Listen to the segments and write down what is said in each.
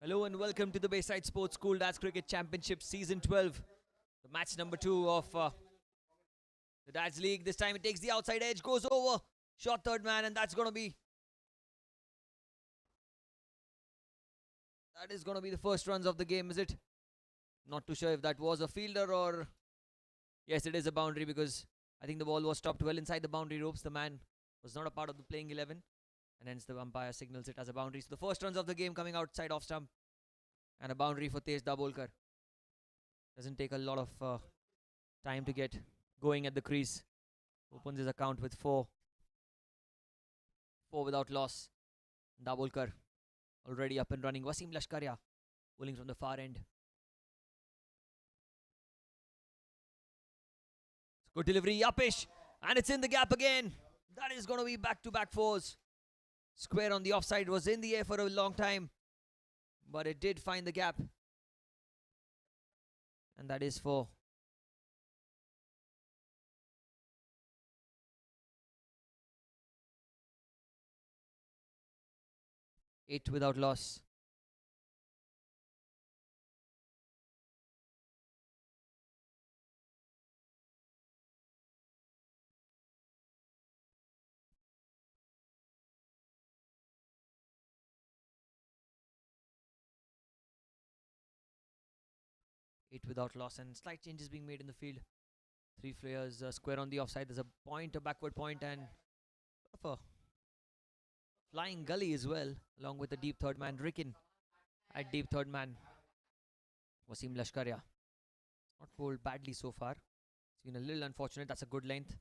Hello and welcome to the Bayside Sports School Darts Cricket Championship Season 12. The match number 2 of the Darts League. This time it takes the outside edge, goes over, short third man, and that is going to be the first runs of the game, is it? Not too sure if that was a fielder or... Yes, it is a boundary because I think the ball was stopped well inside the boundary ropes. The man was not a part of the playing 11 and hence the umpire signals it as a boundary. So the first runs of the game coming outside off stump and a boundary for Bssdcc. Doesn't take a lot of time to get going at the crease. Opens his account with 4 without loss. Bssdcc already up and running. Wasim Lashkaria bowling from the far end. Good delivery, Yapish, and it's in the gap again. That is going to be back-to-back fours. Square on the offside, was in the air for a long time, but it did find the gap. And that is 4. Eight without loss. Eight without loss, and slight changes being made in the field. 3 players square on the offside. There's a point, a backward point, and a flying gully as well, along with the deep third man. Ricken at deep third man. Wasim Lashkaria. Not bowled badly so far. It's been a little unfortunate. That's a good length.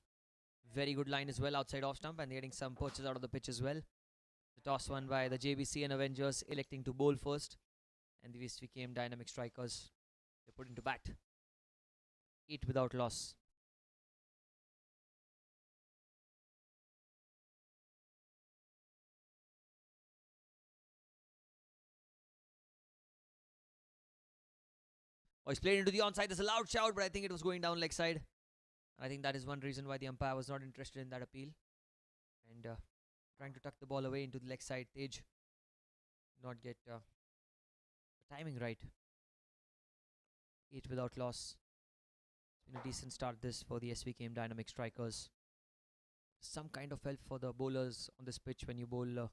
Very good line as well outside off stump, and they're getting some perches out of the pitch as well. The toss won by the Jbcn Avengers, electing to bowl first, and the Svkm'S Dynamic strikers, they put into bat. 8 without loss. Oh, he's played into the onside. There's a loud shout, but I think it was going down leg side. I think that is one reason why the umpire was not interested in that appeal. And trying to tuck the ball away into the leg side. Tej not get the timing right. 8 without loss. It's been a decent start this for the Svkm'S Dynamic strikers. Some kind of help for the bowlers on this pitch when you bowl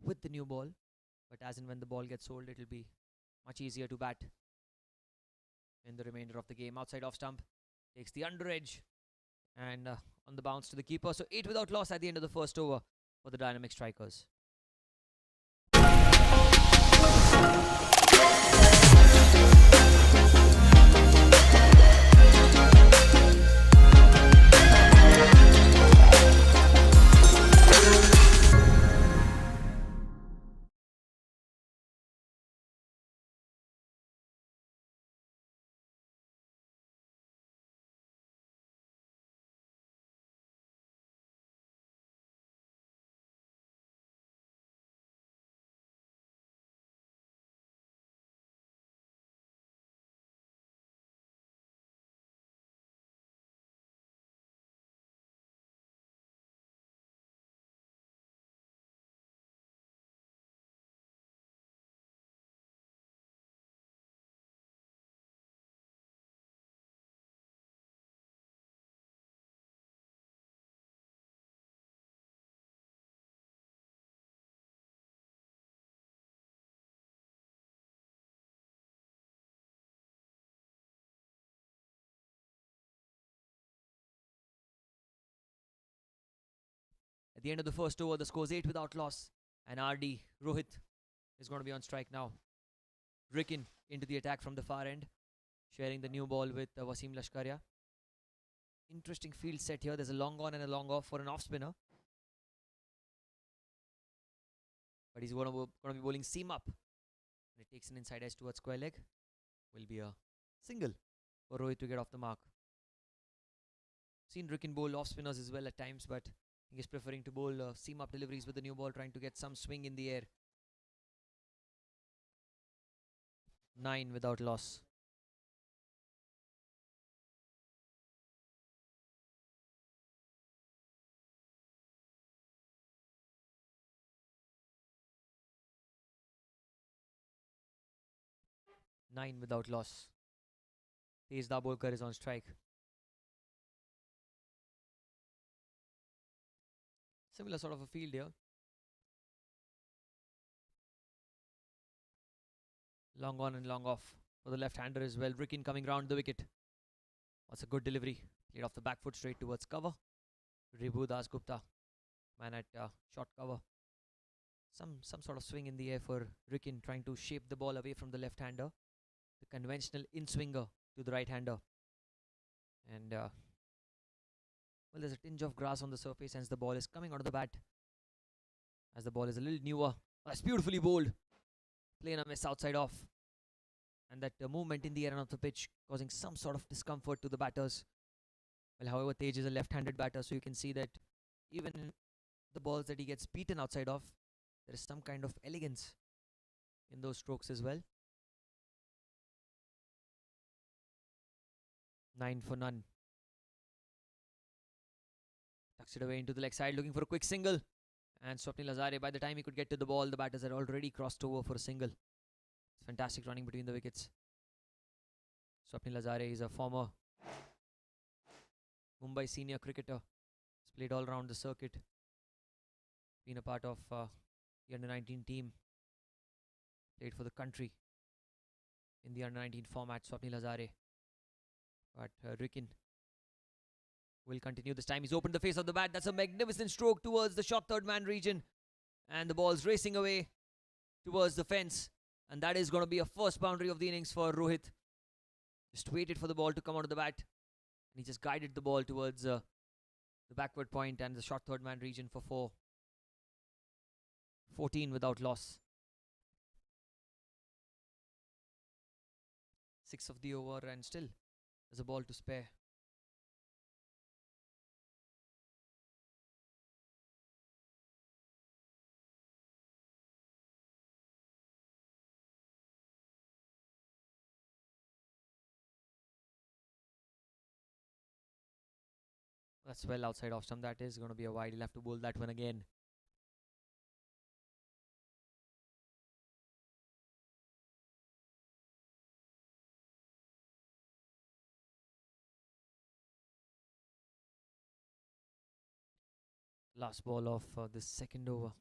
with the new ball. But as and when the ball gets old, it will be much easier to bat in the remainder of the game. Outside off stump, takes the under edge and on the bounce to the keeper. So 8 without loss at the end of the first over for the Dynamic strikers. At the end of the first over, the score is 8 without loss. And RD, Rohit, is going to be on strike now. Ricken into the attack from the far end, sharing the new ball with Wasim Lashkaria. Interesting field set here. There's a long on and a long off for an off spinner. But he's going to be bowling seam up. And it takes an inside edge towards square leg. Will be a single for Rohit to get off the mark. Seen Ricken bowl off spinners as well at times, but he is preferring to bowl seam up deliveries with the new ball, trying to get some swing in the air. 9 without loss. 9 without loss. Bssdcc is on strike. Similar sort of a field here. Long on and long off for the left-hander as well. Rikin coming round the wicket. What's a good delivery. Played off the back foot straight towards cover. Ribu Dasgupta, man at short cover. Some sort of swing in the air for Rikin, trying to shape the ball away from the left-hander. The conventional in-swinger to the right-hander. And, well, there's a tinge of grass on the surface as the ball is coming out of the bat. As the ball is a little newer. That's beautifully bowled. Playing a miss outside off. And that movement in the air and off the pitch causing some sort of discomfort to the batters. Well, however, Tej is a left-handed batter, so you can see that even in the balls that he gets beaten outside off, there is some kind of elegance in those strokes as well. 9 for none. Tucks it away into the leg side, looking for a quick single. And Swapnil Lazare, by the time he could get to the ball, the batters had already crossed over for a single. It's fantastic running between the wickets. Swapnil Lazare is a former Mumbai senior cricketer. He's played all around the circuit. Been a part of the under-19 team. Played for the country in the under-19 format, Swapnil Lazare. But Rikin will continue this time. He's opened the face of the bat. That's a magnificent stroke towards the short third man region. And the ball's racing away towards the fence. And that is going to be a first boundary of the innings for Rohit. Just waited for the ball to come out of the bat. And he just guided the ball towards the backward point and the short third man region for 4. 14 without loss. 6 of the over and still there's a ball to spare. That's well outside off stump. That is going to be a wide. He'll have to bowl that one again. Last ball of this second over.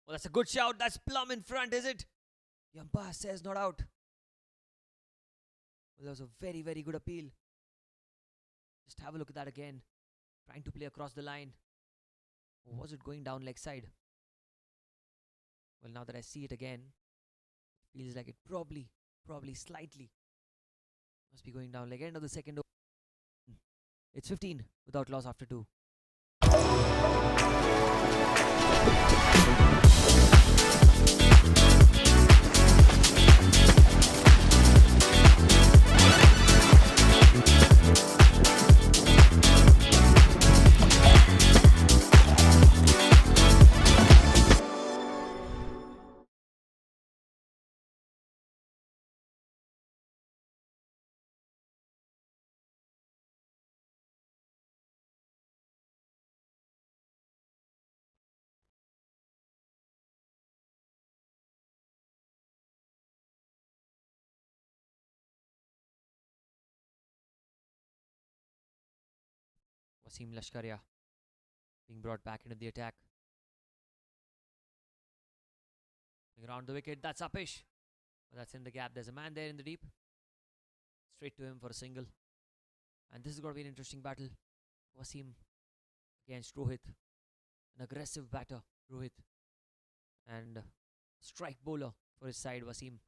Oh, that's a good shout. That's plumb in front, is it? The umpire says not out. Well, that was a very, very good appeal. Just have a look at that again. Trying to play across the line. Or was it going down leg side? Well, now that I see it again, it feels like it probably slightly must be going down leg end of the second over. It's 15 without loss after 2. Wasim Lashkaria being brought back into the attack. Around the wicket, that's Upish. But that's in the gap. There's a man there in the deep. Straight to him for a single. And this is going to be an interesting battle. Wasim against Rohit. An aggressive batter, Rohit. And strike bowler for his side, Wasim.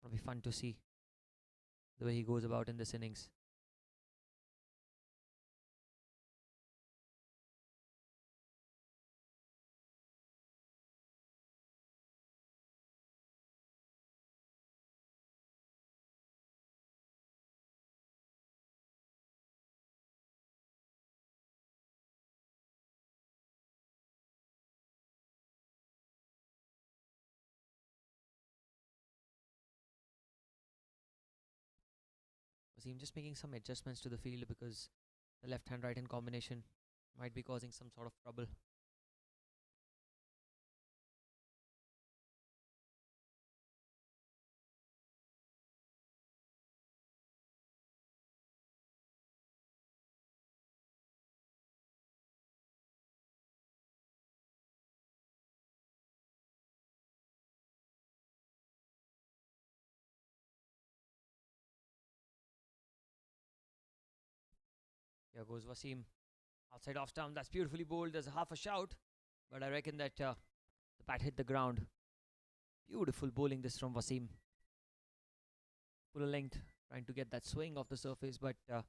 It'll be fun to see the way he goes about in this innings. Wasim just making some adjustments to the field because the left-hand right-hand combination might be causing some sort of trouble. Here goes Wasim. Outside off stump. That's beautifully bowled. There's a half a shout. But I reckon that the bat hit the ground. Beautiful bowling this from Wasim. Full length. Trying to get that swing off the surface. But the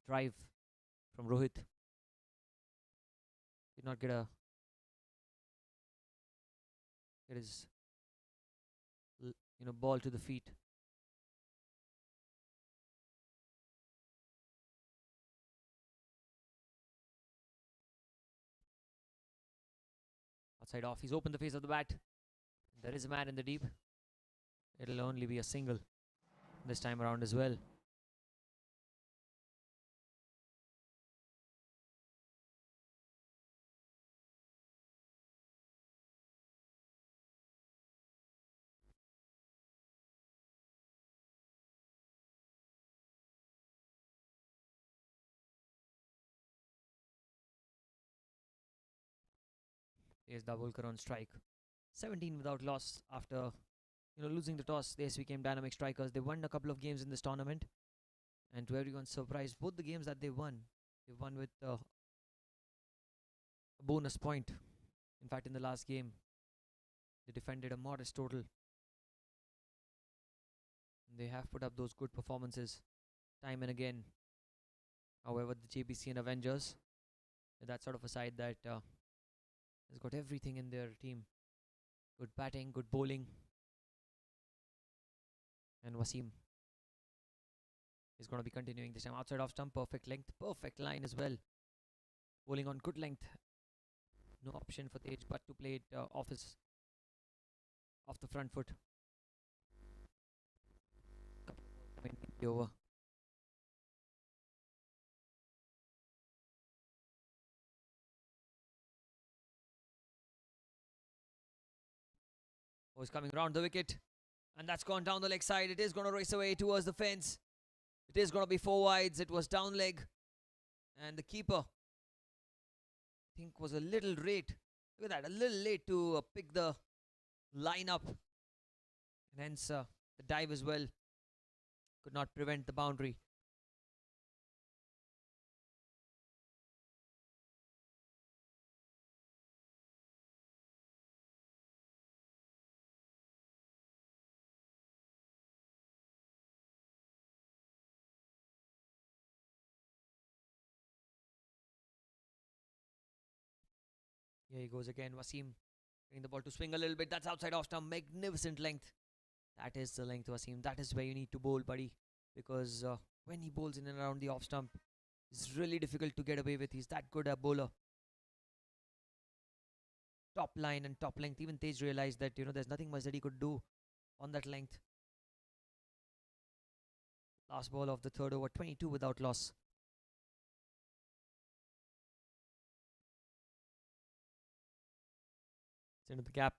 drive from Rohit did not get his ball to the feet. Outside off, he's opened the face of the bat. There is a man in the deep. It'll only be a single this time around as well. Here's Dabholkar on strike. 17 without loss after losing the toss. The Svkm'S Dynamic strikers, they won a couple of games in this tournament, and to everyone's surprise, both the games that they won with a bonus point. In fact, in the last game, they defended a modest total. They have put up those good performances time and again. However, the Jbcn Avengers, that sort of a side that has got everything in their team. Good batting, good bowling. And Wasim is going to be continuing this time. Outside off stump, perfect length, perfect line as well. Bowling on good length. No option for Tej but to play it off the front foot. Over. Oh, he's coming round the wicket. And that's gone down the leg side. It is going to race away towards the fence. It is going to be 4 wides. It was down leg. And the keeper, I think, was a little late. Look at that, a little late to pick the line up. And hence the dive as well could not prevent the boundary. Here he goes again. Wasim getting the ball to swing a little bit. That's outside off stump. Magnificent length. That is the length, Wasim. That is where you need to bowl, buddy. Because when he bowls in and around the off stump, it's really difficult to get away with. He's that good a bowler. Top line and top length. Even Tej realized that there's nothing much that he could do on that length. Last ball of the third over. 22 without loss. Into the gap,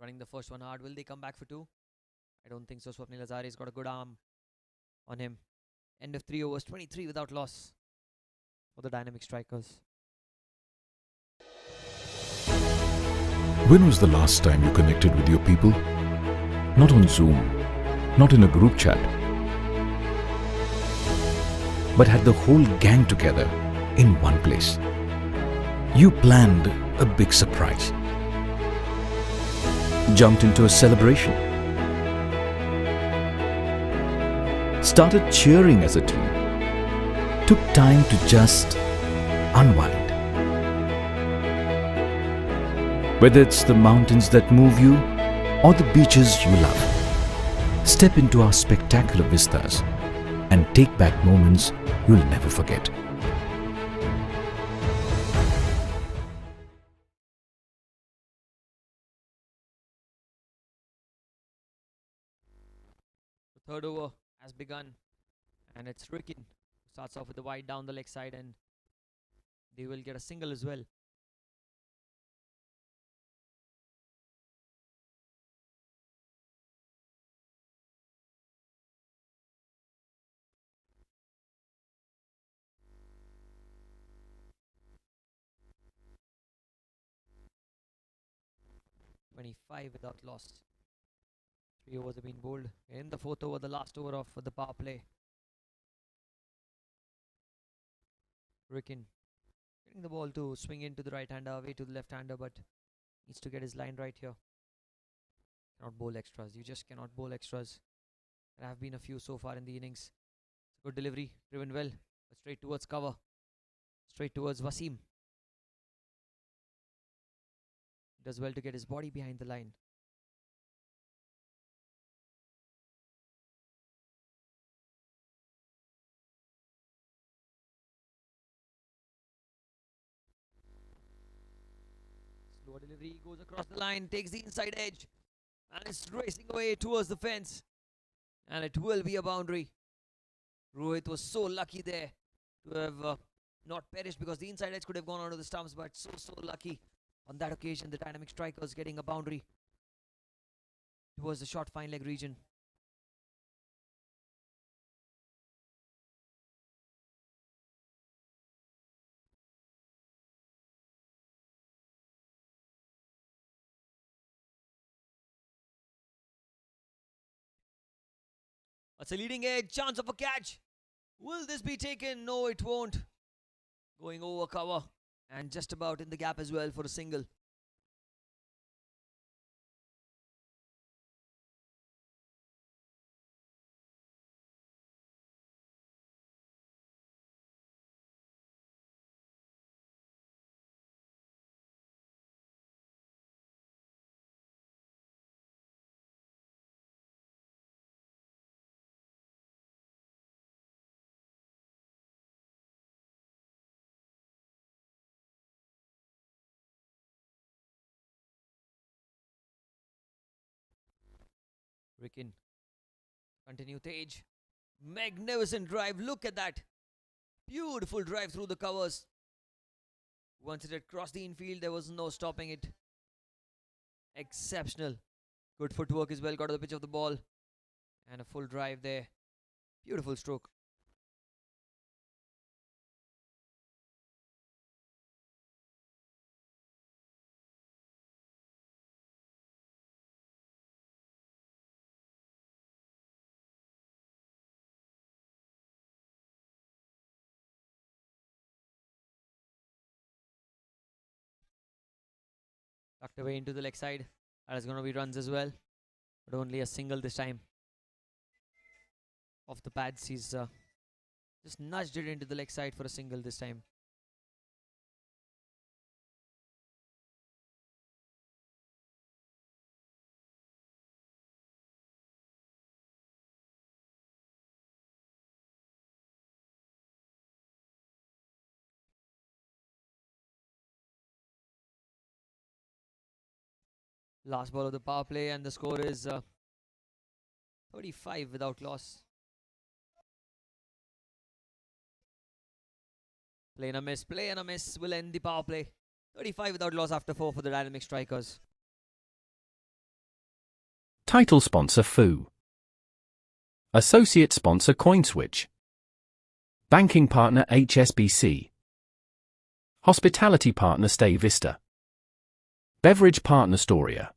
running the first one hard. Will they come back for 2? I don't think so. Swapnil Lazar has got a good arm on him. End of 3 overs, 23 without loss for the Dynamic strikers. When was the last time you connected with your people? Not on Zoom, not in a group chat, but had the whole gang together in one place. You planned a big surprise. Jumped into a celebration. Started cheering as a team. Took time to just unwind. Whether it's the mountains that move you or the beaches you love, step into our spectacular vistas and take back moments you'll never forget. Third over has begun, and it's Rikin who starts off with the wide down the leg side, and they will get a single as well. .25 without loss. 3 overs have been bowled. In the fourth over, the last over of the power play. Ricken getting the ball to swing into the right-hander, away to the left-hander, but needs to get his line right here. Cannot bowl extras. You just cannot bowl extras. There have been a few so far in the innings. Good delivery, driven well, but straight towards cover. Straight towards Wasim. Does well to get his body behind the line. Slow delivery, goes across the line, takes the inside edge, and is racing away towards the fence. And it will be a boundary. Rohit was so lucky there to have not perished, because the inside edge could have gone onto the stumps, but so lucky on that occasion. The dynamic strikers getting a boundary towards the short fine leg region. That's a leading edge, chance of a catch. Will this be taken? No, it won't. Going over cover and just about in the gap as well for a single. Ricken. Continue Tej. Magnificent drive. Look at that. Beautiful drive through the covers. Once it had crossed the infield, there was no stopping it. Exceptional. Good footwork as well. Got to the pitch of the ball. And a full drive there. Beautiful stroke. Tucked away into the leg side. That is going to be runs as well. But only a single this time. Off the pads, he's just nudged it into the leg side for a single this time. Last ball of the power play, and the score is 35 without loss. Play and a miss will end the power play. 35 without loss after 4 for the dynamic strikers. Title sponsor FU. Associate sponsor CoinSwitch. Banking partner HSBC. Hospitality partner Stay Vista. Beverage partner Storia.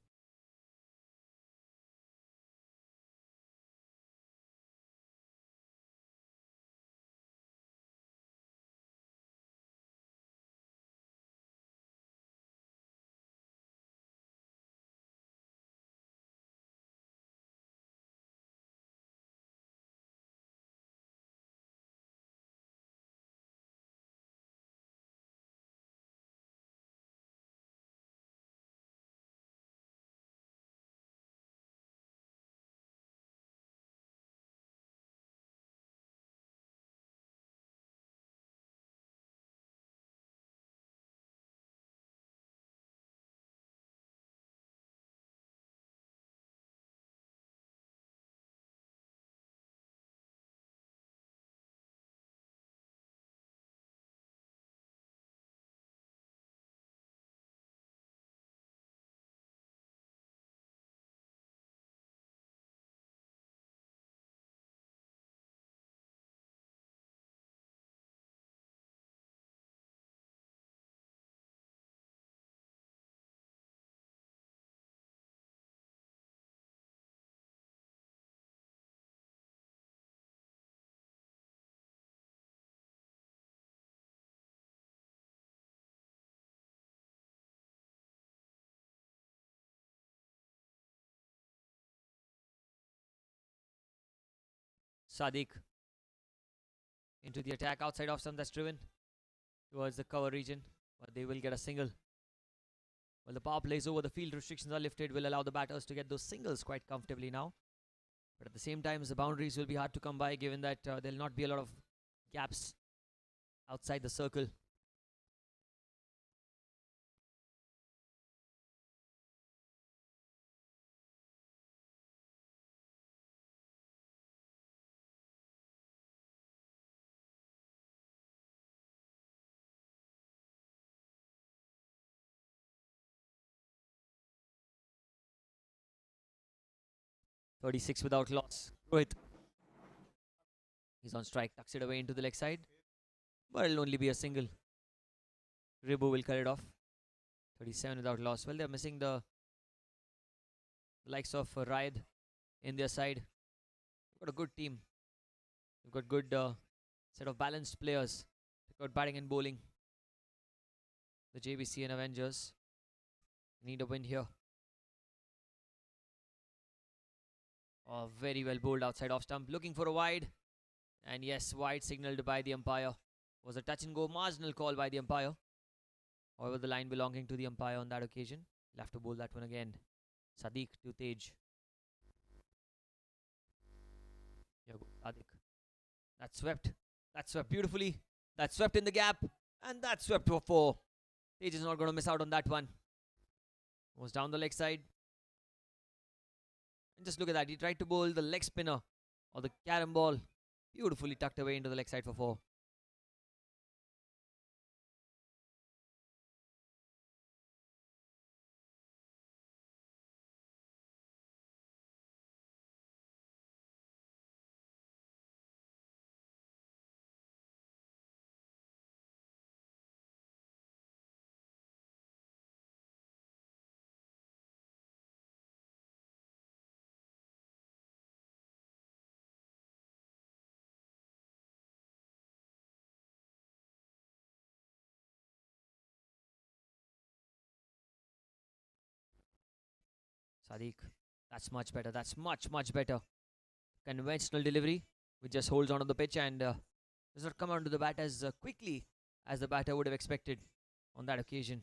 Sadiq into the attack outside off stump, that's driven towards the cover region, but they will get a single. Well, the power plays over, the field restrictions are lifted, will allow the batters to get those singles quite comfortably now. But at the same time, the boundaries will be hard to come by, given that there'll not be a lot of gaps outside the circle. .36 without loss. Rohit. He's on strike, tucks it away into the leg side, but it'll only be a single. Ribu will cut it off. 37 without loss. Well, they're missing the likes of Raid in their side. They've got a good team. They've got good set of balanced players. They've got batting and bowling. The Jbcn Avengers need a win here. Oh, very well bowled outside off stump, looking for a wide. And yes, wide signalled by the umpire. Was a touch and go, marginal call by the umpire. However, the line belonging to the umpire on that occasion. He'll have to bowl that one again. Sadiq to Tej. Here goes Sadiq. That's swept. That's swept beautifully. That's swept in the gap. And that's swept for 4. Tej is not going to miss out on that one. Was down the leg side. And just look at that. He tried to bowl the leg spinner or the carom ball. Beautifully tucked away into the leg side for 4. Sadiq. That's much better. That's much better. Conventional delivery, which just holds onto the pitch and does not come onto the bat as quickly as the batter would have expected on that occasion.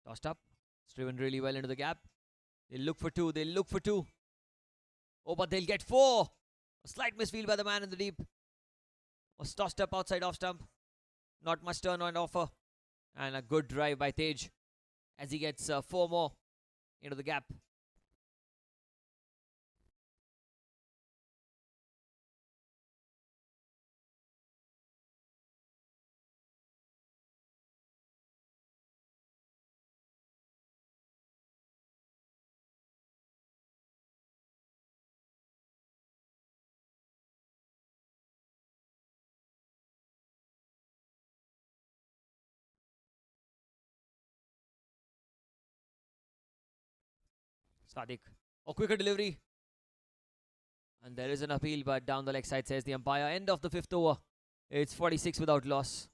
Tossed up. It's driven really well into the gap. They'll look for 2. They'll look for 2. Oh, but they'll get 4. A slight misfield by the man in the deep. Was tossed up outside off stump. Not much turn on offer. And a good drive by Tej as he gets 4 more into the gap. Sadiq. Oh, quicker delivery. And there is an appeal, but down the leg side says the umpire. End of the 5th over. It's 46 without loss.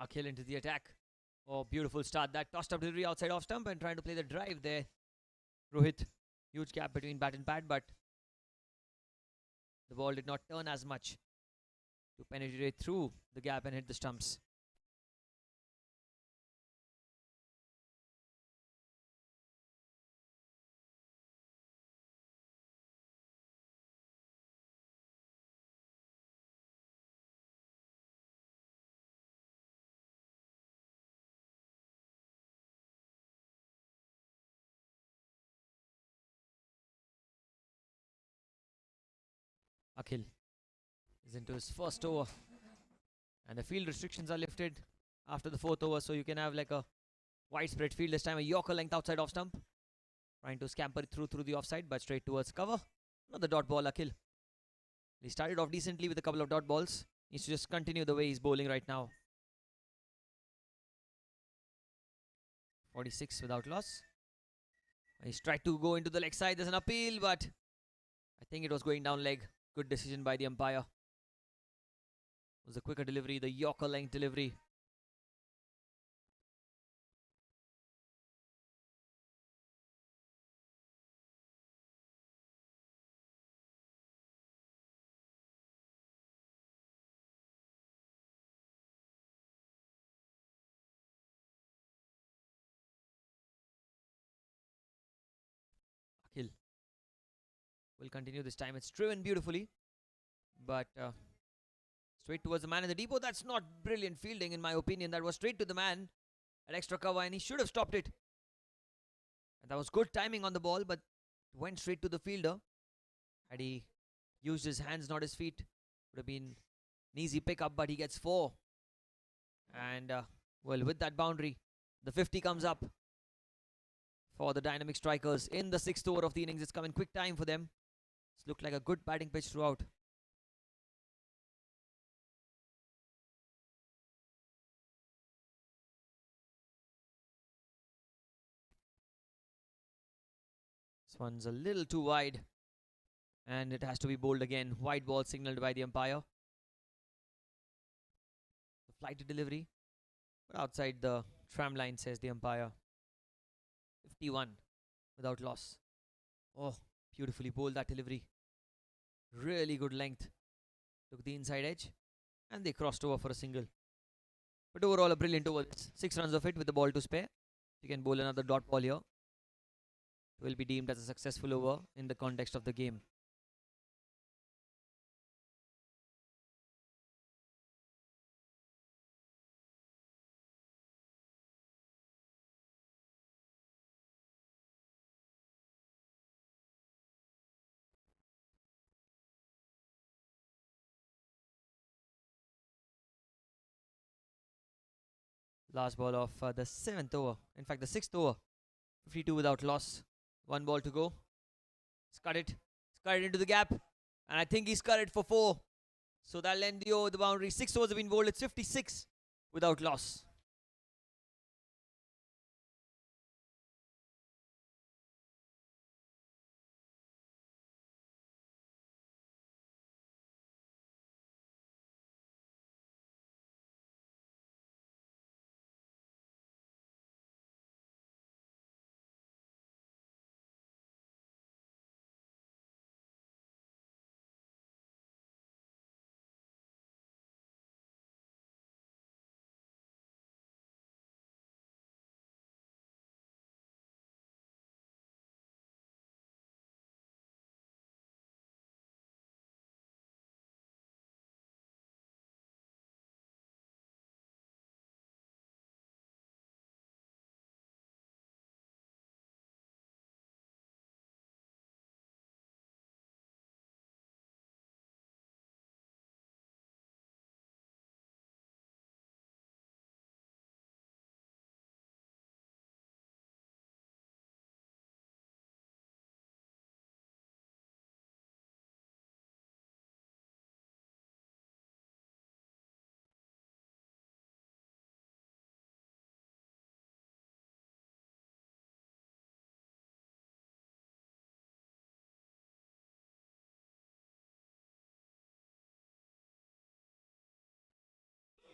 Akhil into the attack. Oh, beautiful start. That tossed up delivery outside off stump and trying to play the drive there. Rohit, huge gap between bat and pad, but the ball did not turn as much to penetrate through the gap and hit the stumps. Akhil is into his first over, and the field restrictions are lifted after the fourth over, so you can have like a widespread field. This time a Yorker length outside off stump, trying to scamper it through the offside, but straight towards cover. Another dot ball, Akhil. He started off decently with a couple of dot balls. Needs to just continue the way he's bowling right now. 46 without loss. He's tried to go into the leg side. There's an appeal, but I think it was going down leg. Good decision by the umpire. It was a quicker delivery, the Yorker length delivery. Akhil will continue this time. It's driven beautifully, but straight towards the man in the depot. That's not brilliant fielding in my opinion. That was straight to the man at extra cover, and he should have stopped it. And that was good timing on the ball, but went straight to the fielder. Had he used his hands, not his feet, would have been an easy pickup, but he gets 4. And well, with that boundary, the 50 comes up for the Dynamic strikers in the 6th over of the innings. It's come in quick time for them. It's looked like a good batting pitch throughout. This one's a little too wide, and it has to be bowled again. Wide ball signaled by the umpire. The flighted delivery, but outside the tram line, says the umpire. 51 without loss. Oh, beautifully bowled that delivery. Really good length. Took the inside edge, and they crossed over for a single. But overall, a brilliant over. 6 runs of it with the ball to spare. You can bowl another dot ball here. It will be deemed as a successful over in the context of the game. Last ball of the 7th over. In fact, the 6th over. 52 without loss. 1 ball to go. Scud it. Scud it into the gap. And I think he scud it for 4. So that'll end the boundary. 6 overs have been bowled. It's 56 without loss.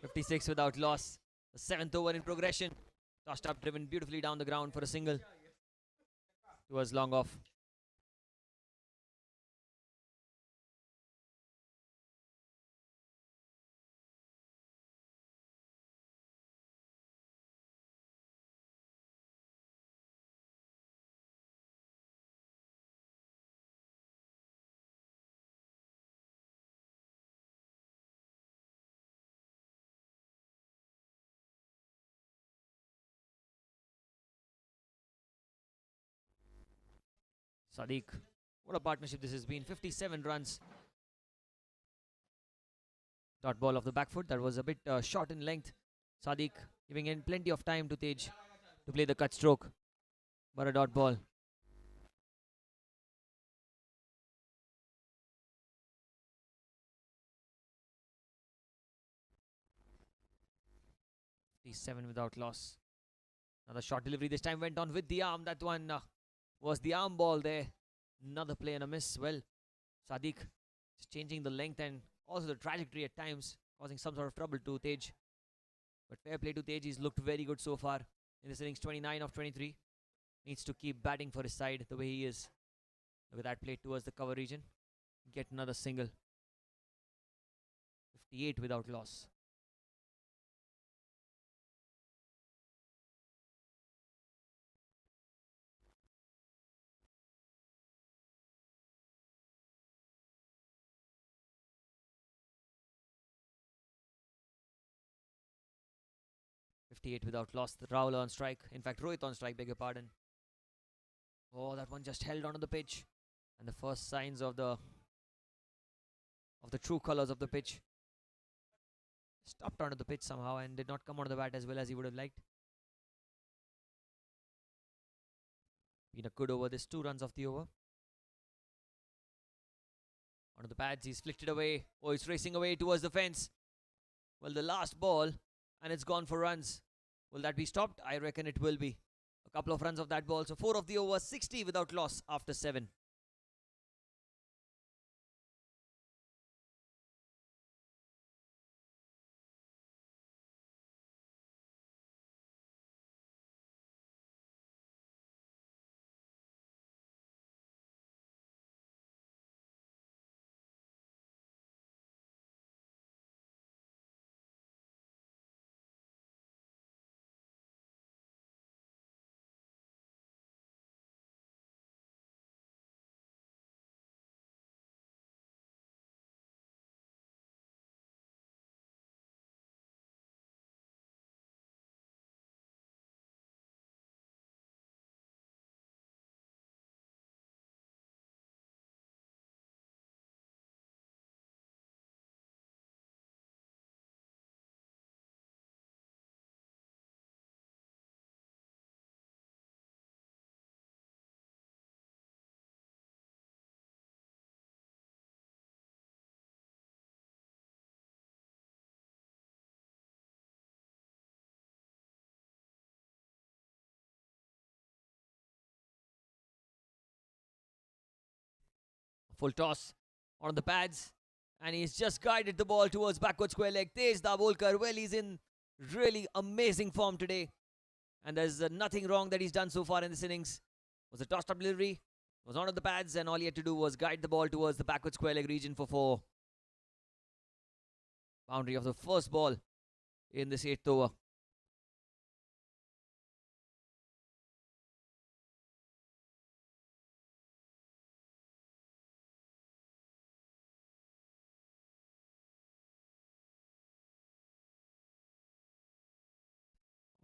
.56 without loss. The 7th over in progression. Tossed up, driven beautifully down the ground for a single. Towards long off. Sadiq. What a partnership this has been. 57 runs. Dot ball off the back foot. That was a bit short in length. Sadiq giving in plenty of time to Tej to play the cut stroke. But a dot ball. Seven without loss. Another short delivery. This time went on with the arm. That one was the arm ball there. Another play and a miss. Well, Sadiq just changing the length and also the trajectory at times, causing some sort of trouble to Tej. But fair play to Tej. He's looked very good so far in this innings. 29 of 23. Needs to keep batting for his side the way he is. Look at that play towards the cover region. Get another single. 58 without loss. Without loss. Rahul on strike. In fact, Rohit on strike, beg your pardon. Oh, that one just held onto the pitch. And the first signs of the true colours of the pitch. Stopped onto the pitch somehow and did not come onto the bat as well as he would have liked. Been a good over. This 2 runs of the over. Onto the pads. He's flicked it away. Oh, he's racing away towards the fence. Well, the last ball. And it's gone for runs. Will that be stopped? I reckon it will be. A couple of runs of that ball. So 4 of the over. 60 without loss after 7. Full toss on the pads. And he's just guided the ball towards backward square leg. Tej Davolkar, well, he's in really amazing form today. And there's nothing wrong that he's done so far in this innings. Was a tossed up delivery. Was on the pads and all he had to do was guide the ball towards the backward square leg region for 4. Boundary of the first ball in this 8th over.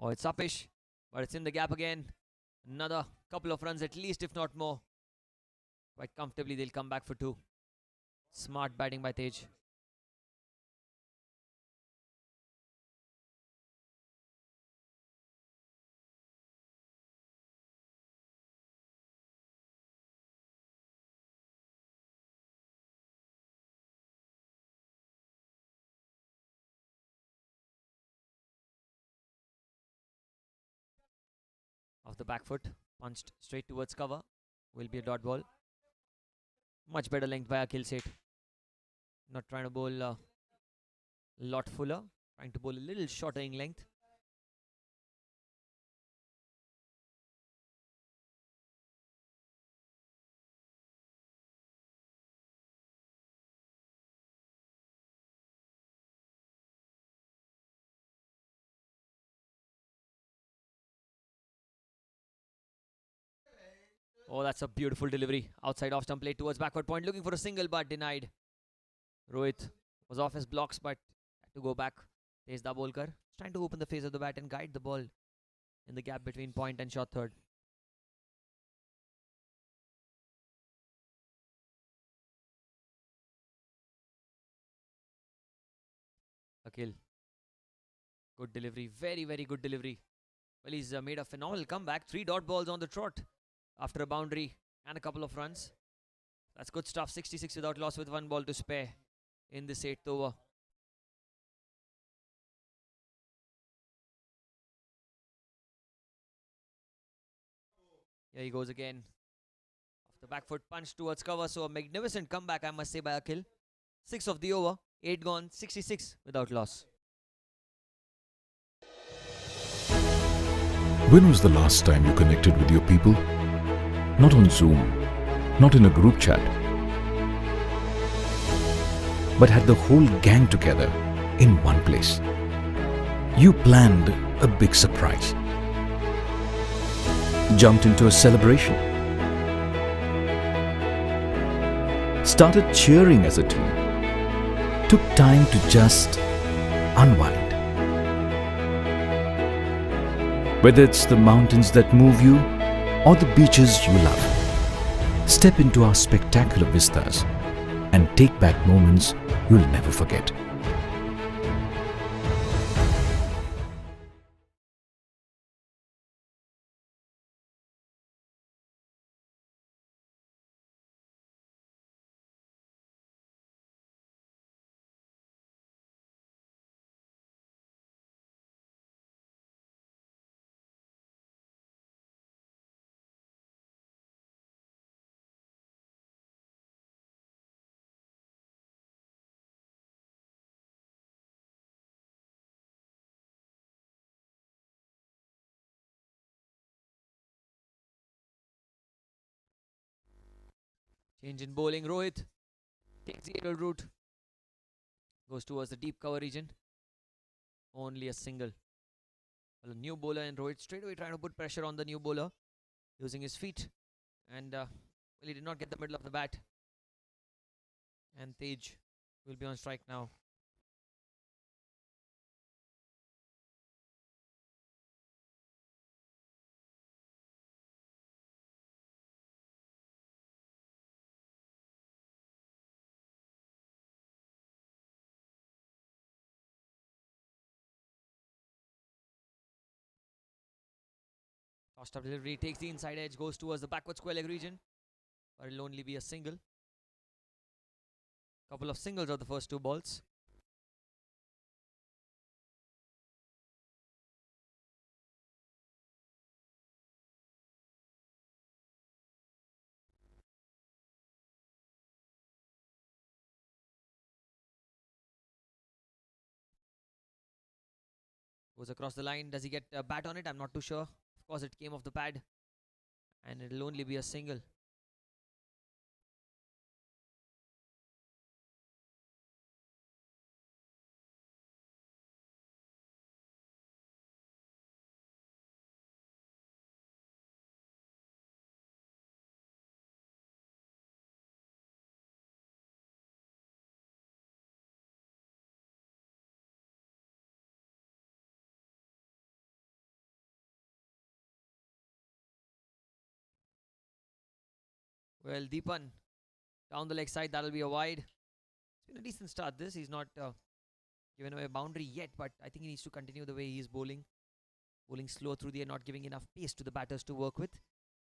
Oh, it's uppish, but it's in the gap again. Another couple of runs at least, if not more. Quite comfortably, they'll come back for 2. Smart batting by Tej. Off the back foot, punched straight towards cover. Will be a dot ball. Much better length by Akhil Seth. Not trying to bowl a lot fuller. Trying to bowl a little shorter in length. Oh, that's a beautiful delivery. Outside off stump plate towards backward point, looking for a single but denied. Rohit was off his blocks but had to go back. There's the Bolkar, trying to open the face of the bat and guide the ball in the gap between point and short third. Akil, good delivery, very, very good delivery. Well, he's made a phenomenal comeback. 3 dot balls on the trot after a boundary and a couple of runs. That's good stuff. 66 without loss with 1 ball to spare in this 8th over. Here he goes again. Off the back foot punch towards cover. So a magnificent comeback, I must say, by Akil. 6 of the over. 8 gone. 66 without loss. When was the last time you connected with your people? Not on Zoom, not in a group chat, but had the whole gang together in one place. You planned a big surprise, jumped into a celebration, started cheering as a team, took time to just unwind. Whether it's the mountains that move you or the beaches you love, step into our spectacular vistas and take back moments you'll never forget. Change in bowling. Rohit takes the aerial route. Goes towards the deep cover region. Only a single. Well, a new bowler, and Rohit straight away trying to put pressure on the new bowler using his feet. And well, he did not get the middle of the bat. And Tej will be on strike now. Tossed up delivery, takes the inside edge, goes towards the backward square leg region. But it'll only be a single. Couple of singles of the first 2 balls. Goes across the line. Does he get a bat on it? I'm not too sure. Of course, it came off the pad. And it'll only be a single. Well, Deepan down the leg side. That'll be a wide. It's been a decent start. He's not given away a boundary yet, but I think he needs to continue the way he's bowling. Bowling slow through the air, not giving enough pace to the batters to work with.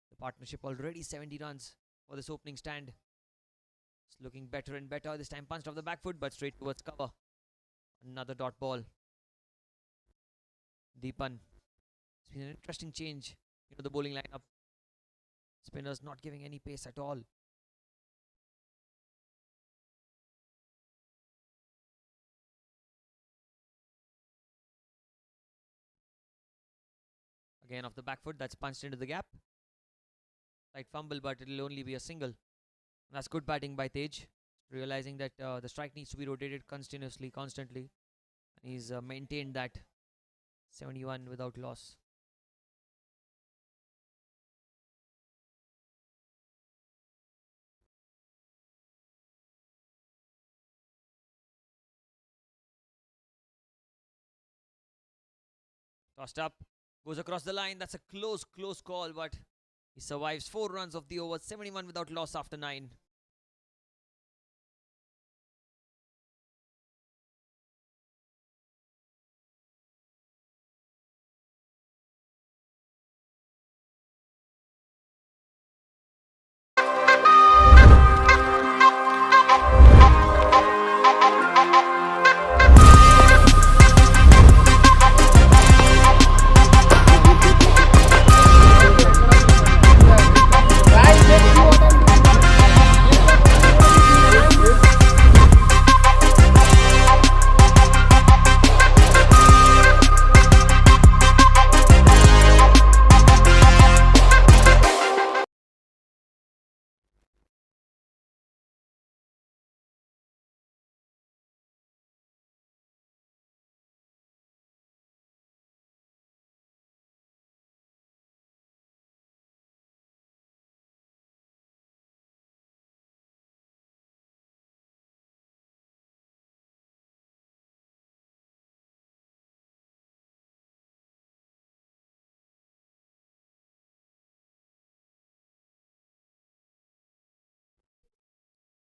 The partnership already 70 runs for this opening stand. It's looking better and better. This time punched off the back foot, but straight towards cover. Another dot ball. Deepan. It's been an interesting change into the bowling lineup. Spinners not giving any pace at all. Again off the back foot, that's punched into the gap. Slight fumble, but it'll only be a single. That's good batting by Tej, realizing that the strike needs to be rotated constantly. And he's maintained that 71 without loss. Tossed up. Goes across the line. That's a close call, but he survives 4 runs of the over. 71 without loss after 9.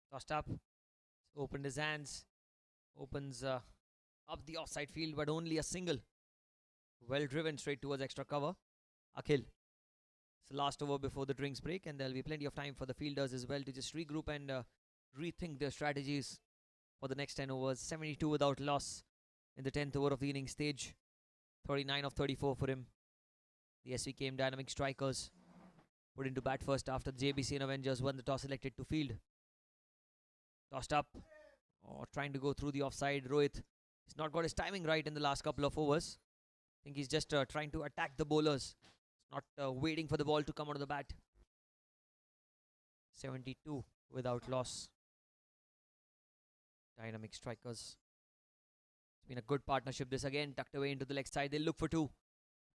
Tossed up. Opened his hands. Opens up the offside field, but only a single. Well driven straight towards extra cover. Akhil. It's the last over before the drinks break, and there'll be plenty of time for the fielders as well to just regroup and rethink their strategies for the next 10 overs. 72 without loss in the 10th over of the inning stage. 39 of 34 for him. The Svkm'S Dynamic strikers put into bat first after the Jbcn Avengers won the toss, elected to field. Tossed up. Trying to go through the offside. Rohit. He's not got his timing right in the last couple of overs. I think he's just trying to attack the bowlers. Not waiting for the ball to come out of the bat. 72 without loss. Dynamic strikers. It's been a good partnership this again. Tucked away into the leg side. They'll look for 2.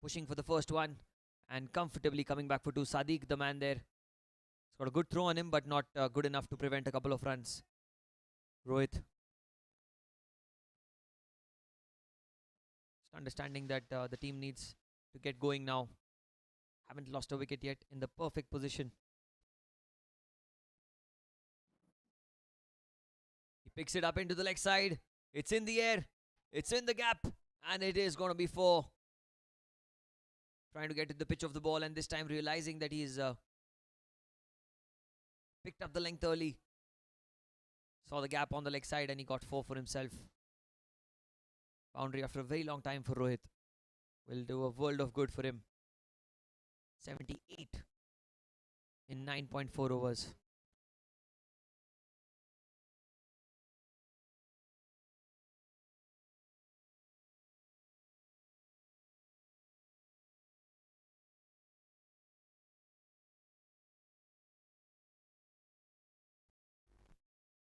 Pushing for the first one. And comfortably coming back for 2. Sadiq, the man there. He's got a good throw on him, but not good enough to prevent a couple of runs. Rohit. Just understanding that the team needs to get going now. Haven't lost a wicket yet, in the perfect position. He picks it up into the leg side. It's in the air. It's in the gap. And it is going to be 4. Trying to get to the pitch of the ball, and this time realizing that he's picked up the length early. Saw the gap on the leg side, and he got 4 for himself. Boundary after a very long time for Rohit. Will do a world of good for him. 78 in 9.4 overs.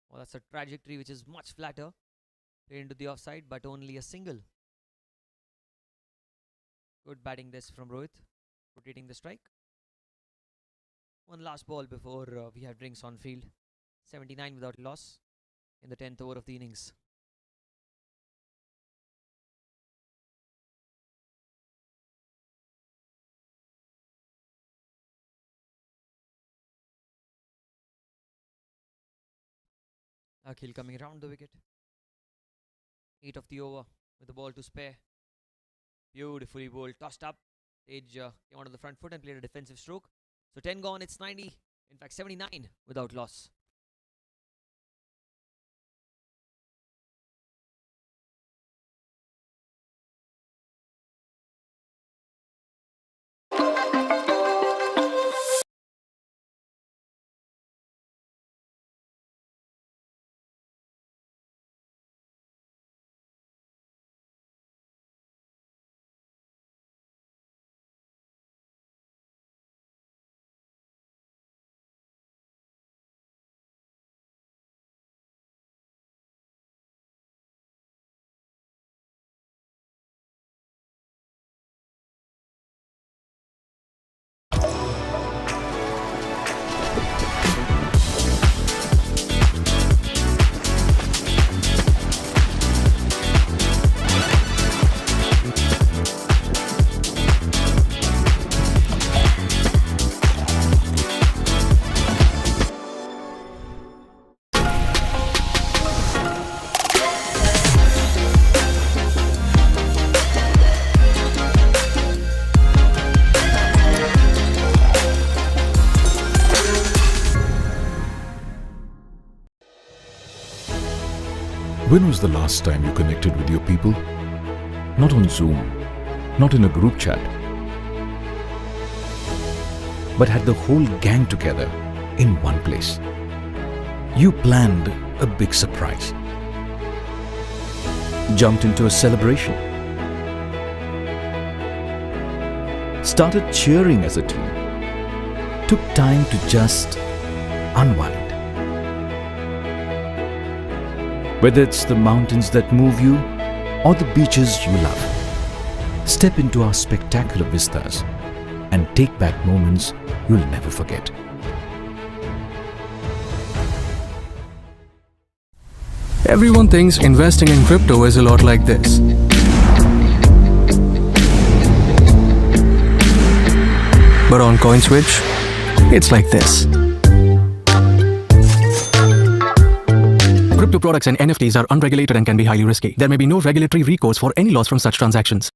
Well, that's a trajectory which is much flatter. Played into the offside, but only a single. Good batting this from Rohit. Rotating the strike. One last ball before we have drinks on field. 79 without loss in the 10th over of the innings. Akhil coming around the wicket. 8 of the over with the ball to spare. Beautifully bowled. Tossed up. Stage came onto the front foot and played a defensive stroke. So 10 gone, it's 90. In fact, 79 without loss. When was the last time you connected with your people? Not on Zoom, not in a group chat, but had the whole gang together in one place. You planned a big surprise, jumped into a celebration, started cheering as a team, took time to just unwind. Whether it's the mountains that move you or the beaches you love, step into our spectacular vistas and take back moments you'll never forget. Everyone thinks investing in crypto is a lot like this. But on CoinSwitch, it's like this. Crypto products and NFTs are unregulated and can be highly risky. There may be no regulatory recourse for any loss from such transactions.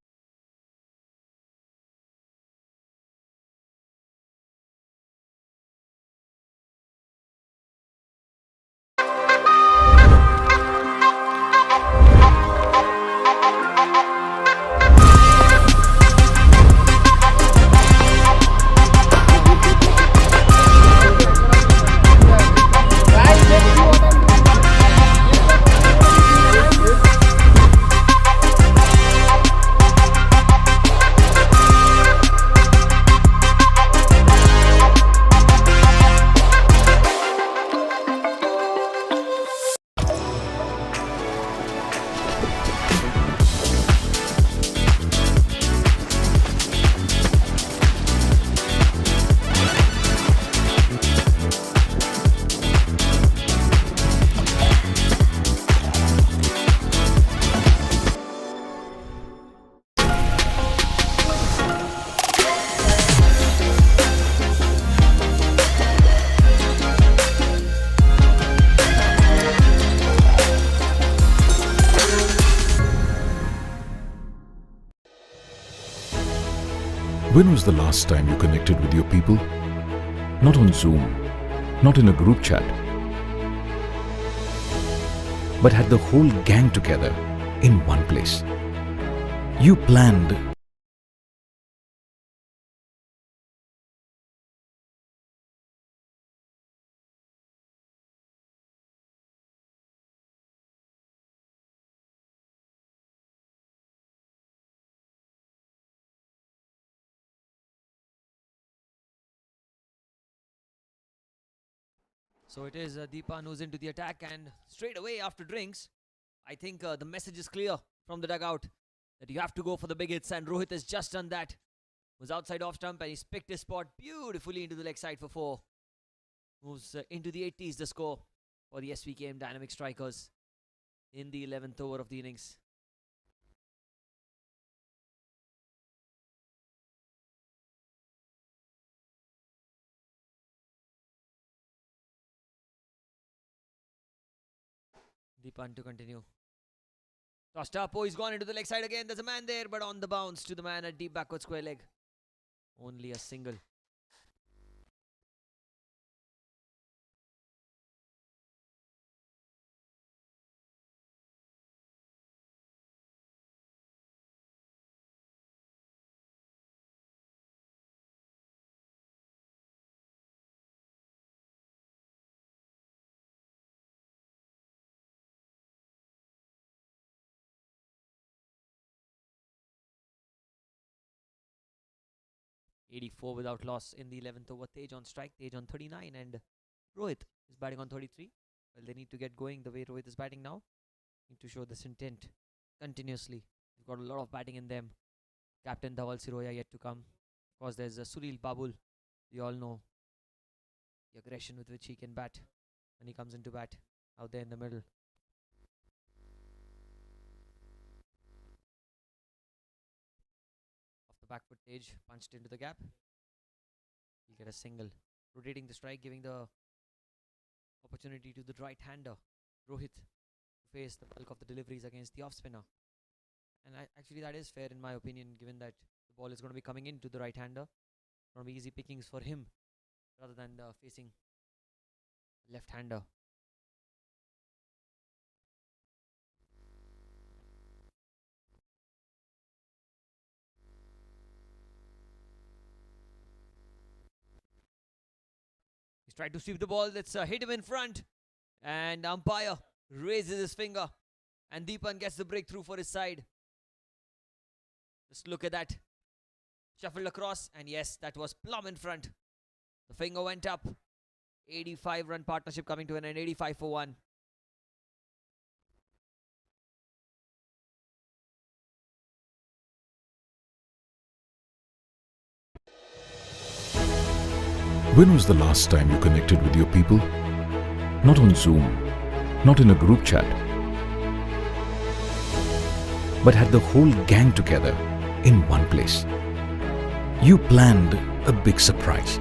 When was the last time you connected with your people? Not on Zoom, not in a group chat, but had the whole gang together in one place. You planned So it is Deepan who's into the attack, and straight away after drinks, I think the message is clear from the dugout that you have to go for the big hits, and Rohit has just done that. Was outside off stump and he's picked his spot beautifully into the leg side for 4. Moves into the 80s the score for the Svkm'S Dynamic strikers in the 11th over of the innings. Deepan to continue. Tossed up. Oh, he's gone into the leg side again. There's a man there, but on the bounce to the man at deep backward square leg. Only a single. .84 without loss in the 11th over. Tej on strike, Tej on 39, and Rohit is batting on 33. Well, they need to get going the way Rohit is batting now. Need to show this intent continuously. They've got a lot of batting in them. Captain Dhaval Siroya yet to come. Of course, there's Sunil Babul. You all know the aggression with which he can bat when he comes into bat out there in the middle. The back foot Tej punched into the gap. He'll get a single. Rotating the strike, giving the opportunity to the right-hander, Rohit, to face the bulk of the deliveries against the off-spinner. And actually that is fair in my opinion, given that the ball is going to be coming into the right-hander. It's going to be easy pickings for him rather than facing left-hander. He's tried to sweep the ball. That's hit him in front. And umpire raises his finger. And Deepan gets the breakthrough for his side. Just look at that. Shuffled across. And yes, that was plumb in front. The finger went up. 85-run partnership coming to an end. 85 for 1. When was the last time you connected with your people? Not on Zoom, not in a group chat, but had the whole gang together in one place. You planned a big surprise,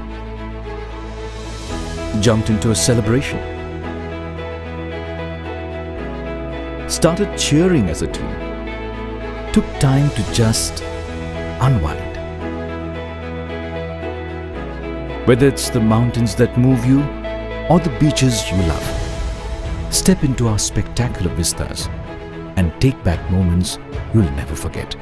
jumped into a celebration, started cheering as a team, took time to just unwind. Whether it's the mountains that move you or the beaches you love, step into our spectacular vistas and take back moments you'll never forget.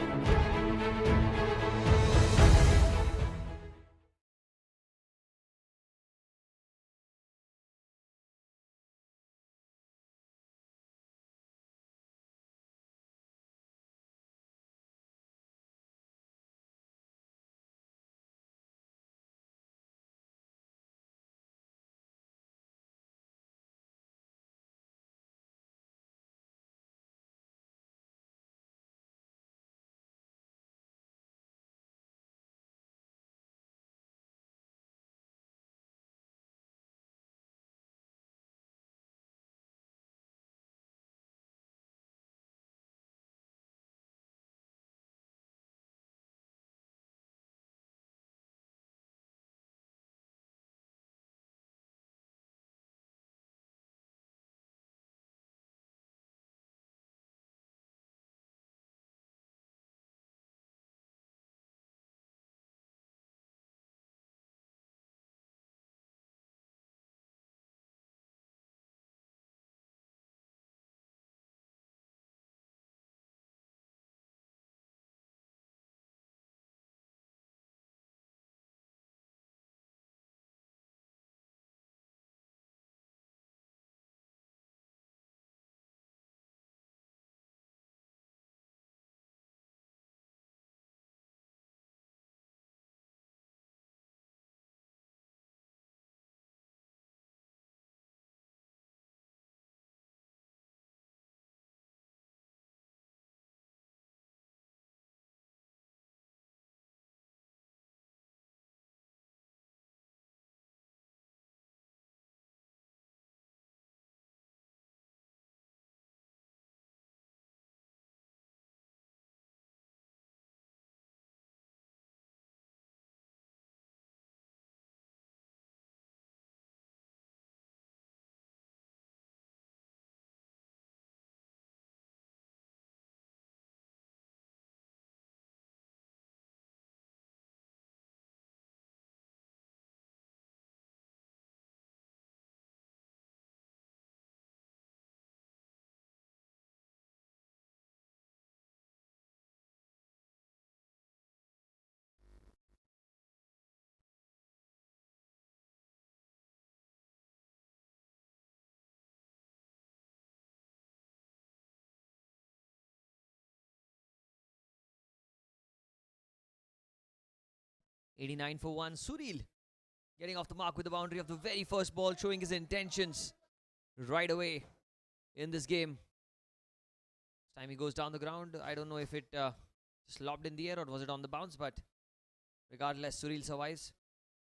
'89 for 1. Suril getting off the mark with the boundary of the very first ball, showing his intentions right away in this game. This time he goes down the ground. I don't know if it just lobbed in the air or was it on the bounce, but regardless, Suril survives.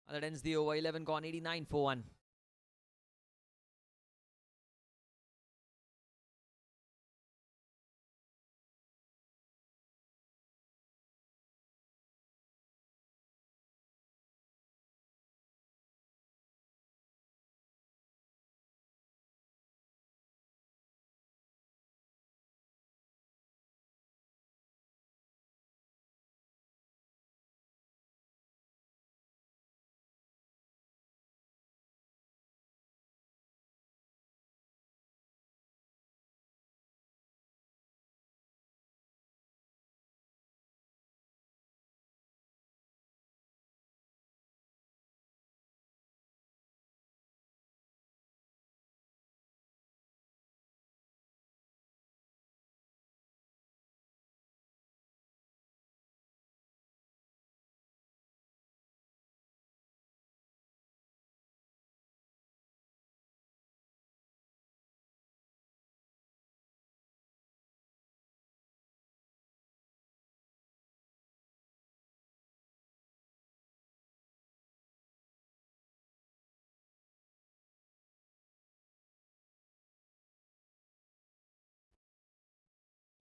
And that ends the over. 11 gone. 89 for 1.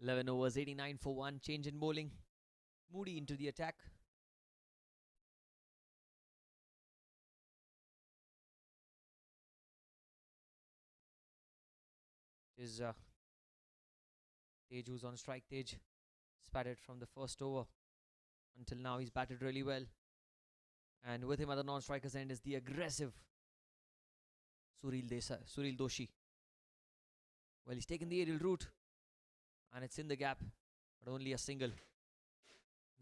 11 overs, 89 for 1. Change in bowling. Moody into the attack. Is Tej who's on strike. Tej spatted from the first over. Until now, he's batted really well. And with him at the non-striker's end is the aggressive Suril Doshi. Well, he's taken the aerial route. And it's in the gap. But only a single.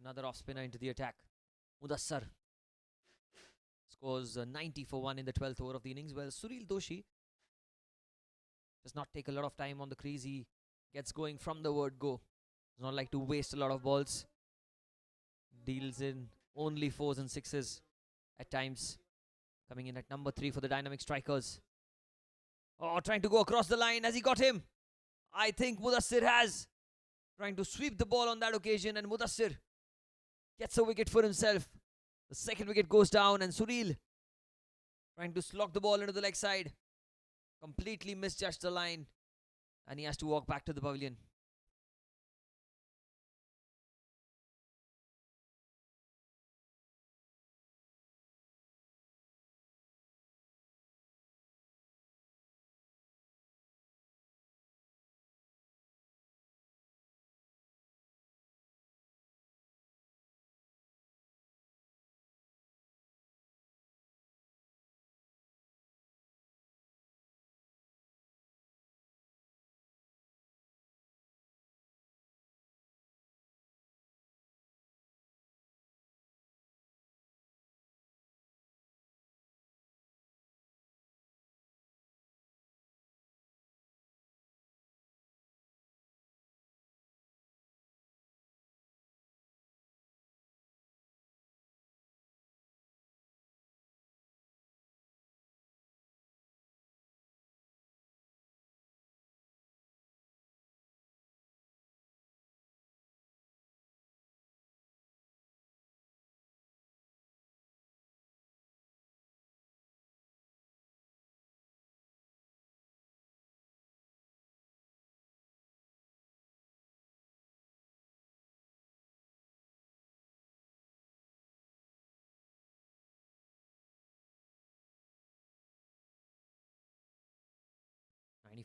Another off-spinner into the attack. Mudassar scores 90 for 1 in the 12th over of the innings. Well, Suril Doshi does not take a lot of time on the crease. He gets going from the word go. Does not like to waste a lot of balls. Deals in only 4s and 6s at times. Coming in at number 3 for the dynamic strikers. Oh, trying to go across the line. Has he got him? I think Mudassir has. Trying to sweep the ball on that occasion, and Mudassir gets a wicket for himself. The second wicket goes down, and Suril trying to slog the ball into the leg side. Completely misjudged the line, and he has to walk back to the pavilion.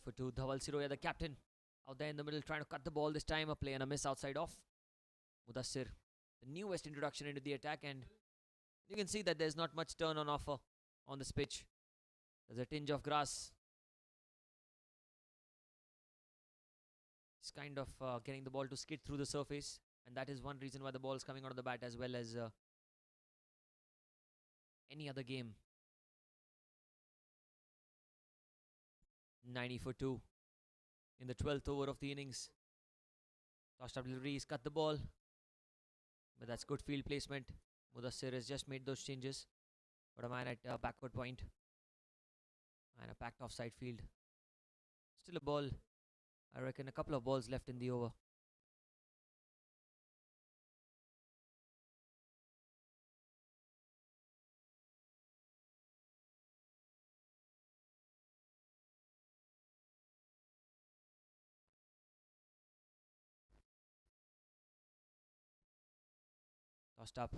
For 2, Dhawal Siroya, the captain, out there in the middle trying to cut the ball this time. A play and a miss outside off. Mudassir, the newest introduction into the attack, and you can see that there's not much turn on offer on this pitch. There's a tinge of grass. It's kind of getting the ball to skid through the surface, and that is one reason why the ball is coming out of the bat as well as any other game. 90 for 2 in the 12th over of the innings. Tossed up Rees, cut the ball, but that's good field placement. Mudassir has just made those changes. Got a man at backward point and a packed offside field. Still a ball. I reckon a couple of balls left in the over. Tossed up.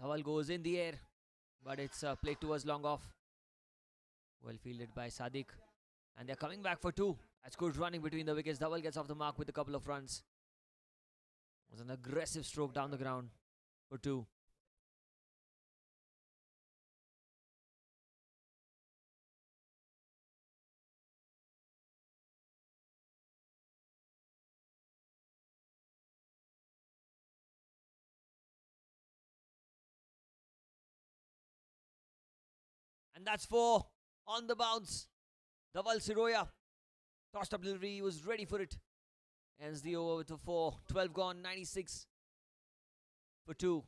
Dhawal goes in the air, but it's played towards long off. Well fielded by Sadiq. And they're coming back for 2. That's good running between the wickets. Dhawal gets off the mark with a couple of runs. It was an aggressive stroke down the ground for 2. And that's 4 on the bounce. Dhawal Siroya tossed up delivery. He was ready for it. Ends the over with a 4. 12 gone, 96 for 2.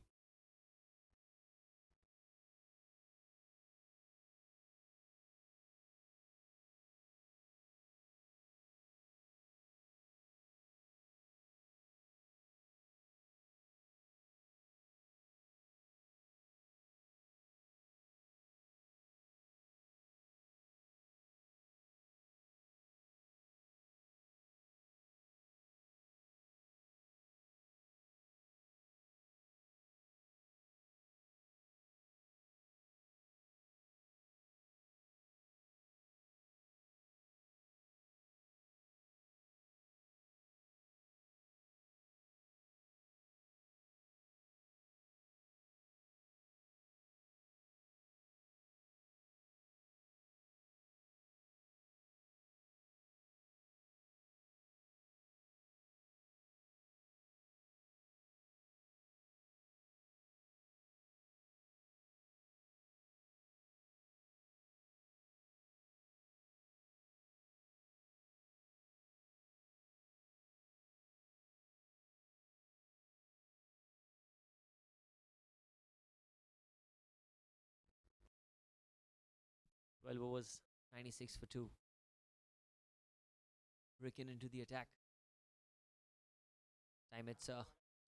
12 overs, 96 for 2. Ricken into the attack. Time it's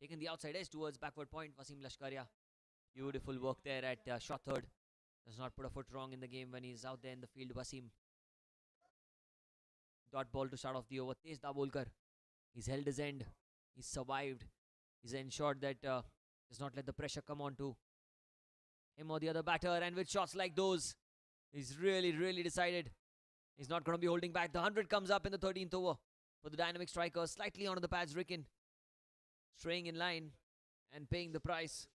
taken the outside edge towards backward point. Wasim Lashkaria. Beautiful work there at short third. Does not put a foot wrong in the game when he's out there in the field. Wasim. Dot ball to start off the over. Tej Dabolkar. He's held his end. He's survived. He's ensured that does not let the pressure come on to him or the other batter. And with shots like those, he's really decided he's not going to be holding back. The 100 comes up in the 13th over for the dynamic striker. Slightly onto the pads. Ricken straying in line and paying the price.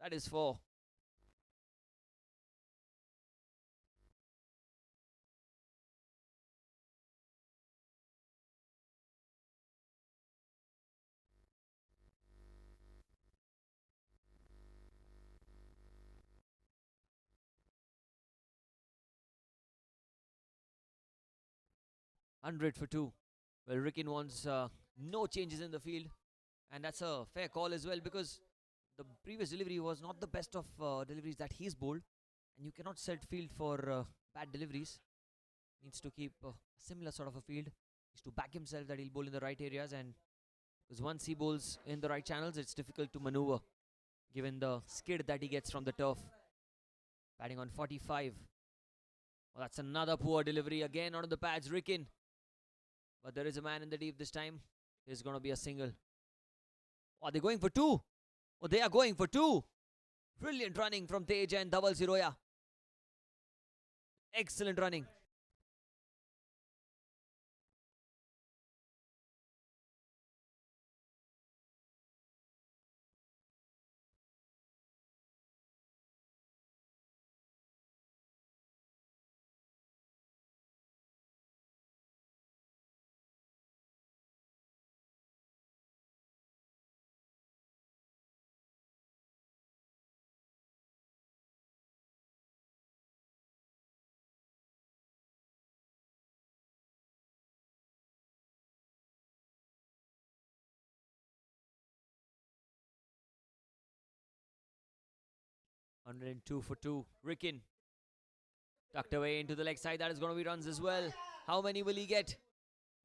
That is 4. Hundred for 2. Well, Ricken wants no changes in the field, and that's a fair call as well because the previous delivery was not the best of deliveries that he's bowled, and you cannot set field for bad deliveries. Needs to keep a similar sort of a field. Needs to back himself that he'll bowl in the right areas, and because once he bowls in the right channels, it's difficult to maneuver given the skid that he gets from the turf. Batting on 45. Well, that's another poor delivery again onto the pads. Ricken. But there is a man in the deep this time. There's going to be a single. Oh, are they going for 2? Oh, they are going for 2. Brilliant running from Tej and Dhaval Siroya. Excellent running. Hundred and 2 for 2. Ricken tucked away into the leg side. That is going to be runs as well. How many will he get?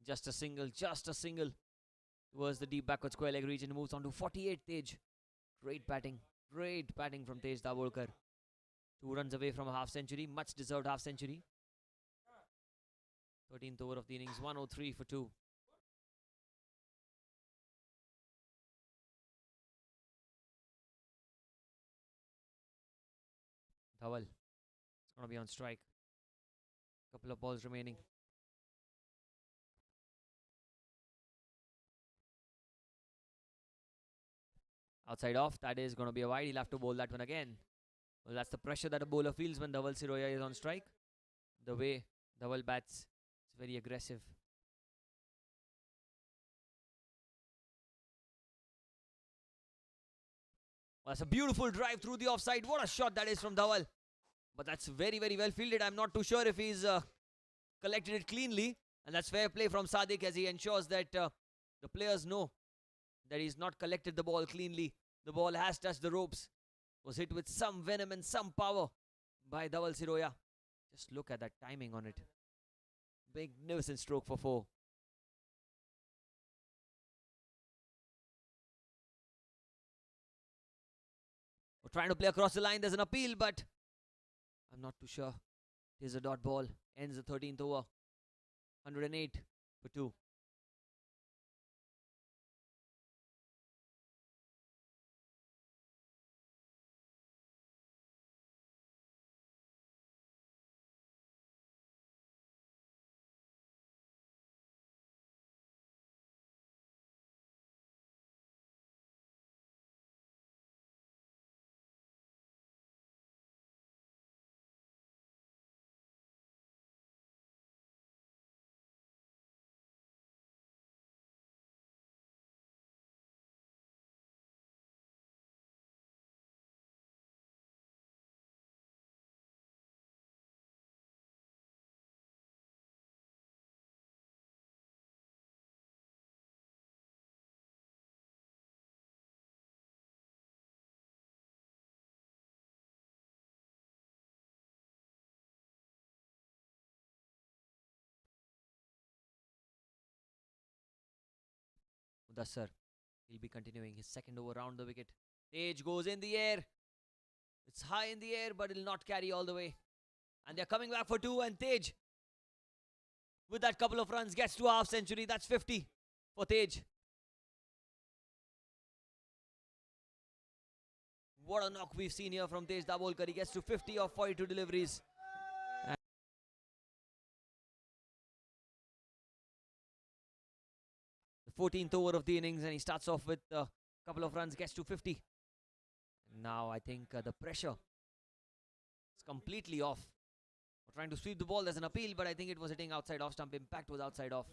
Just a single. Just a single. Towards the deep backward square leg region. Moves on to 48. Tej. Great batting. Great batting from Tej Dabolkar. 2 runs away from a half century. Much deserved half century. 13th over of the innings. 103 for 2. Dhaval. It's going to be on strike. Couple of balls remaining. Outside off. That is going to be a wide. He'll have to bowl that one again. Well, that's the pressure that a bowler feels when Dhaval Siroya is on strike. The way Dhaval bats, it's very aggressive. Well, that's a beautiful drive through the offside. What a shot that is from Dhaval. But that's very well fielded. I'm not too sure if he's collected it cleanly. And that's fair play from Sadiq as he ensures that the players know that he's not collected the ball cleanly. The ball has touched the ropes. Was hit with some venom and some power by Dhaval Siroya. Just look at that timing on it. Magnificent stroke for 4. We're trying to play across the line. There's an appeal, but I'm not too sure. It is a dot ball. Ends the 13th over. 108 for 2. Mudassar. He'll be continuing his second over round the wicket. Tej goes in the air. It's high in the air, but it'll not carry all the way. And they're coming back for 2, and Tej, with that couple of runs, gets to a half century. That's 50 for Tej. What a knock we've seen here from Tej Dabolkar. He gets to 50 of 42 deliveries. And the 14th over of the innings, and he starts off with a couple of runs, gets to 50. Now I think the pressure is completely off. We're trying to sweep the ball. There's an appeal, but I think it was hitting outside off stump. Impact was outside off.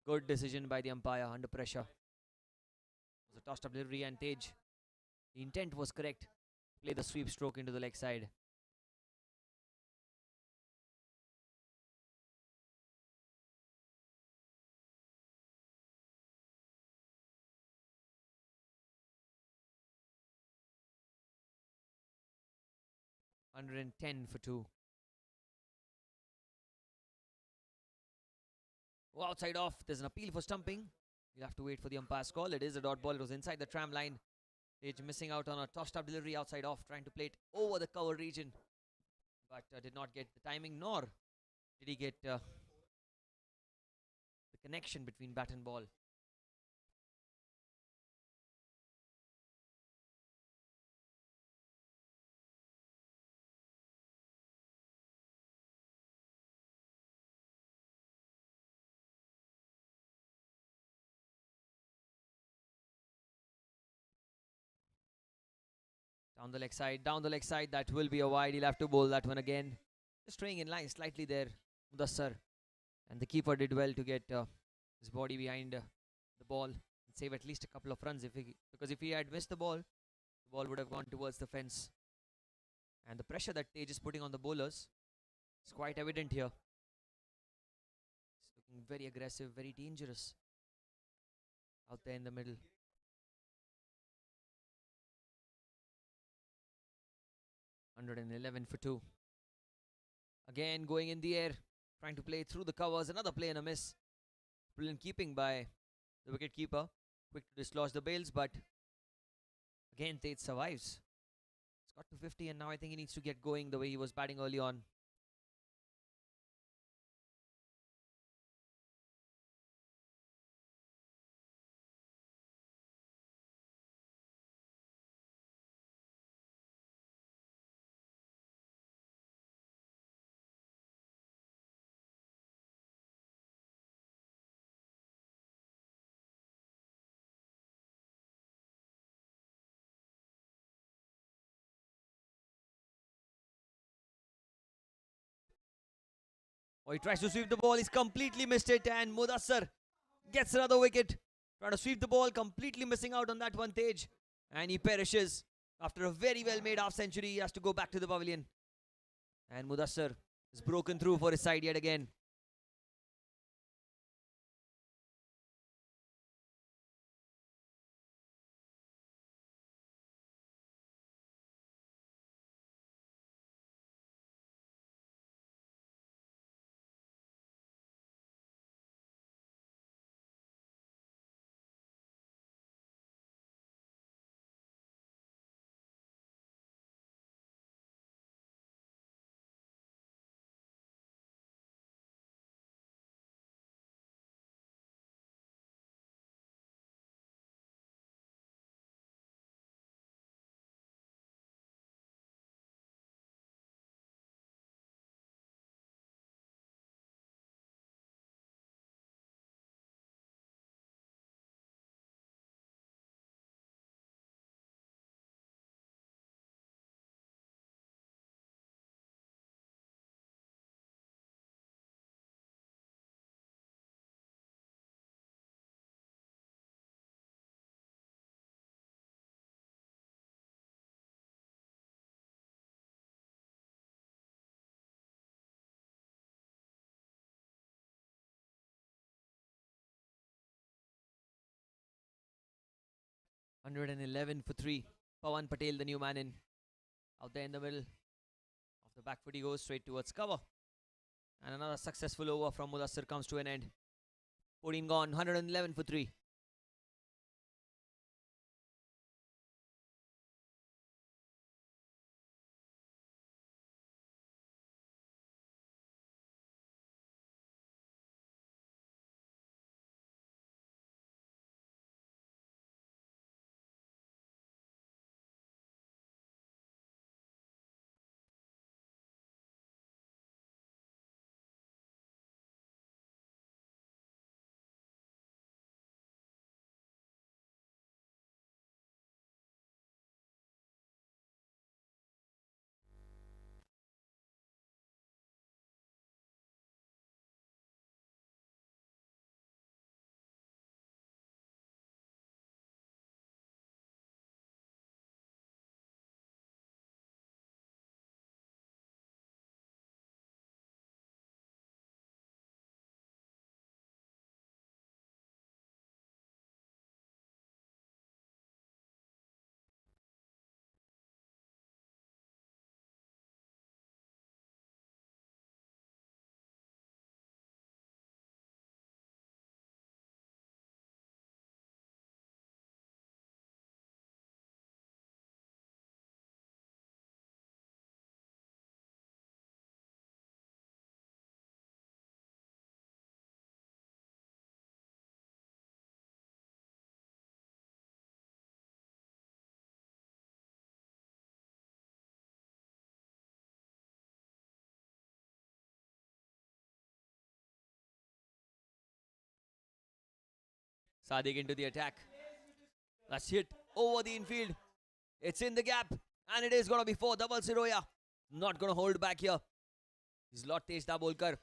Good decision by the umpire under pressure. It was a tossed up delivery, and Tej, the intent was correct. Play the sweep stroke into the leg side. $110 for 2. Oh, outside off. There's an appeal for stumping. You'll have to wait for the umpire's call. It is a dot ball. It was inside the tram line. Tej missing out on a tossed up delivery outside off, trying to play it over the cover region, but did not get the timing, nor did he get the connection between bat and ball. Down the leg side, that will be a wide. He'll have to bowl that one again. Just staying in line slightly there, Mudassar. And the keeper did well to get his body behind the ball and save at least a couple of runs. Because if he had missed the ball would have gone towards the fence. And the pressure that Tej is putting on the bowlers is quite evident here. He's looking very aggressive, very dangerous out there in the middle. $111 for 2. Again going in the air, trying to play through the covers. Another play and a miss. Brilliant keeping by the wicket keeper. Quick to dislodge the bails, but again Tej survives. It's got to 50, and now I think he needs to get going the way he was batting early on. Oh, he tries to sweep the ball. He's completely missed it. And Mudassar gets another wicket. Trying to sweep the ball. Completely missing out on that one, Tej. And he perishes. After a very well made half century, he has to go back to the pavilion. And Mudassar is broken through for his side yet again. $111 for 3. Pawan Patel, the new man in. Out there in the middle. Off the back foot he goes straight towards cover. And another successful over from Mudassar comes to an end. 14 gone, 111 for 3. Sadiq into the attack. That's hit over the infield. It's in the gap. And it is going to be 4. Dhaval Siroya. Not going to hold back here. He's lot Tej Dabolkar.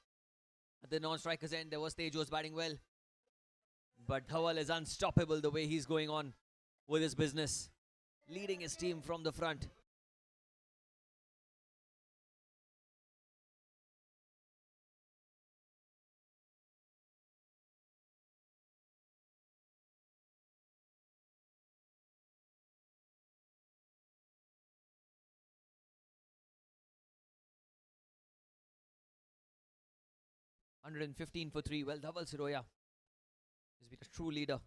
At the non-striker's end, there was Tej was batting well. But Dhaval is unstoppable the way he's going on with his business. Leading his team from the front. $115 for 3. Well, Dhaval Siroya has been a true leader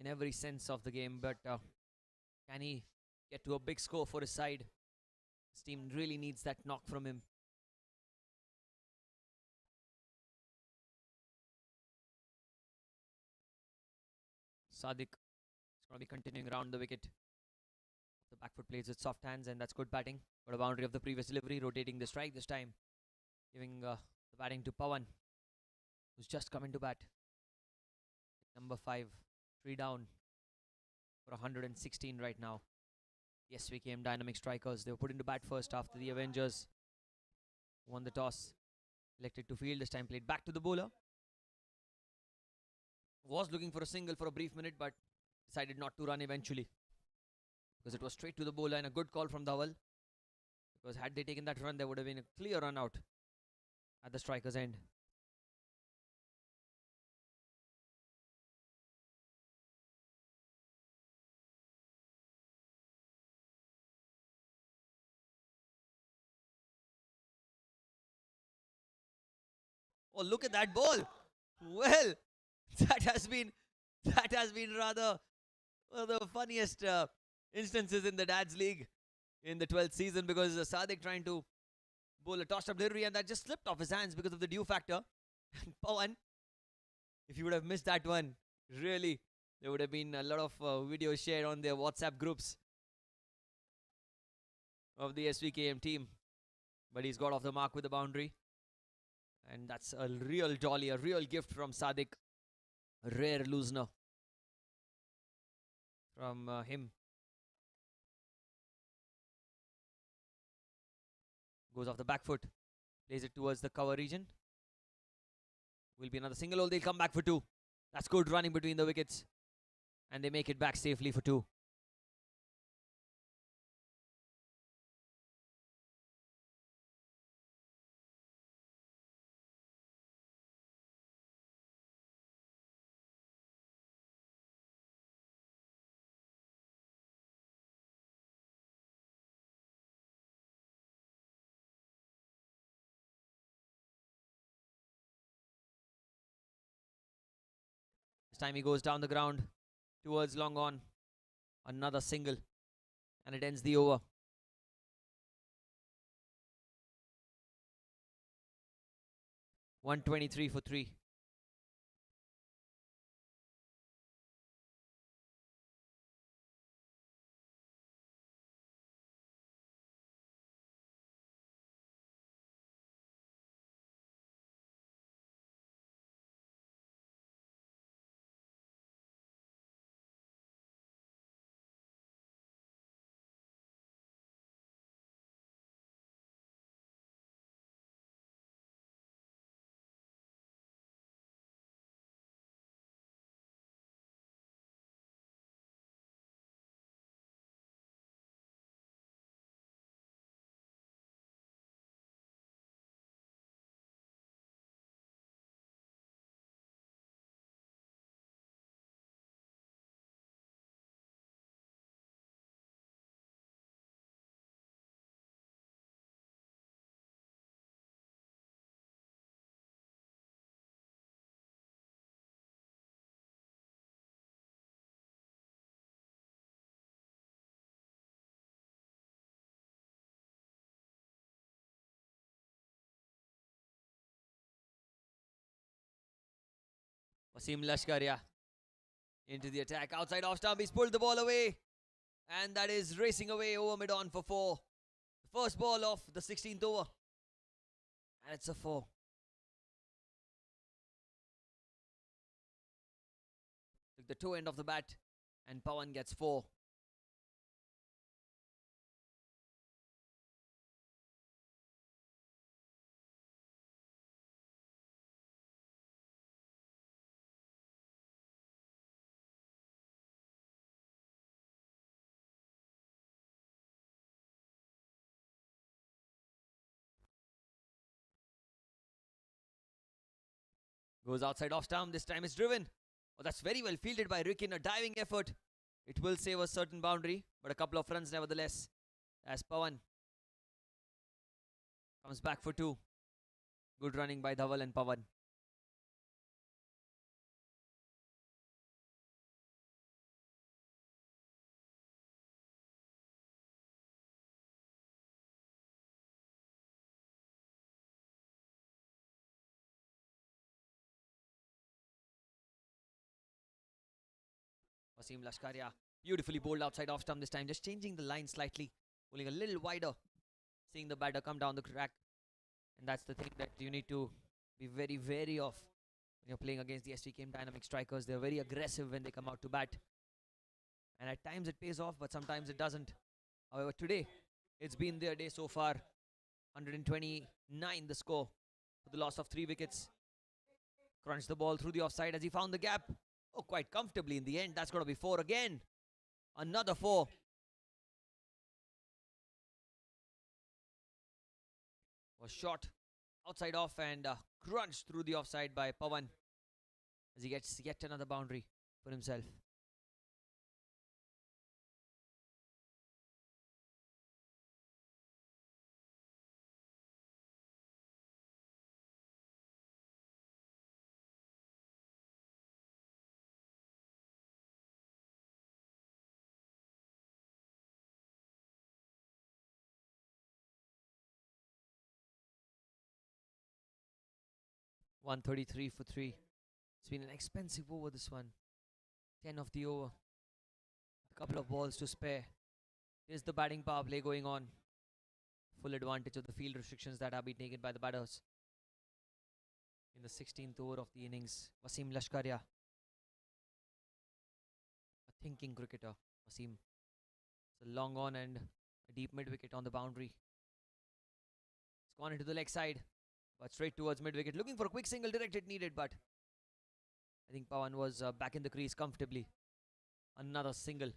in every sense of the game. But can he get to a big score for his side? His team really needs that knock from him. Sadiq is going to be continuing around the wicket. The back foot plays with soft hands, and that's good batting. Got a boundary of the previous delivery, rotating the strike this time. Giving the batting to Pawan, who's just come into bat. Number 5, 3 down for 116 right now. The SVKM Dynamic strikers, they were put into bat first after the Avengers won the toss. Elected to field this time, played back to the bowler. Was looking for a single for a brief minute, but decided not to run eventually, because it was straight to the bowler, and a good call from Dhaval. Because had they taken that run, there would have been a clear run out at the striker's end. Oh, look at that ball! Well, that has been rather the funniest instances in the Dads League in the 12th season, because Sadiq trying to bowl a tossed up delivery, and that just slipped off his hands because of the dew factor. And Pawan, if you would have missed that one, really, there would have been a lot of videos shared on their WhatsApp groups of the SVKM team. But he's got off the mark with the boundary. And that's a real jolly, a real gift from Sadiq. A rare loosener from him. Goes off the back foot. Plays it towards the cover region. Will be another single hole. They'll come back for 2. That's good running between the wickets. And they make it back safely for 2. This time he goes down the ground towards long on. Another single. And it ends the over. $123 for 3. Wasim Lashkaria into the attack. Outside off stump, he's pulled the ball away. And that is racing away over mid-on for 4. The first ball of the 16th over. And it's a 4. with the toe end of the bat, and Pawan gets 4. Goes outside off stump. This time it's driven. Oh, that's very well fielded by Rick in a diving effort. It will save a certain boundary, but a couple of runs nevertheless, as Pawan comes back for 2. Good running by Dhaval and Pawan. Wasim Lashkaria beautifully bowled outside off stump this time, just changing the line slightly, pulling a little wider, seeing the batter come down the crack. And that's the thing that you need to be very wary of when you're playing against the Svkm Dynamic strikers. They're very aggressive when they come out to bat. And at times it pays off, but sometimes it doesn't. However, today, it's been their day so far. 129 the score for the loss of 3 wickets. Crunched the ball through the offside as he found the gap. Oh, quite comfortably in the end. That's got to be 4 again. Another 4. Was shot outside off and crunched through the offside by Pawan as he gets yet another boundary for himself. .133 for 3. It's been an expensive over, this one. 10 of the over. A couple of balls to spare. Here's the batting power play going on. Full advantage of the field restrictions that have been taken by the batters. In the 16th over of the innings, Wasim Lashkaria. A thinking cricketer, Wasim. It's a long on and a deep mid wicket on the boundary. It's gone into the leg side, but straight towards mid-wicket. Looking for a quick single, directed needed, but I think Pawan was back in the crease comfortably. Another single.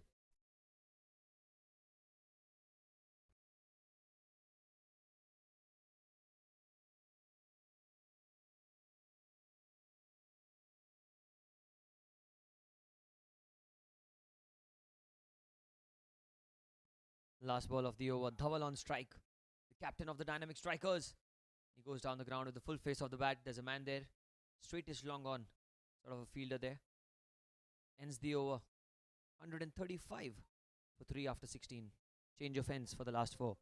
Last ball of the over. Dhaval on strike. The captain of the Dynamic Strikers. He goes down the ground with the full face of the bat. There's a man there. Straightish long on. Sort of a fielder there. Ends the over. 135 for 3 after 16. Change of ends for the last 4.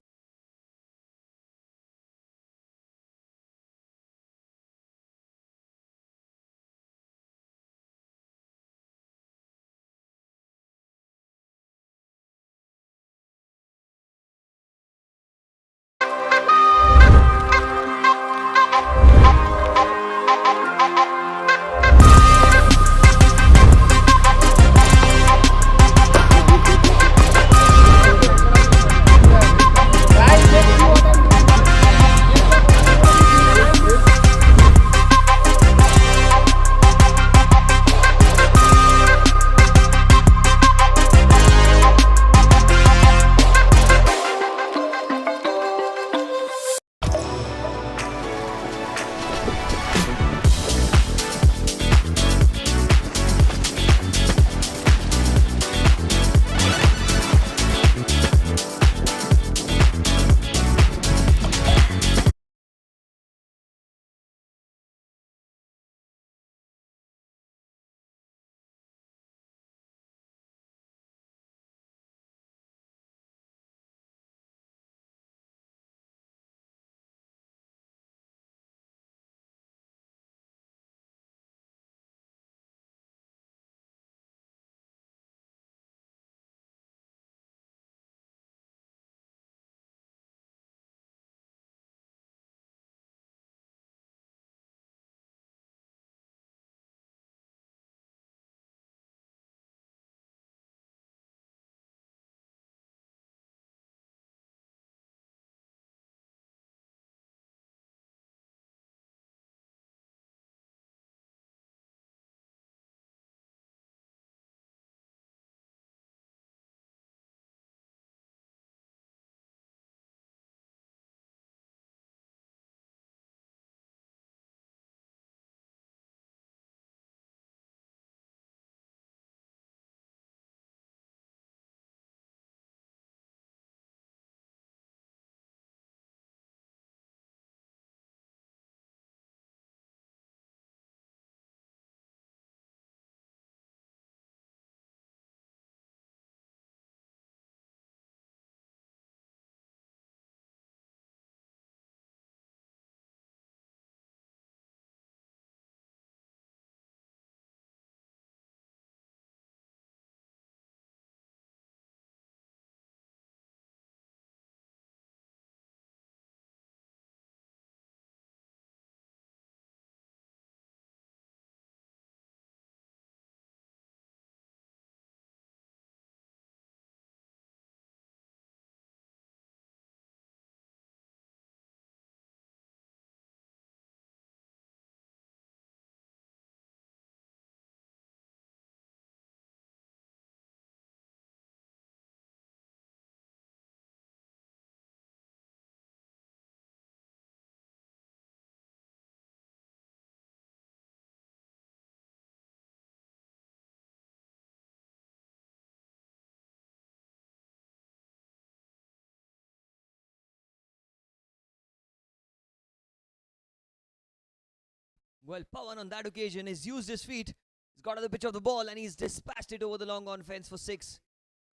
Well, Pawan on that occasion has used his feet. He's got on the pitch of the ball and he's dispatched it over the long on fence for 6.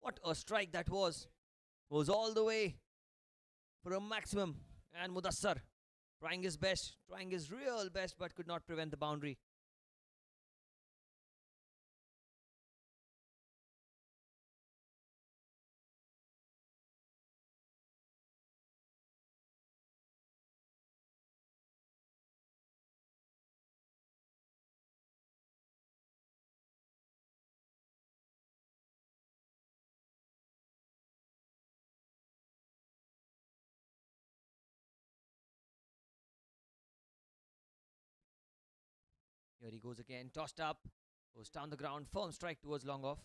What a strike that was. Goes all the way for a maximum. And Mudassar trying his best, trying his real best, but could not prevent the boundary. Here he goes again, tossed up, goes down the ground, firm strike towards long off,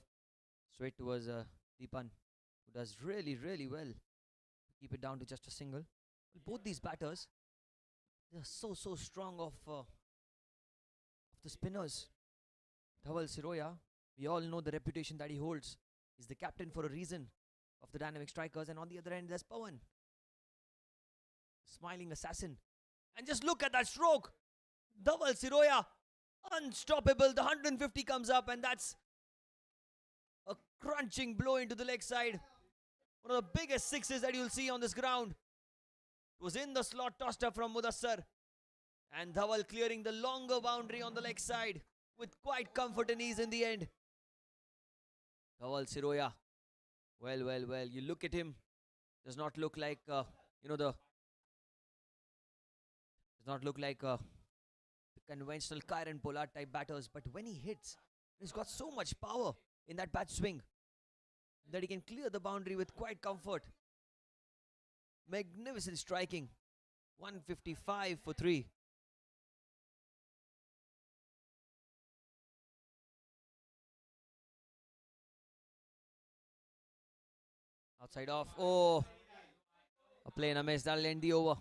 straight towards Deepan, who does really, really well to keep it down to just a single. Well, both these batters, they are so strong of the spinners. Dhawal Siroya, we all know the reputation that he holds. He's the captain for a reason of the dynamic strikers, and on the other end there's Pawan, smiling assassin. And just look at that stroke. Dhawal Siroya, unstoppable. The 150 comes up, and that's a crunching blow into the leg side. One of the biggest sixes that you'll see on this ground. It was in the slot, tossed up from Mudassar, and Dhawal clearing the longer boundary on the leg side with quite comfort and ease in the end. Dhawal Siroya, well, you look at him, does not look like does not look like the conventional Kyron Pollard type batters, but when he hits, he's got so much power in that bat swing that he can clear the boundary with quite comfort. Magnificent striking. 155 for 3. Outside off. Oh, a play and a miss. That'll end the over.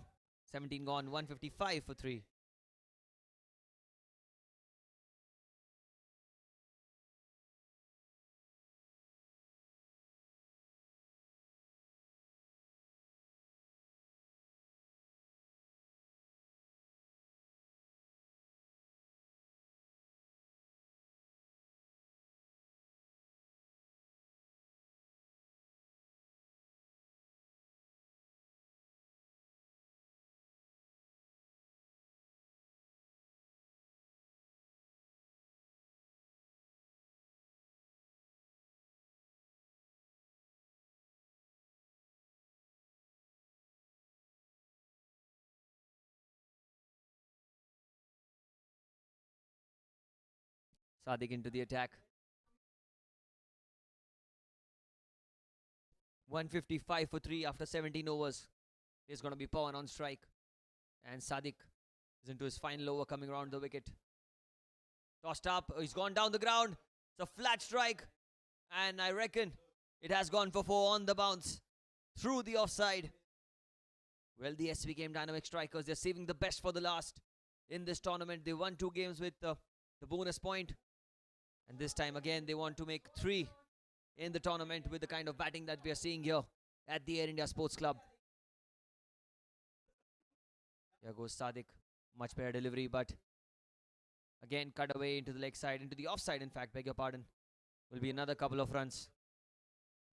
17 gone. 155 for 3. Sadiq into the attack. 155 for 3 after 17 overs. There's going to be Pawan on strike. And Sadiq is into his final over, coming around the wicket. Tossed up. He's gone down the ground. It's a flat strike. And I reckon it has gone for 4 on the bounce. Through the offside. Well, the Svkm Dynamic strikers, they're saving the best for the last in this tournament. They won 2 games with the bonus point. And this time again, they want to make 3 in the tournament with the kind of batting that we are seeing here at the Air India Sports Club. Here goes Sadiq. Much better delivery, but again cut away into the leg side, into the offside, in fact, beg your pardon. Will be another couple of runs.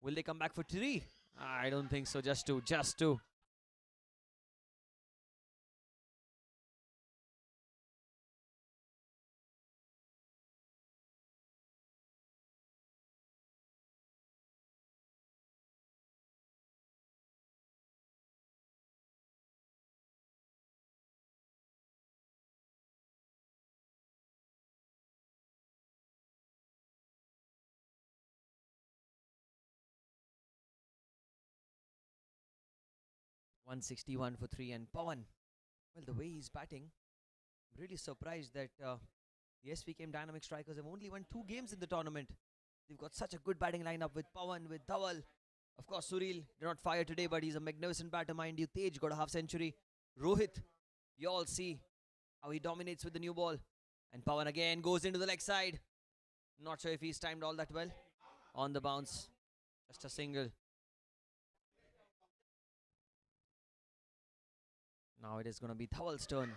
Will they come back for 3? I don't think so. Just 2. .161 for 3, and Pawan, well, the way he's batting, I'm really surprised that the Svkm Dynamic strikers have only won 2 games in the tournament. They've got such a good batting lineup with Pawan, with Dhawal. Of course, Suril did not fire today, but he's a magnificent batter, mind you. Tej got a half century. Rohit, you all see how he dominates with the new ball. And Pawan again goes into the leg side. Not sure if he's timed all that well. On the bounce, just a single. Now it is going to be Dhawal's turn.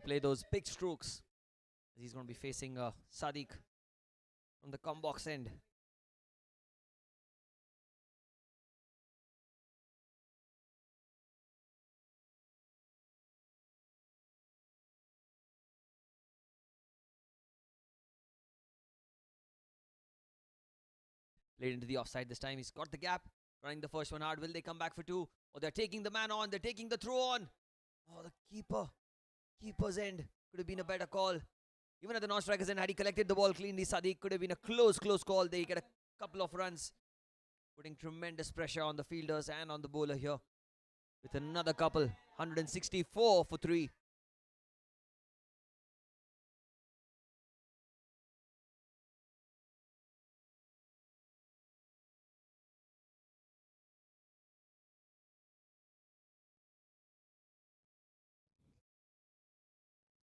play those big strokes. He's going to be facing Sadiq from the come box end. Played into the offside this time. He's got the gap. Running the first one hard. Will they come back for two? Or they're taking the man on. They're taking the throw on. Oh, the keeper's end could have been a better call. Even at the non-striker's end, had he collected the ball cleanly, Sadiq could have been a close call. They get a couple of runs, putting tremendous pressure on the fielders and on the bowler here. With another couple, 164 for 3.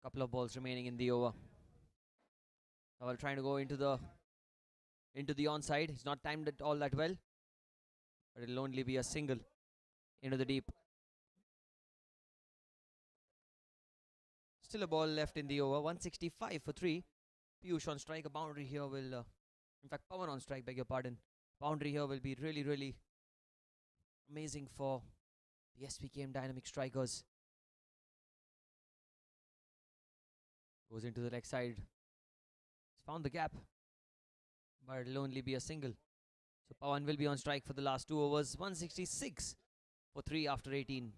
Couple of balls remaining in the over. Tawal trying to go into the onside. He's not timed it all that well, but it'll only be a single into the deep. Still a ball left in the over. 165 for 3. Piyush on strike. A boundary here will, in fact, Pawan on strike. Beg your pardon. Boundary here will be really, really amazing for the Svkm'S Dynamic strikers. Goes into the leg side. He's found the gap, but it'll only be a single. So Pawan will be on strike for the last 2 overs. 166 for 3 after 18.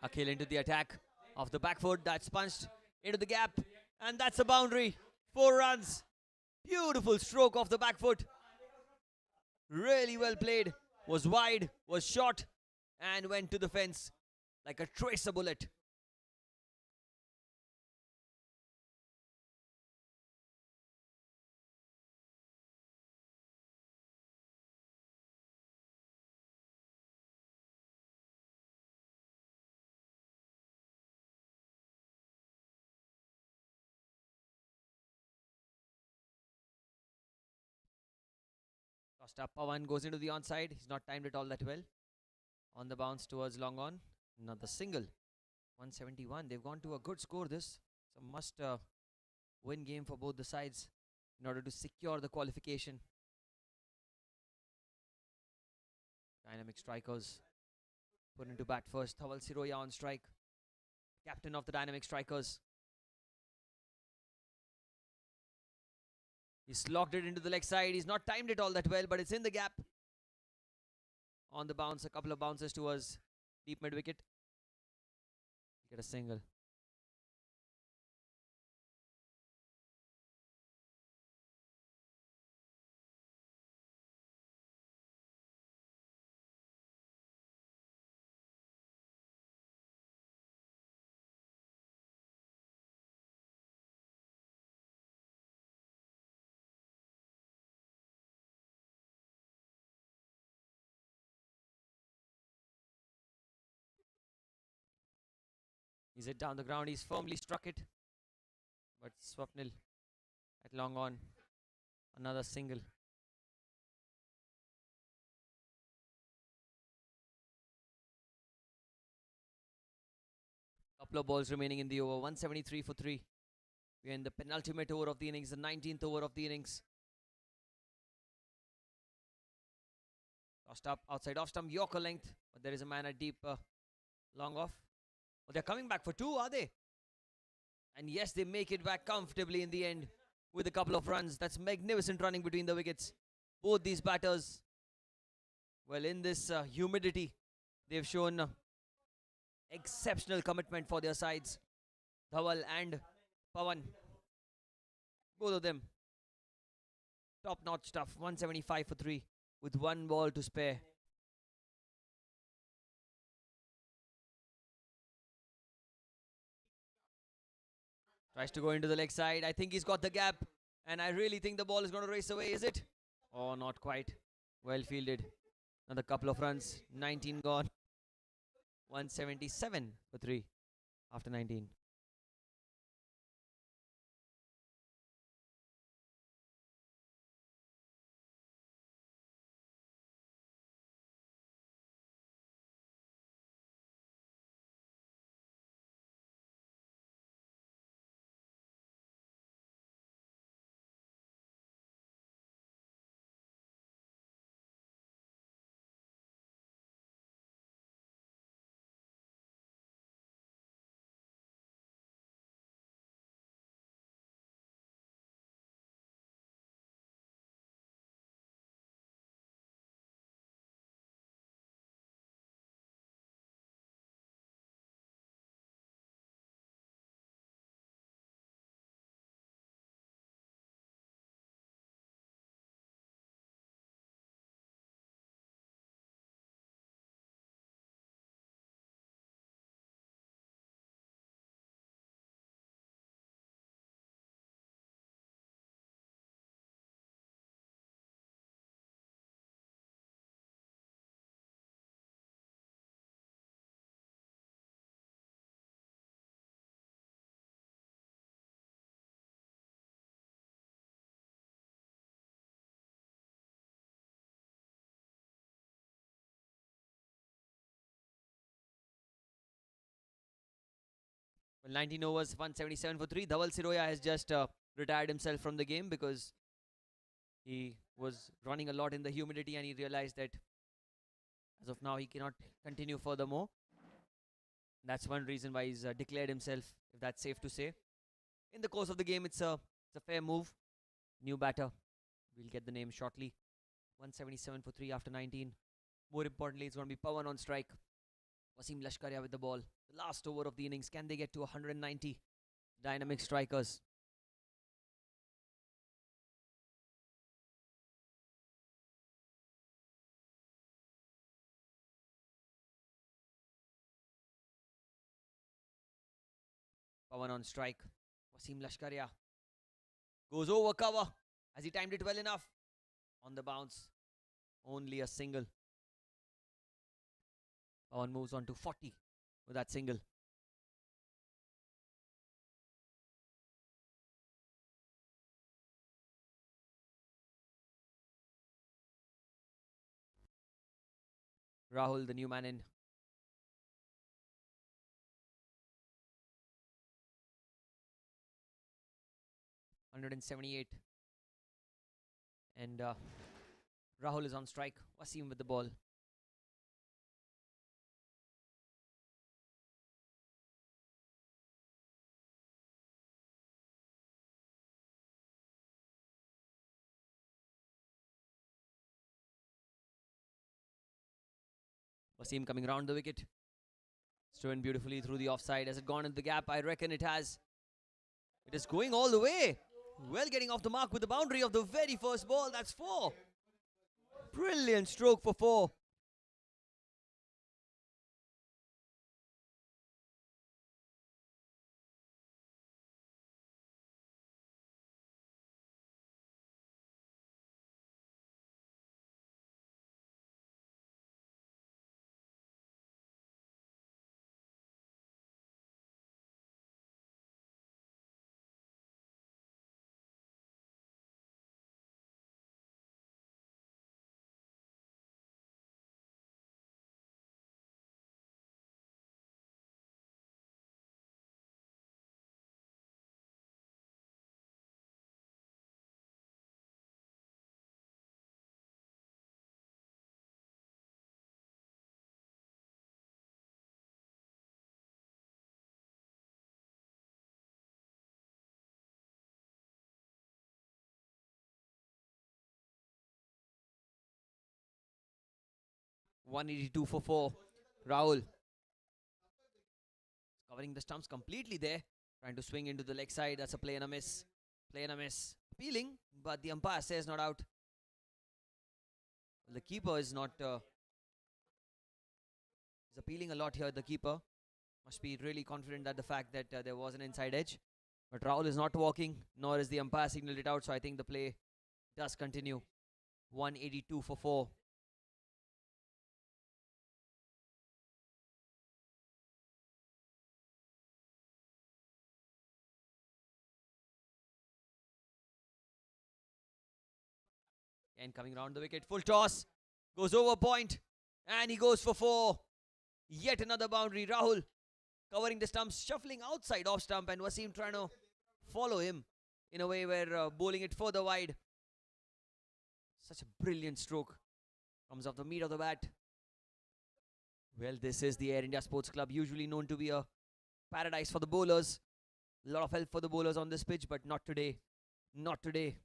Akhil into the attack off the back foot. That's punched into the gap, and that's a boundary. 4 runs. Beautiful stroke off the back foot. Really well played. Was wide, was short, and went to the fence like a tracer bullet. Tossed up. Pawan goes into the onside. He's not timed it all that well. On the bounce towards long on. Another single. 171. They've gone to a good score this. It's a must win game for both the sides in order to secure the qualification. Dynamic strikers put into bat first. Thawal Siroya on strike. Captain of the Dynamic strikers. He's locked it into the leg side. He's not timed it all that well, but it's in the gap. On the bounce, a couple of bounces towards deep mid wicket. Get a single. He's hit down the ground. He's firmly struck it. But Swapnil at long on. Another single. Couple of balls remaining in the over. 173 for 3. We're in the penultimate over of the innings, the 19th over of the innings. Tossed up outside off stump, Yorker length. But there is a man at deep, long off. Oh, they're coming back for 2, are they? And yes, they make it back comfortably in the end with a couple of runs. That's magnificent running between the wickets. Both these batters, well, in this humidity, they've shown exceptional commitment for their sides. Dhawal and Pawan, both of them, top-notch stuff. 175 for 3 with 1 ball to spare. Tries to go into the leg side. I think he's got the gap. And I really think the ball is going to race away, is it? Oh, not quite. Well fielded. Another couple of runs. 19 gone. 177 for 3 after 19. Well, 19 overs, 177 for 3. Dhawal Siroya has just retired himself from the game because he was running a lot in the humidity and he realized that as of now he cannot continue furthermore. That's one reason why he's declared himself, if that's safe to say. In the course of the game, it's a fair move. New batter. We'll get the name shortly. 177 for 3 after 19. More importantly, it's going to be Pawan on strike. Wasim Lashkaria with the ball. The last over of the innings. Can they get to 190 dynamic strikers? Pawan on strike. Wasim Lashkaria goes over cover. Has he timed it well enough? On the bounce. Only a single. Pawan moves on to 40 with that single. Rahul, the new man in. .178. And Rahul is on strike. Wasim with the ball. Wasim coming around the wicket. Stolen beautifully through the offside. Has it gone into the gap? I reckon it has. It is going all the way. Well, getting off the mark with the boundary of the very first ball. That's 4. Brilliant stroke for 4. 182 for 4. Rahul covering the stumps completely there. Trying to swing into the leg side. That's a play and a miss. Play and a miss. Appealing, but the umpire says not out. The keeper is not... he's appealing a lot here, the keeper. Must be really confident that the fact that there was an inside edge. But Rahul is not walking, nor is the umpire signaled it out. So I think the play does continue. 182 for 4. And coming around the wicket, full toss, goes over point, and he goes for 4. Yet another boundary. Rahul covering the stumps, shuffling outside off stump, and Wasim trying to follow him in a way where bowling it further wide. Such a brilliant stroke. Comes off the meat of the bat. Well, this is the Air India Sports Club, usually known to be a paradise for the bowlers. A lot of help for the bowlers on this pitch, but not today. Not today.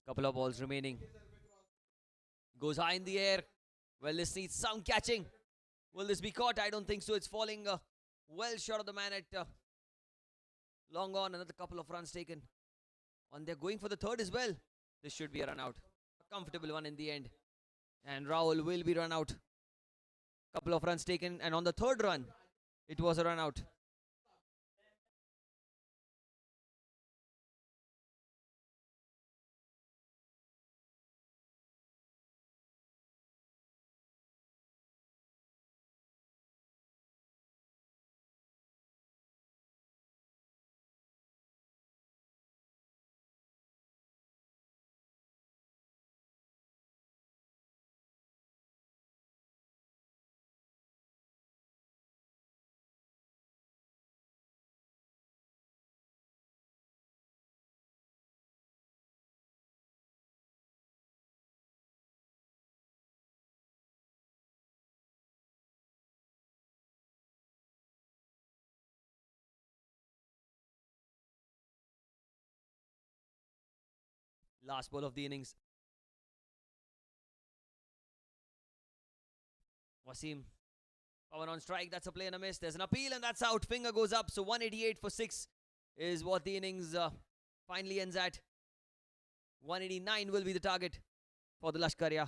Couple of balls remaining. Goes high in the air. Well, this needs some catching. Will this be caught? I don't think so. It's falling well short of the man at long on. Another couple of runs taken. And they're going for the third as well. This should be a run out. A comfortable one in the end. And Rahul will be run out. Couple of runs taken. And on the third run, it was a run out. Last ball of the innings. Wasim. Power on strike. That's a play and a miss. There's an appeal and that's out. Finger goes up. So 188 for 6 is what the innings finally ends at. 189 will be the target for the Lashkariya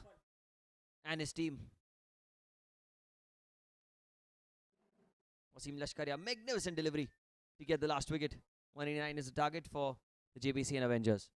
and his team. Wasim Lashkariya, magnificent delivery to get the last wicket. 189 is the target for the Jbcn Avengers.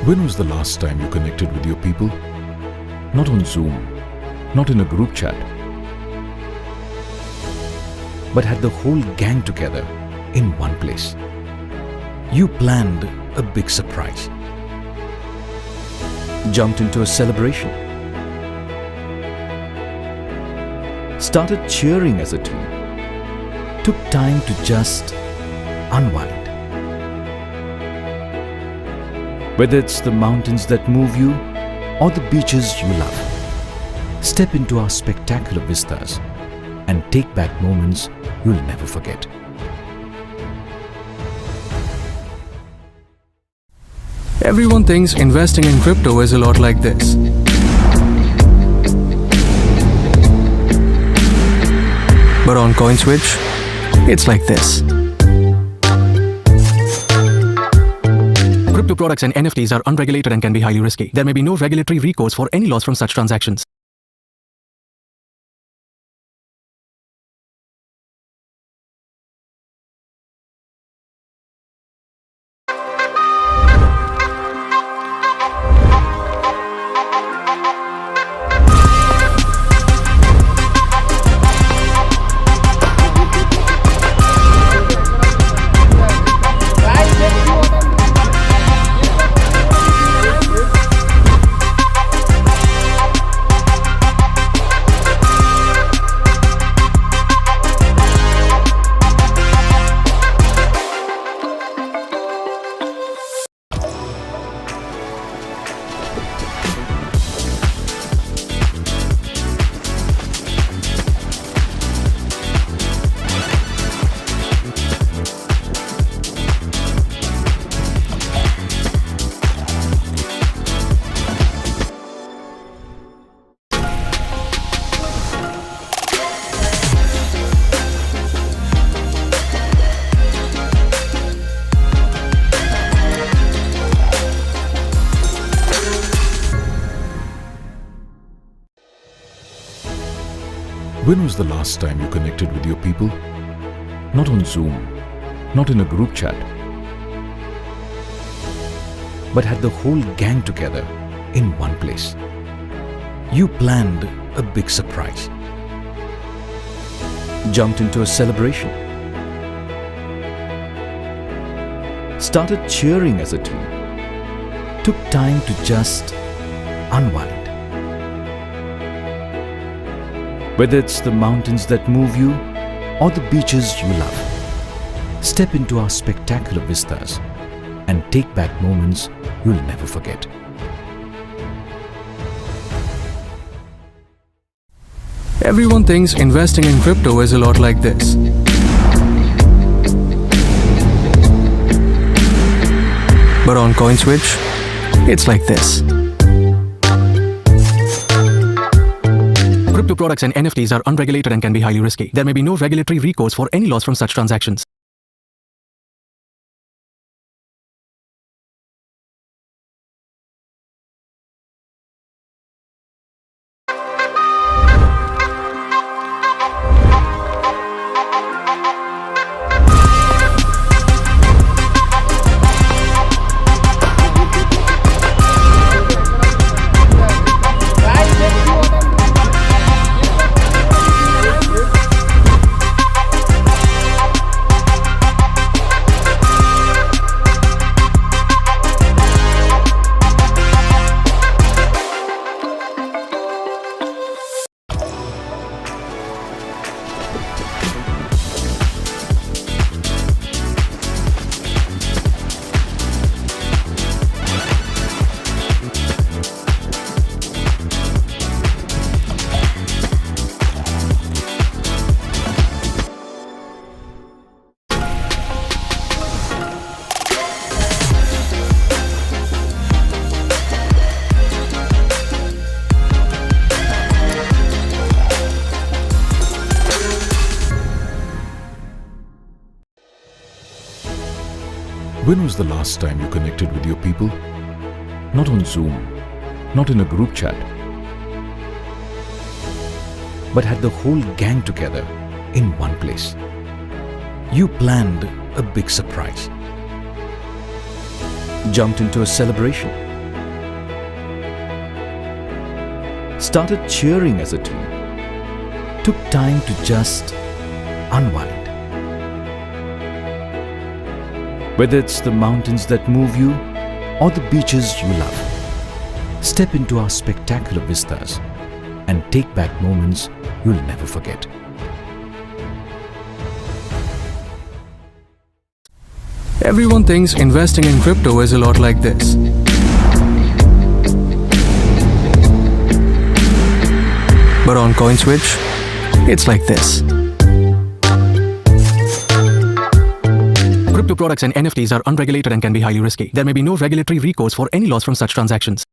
When was the last time you connected with your people? Not on Zoom, not in a group chat, but had the whole gang together in one place. You planned a big surprise, jumped into a celebration, started cheering as a team, took time to just unwind. Whether it's the mountains that move you or the beaches you love, step into our spectacular vistas and take back moments you'll never forget. Everyone thinks investing in crypto is a lot like this. But on CoinSwitch, it's like this. Crypto products and NFTs are unregulated and can be highly risky. There may be no regulatory recourse for any loss from such transactions. When was the last time you connected with your people? Not on Zoom, not in a group chat, but had the whole gang together in one place. You planned a big surprise, jumped into a celebration, started cheering as a team, took time to just unwind. Whether it's the mountains that move you or the beaches you love, step into our spectacular vistas and take back moments you'll never forget. Everyone thinks investing in crypto is a lot like this. But on CoinSwitch, it's like this. Crypto products and NFTs are unregulated and can be highly risky. There may be no regulatory recourse for any loss from such transactions. When was the last time you connected with your people? Not on Zoom, not in a group chat, but had the whole gang together in one place. You planned a big surprise, jumped into a celebration, started cheering as a team, took time to just unwind. Whether it's the mountains that move you or the beaches you love, step into our spectacular vistas and take back moments you'll never forget. Everyone thinks investing in crypto is a lot like this. But on CoinSwitch, it's like this. Crypto products and NFTs are unregulated and can be highly risky. There may be no regulatory recourse for any loss from such transactions.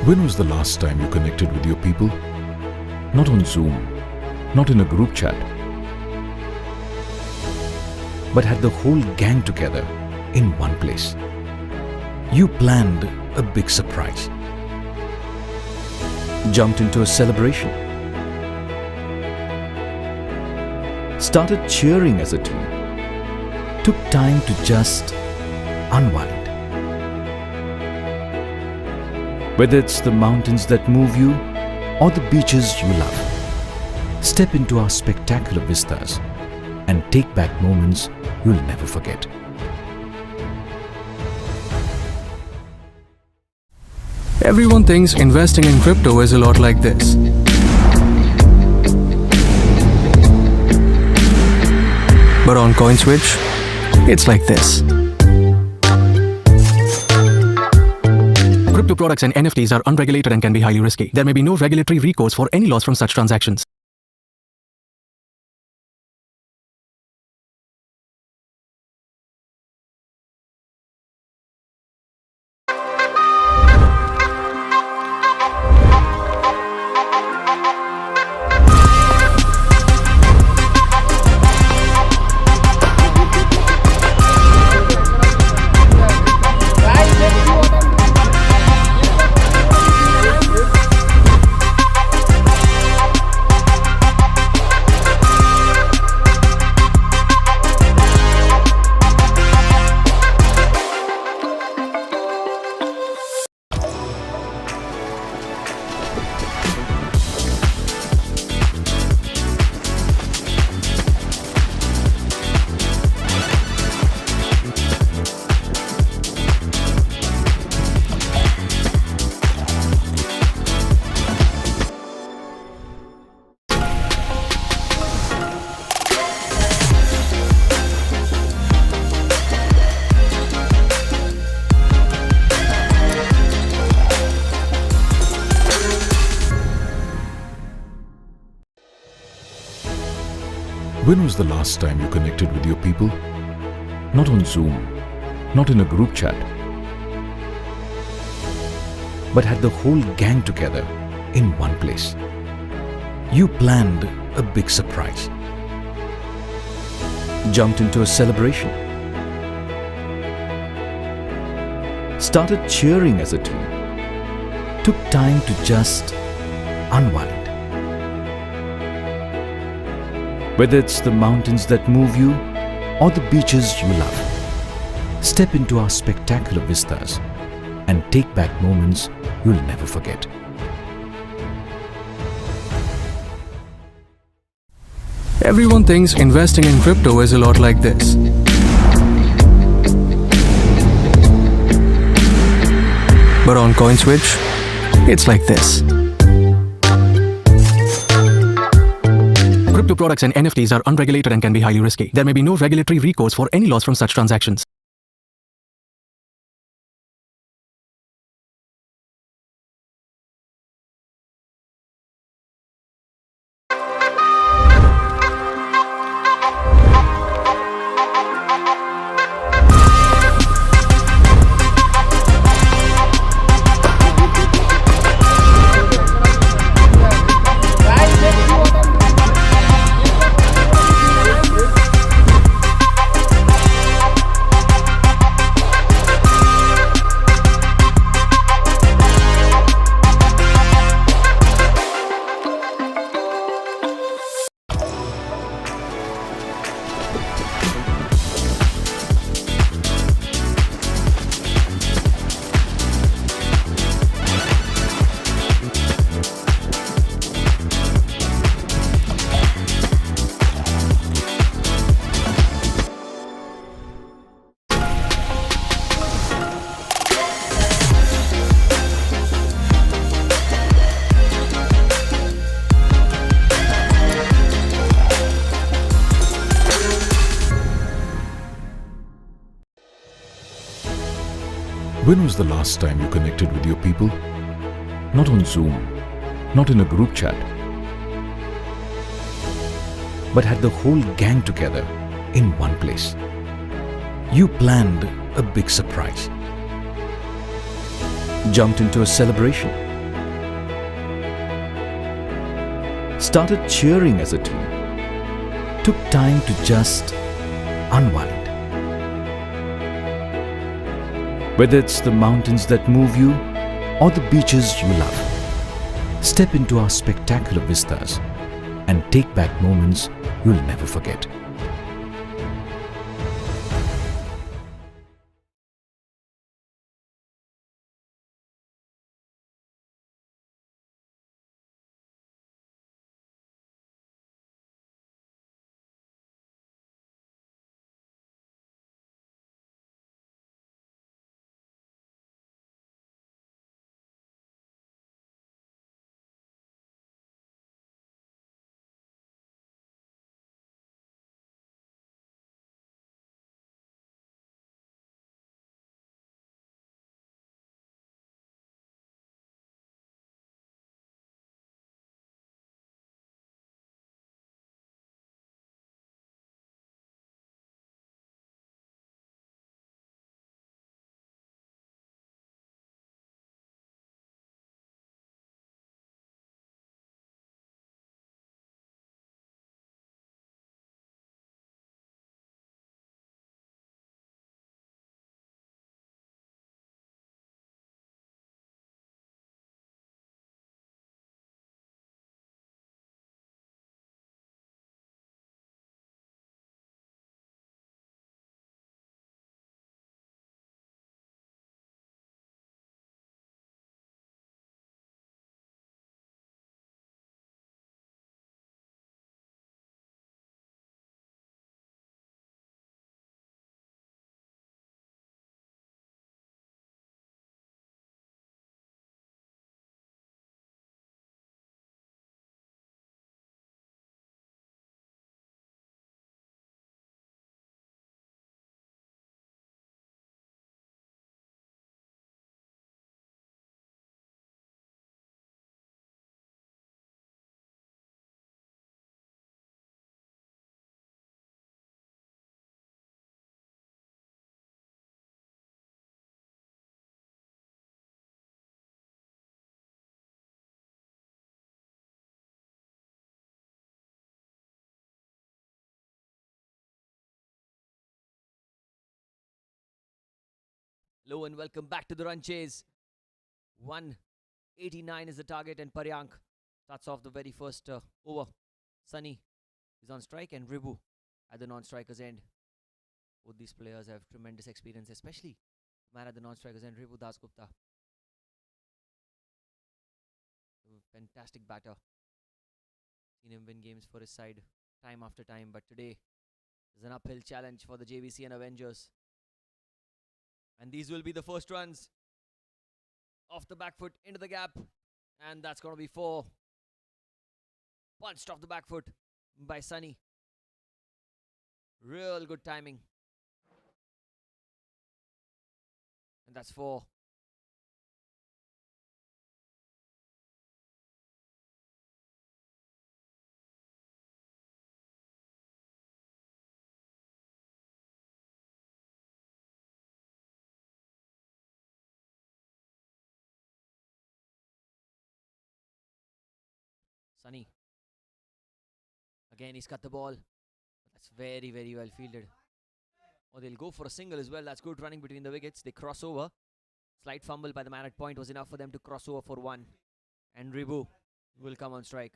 When was the last time you connected with your people? Not on Zoom, not in a group chat, but had the whole gang together in one place. You planned a big surprise, jumped into a celebration, started cheering as a team, took time to just unwind. Whether it's the mountains that move you or the beaches you love, step into our spectacular vistas and take back moments you'll never forget. Everyone thinks investing in crypto is a lot like this. But on CoinSwitch, it's like this. Crypto products and NFTs are unregulated and can be highly risky. There may be no regulatory recourse for any loss from such transactions. When was the last time you connected with your people? Not on Zoom, not in a group chat, but had the whole gang together in one place. You planned a big surprise, jumped into a celebration, started cheering as a team, took time to just unwind. Whether it's the mountains that move you or the beaches you love, step into our spectacular vistas and take back moments you'll never forget. Everyone thinks investing in crypto is a lot like this. But on CoinSwitch, it's like this. Crypto products and NFTs are unregulated and can be highly risky. There may be no regulatory recourse for any loss from such transactions. When was the last time you connected with your people? Not on Zoom, not in a group chat, but had the whole gang together in one place. You planned a big surprise, jumped into a celebration, started cheering as a team, took time to just unwind. Whether it's the mountains that move you or the beaches you love, step into our spectacular vistas and take back moments you'll never forget. Hello and welcome back to the run chase. 189 is the target, and Paryank starts off the very first over. Sunny is on strike, and Ribu at the non-striker's end. Both these players have tremendous experience, especially Man at the non-strikers and Ribu Dasgupta. Fantastic batter. Seen him win games for his side time after time, but today is an uphill challenge for the Jbcn Avengers. And these will be the first runs. Off the back foot into the gap, and that's going to be 4. Punched off the back foot by Sunny. Real good timing. And that's 4. Sunny. Again, he's cut the ball. That's very, very well fielded. Or they'll go for a single as well. That's good running between the wickets. They cross over. Slight fumble by the man at point was enough for them to cross over for 1. And Ribu will come on strike.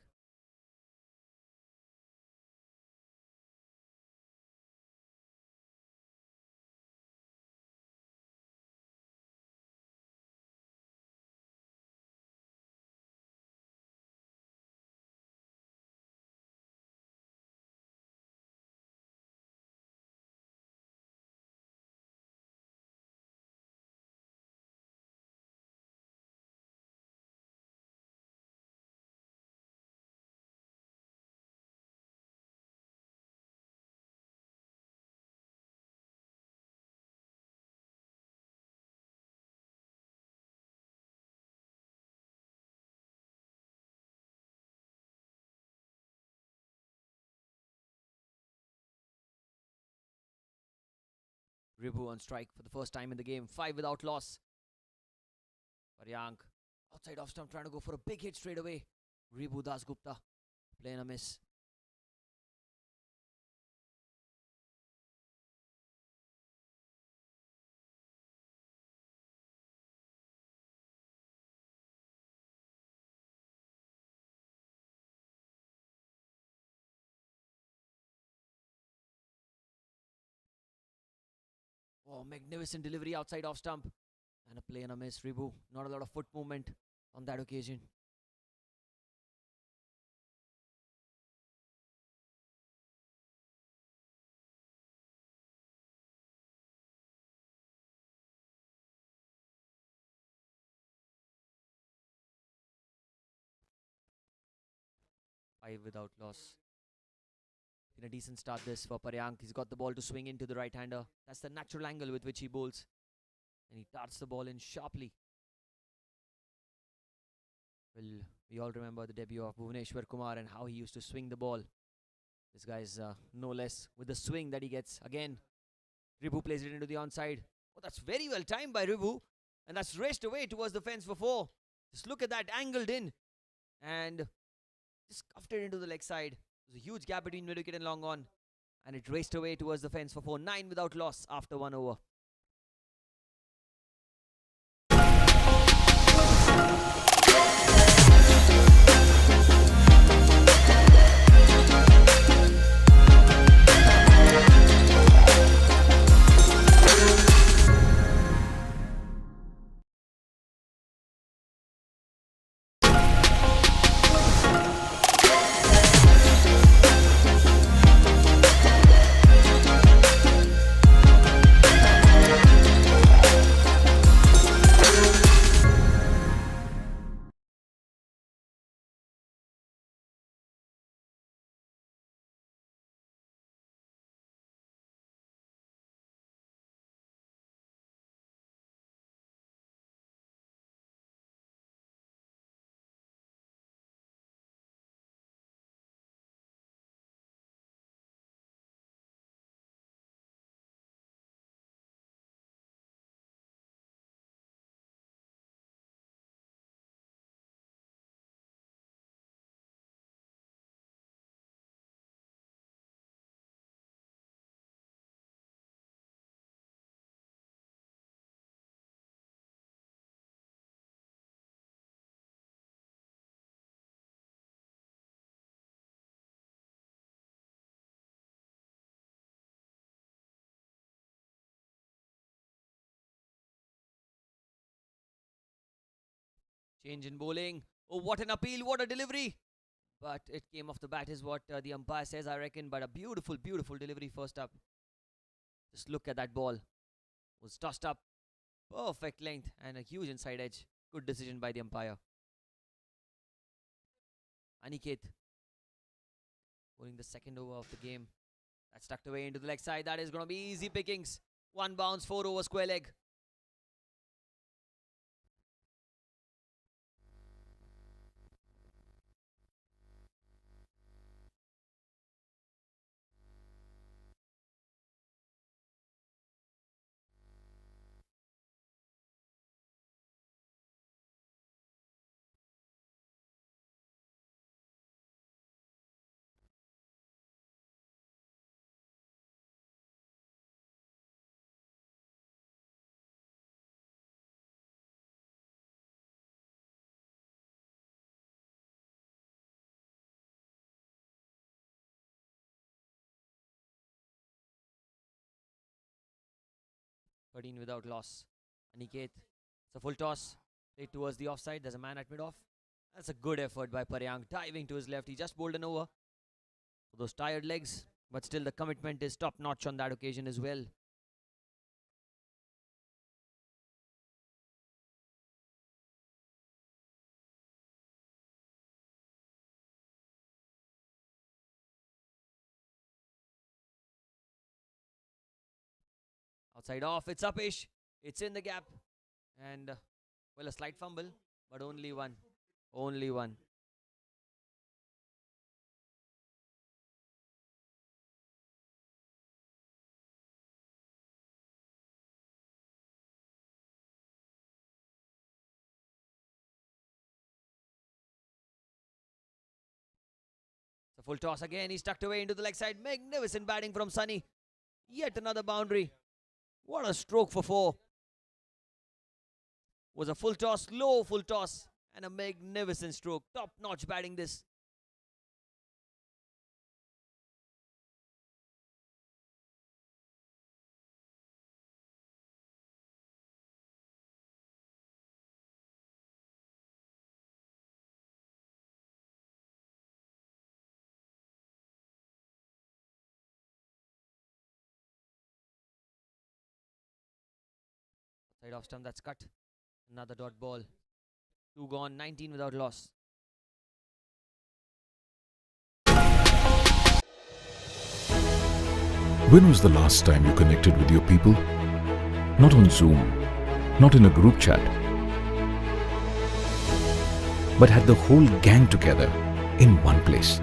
Ribu on strike for the first time in the game. 5 without loss. Paryank outside off stump trying to go for a big hit straight away. Ribu Dasgupta playing a miss. Oh, magnificent delivery outside off stump. And a play and a miss. Ribu, not a lot of foot movement on that occasion. Five without loss. In a decent start this for Paryank. He's got the ball to swing into the right-hander. That's the natural angle with which he bowls. And he darts the ball in sharply. Well, we all remember the debut of Bhuvneshwar Kumar and how he used to swing the ball. This guy's no less with the swing that he gets. Again, Ribu plays it into the onside. Oh, that's very well timed by Ribu. And that's raced away towards the fence for 4. Just look at that, angled in. And just cuffed it into the leg side. There's a huge gap between mid-wicket and long on. And it raced away towards the fence for 4. 9 without loss after 1 over. Change in bowling. Oh, what an appeal, what a delivery. But it came off the bat, is what the umpire says, I reckon. But a beautiful, beautiful delivery first up. Just look at that ball. Was tossed up. Perfect length and a huge inside edge. Good decision by the umpire. Aniket bowling the second over of the game. That's tucked away into the leg side. That is going to be easy pickings. One bounce, 4 over square leg. Thirteen without loss. Aniket, it's a full toss. Played towards the offside. There's a man at mid-off. That's a good effort by Paryank. Diving to his left. He just bowled an over. For those tired legs. But still the commitment is top-notch on that occasion as well. Outside off. It's upish. It's in the gap. And, well, a slight fumble. But only one. Only one. It's a full toss again. He's tucked away into the leg side. Magnificent batting from Sunny. Yet another boundary. What a stroke for 4. Was a full toss, low full toss, and a magnificent stroke. Top-notch batting this. Side off stump, that's cut. Another dot ball. 2 gone, 19 without loss. When was the last time you connected with your people? Not on Zoom, not in a group chat, but had the whole gang together in one place.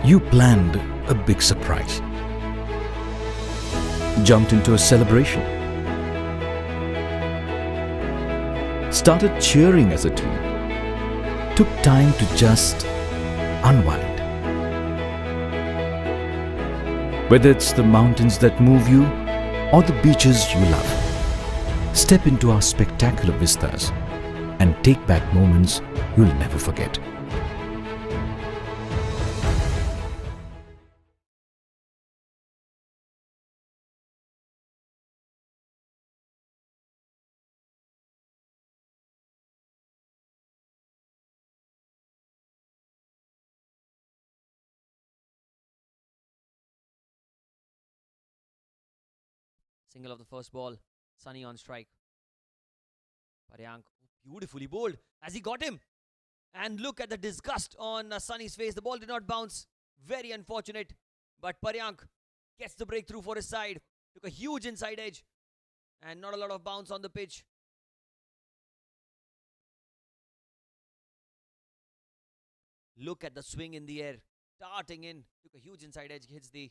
You planned a big surprise, jumped into a celebration, started cheering as a team, took time to just unwind. Whether it's the mountains that move you or the beaches you love, step into our spectacular vistas and take back moments you'll never forget. Single of the first ball. Sunny on strike. Paryank beautifully bowled as he got him. And look at the disgust on Sunny's face. The ball did not bounce. Very unfortunate. But Paryank gets the breakthrough for his side. Took a huge inside edge. And not a lot of bounce on the pitch. Look at the swing in the air. Darting in. Took a huge inside edge. Hits the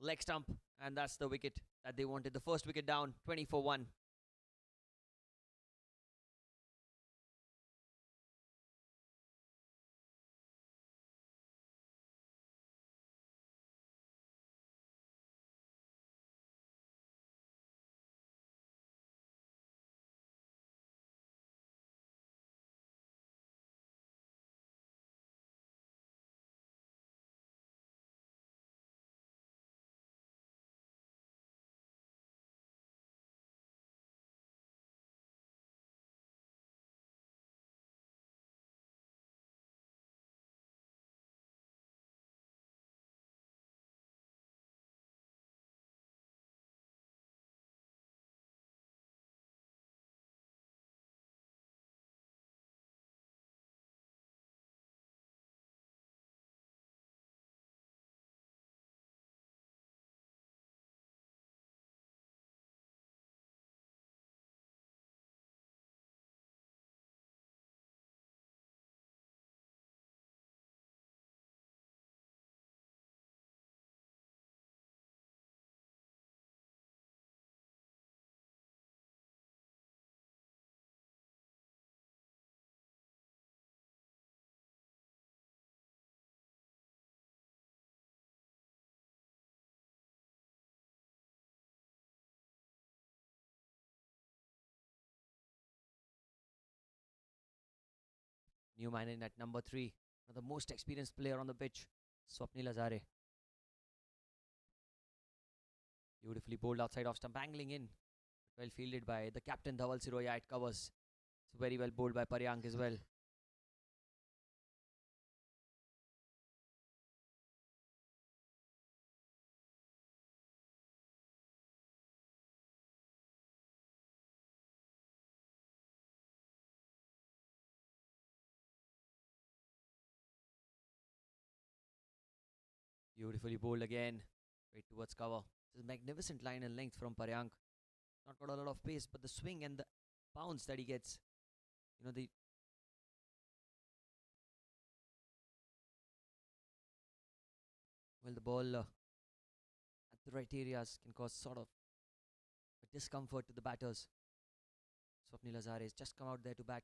leg stump. And that's the wicket that they wanted. The first wicket down. 20 for 1. New man in at number 3. The most experienced player on the pitch, Swapnil Lazare. Beautifully bowled outside off stump, angling in. Well fielded by the captain Dhaval Siroya. It covers. It's very well bowled by Paryank as well. Beautifully bowled again. Straight towards cover. This is magnificent line and length from Paryank. Not got a lot of pace, but the swing and the bounce that he gets. The ball at the right areas can cause sort of a discomfort to the batters. Swapnil Lazare has just come out there to bat.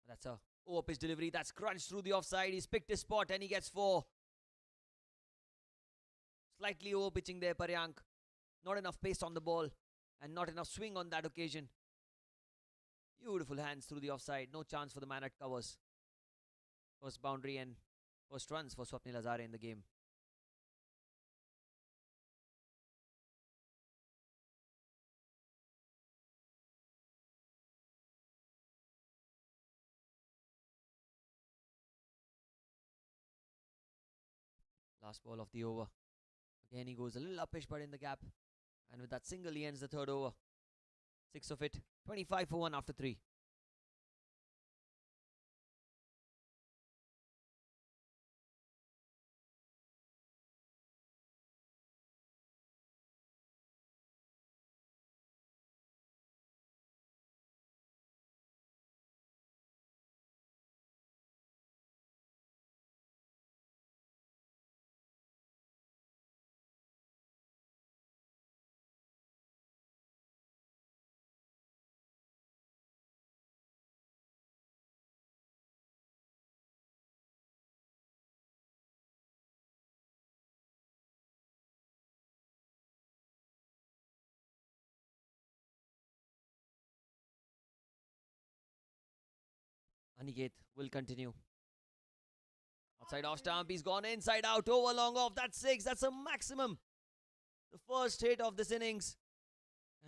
That's a pitch delivery. That's crunched through the offside. He's picked his spot and he gets 4. Slightly over pitching there, Paryank. Not enough pace on the ball and not enough swing on that occasion. Beautiful hands through the offside. No chance for the man at covers. First boundary and first runs for Swapnil Lazare in the game. Last ball of the over. Again, he goes a little uppish, but in the gap. And with that single, he ends the third over. 6 of it. 25 for 1 after 3. Aniket will continue. Outside off stump, he's gone inside out, over long off. That's 6. That's a maximum. The first hit of this innings.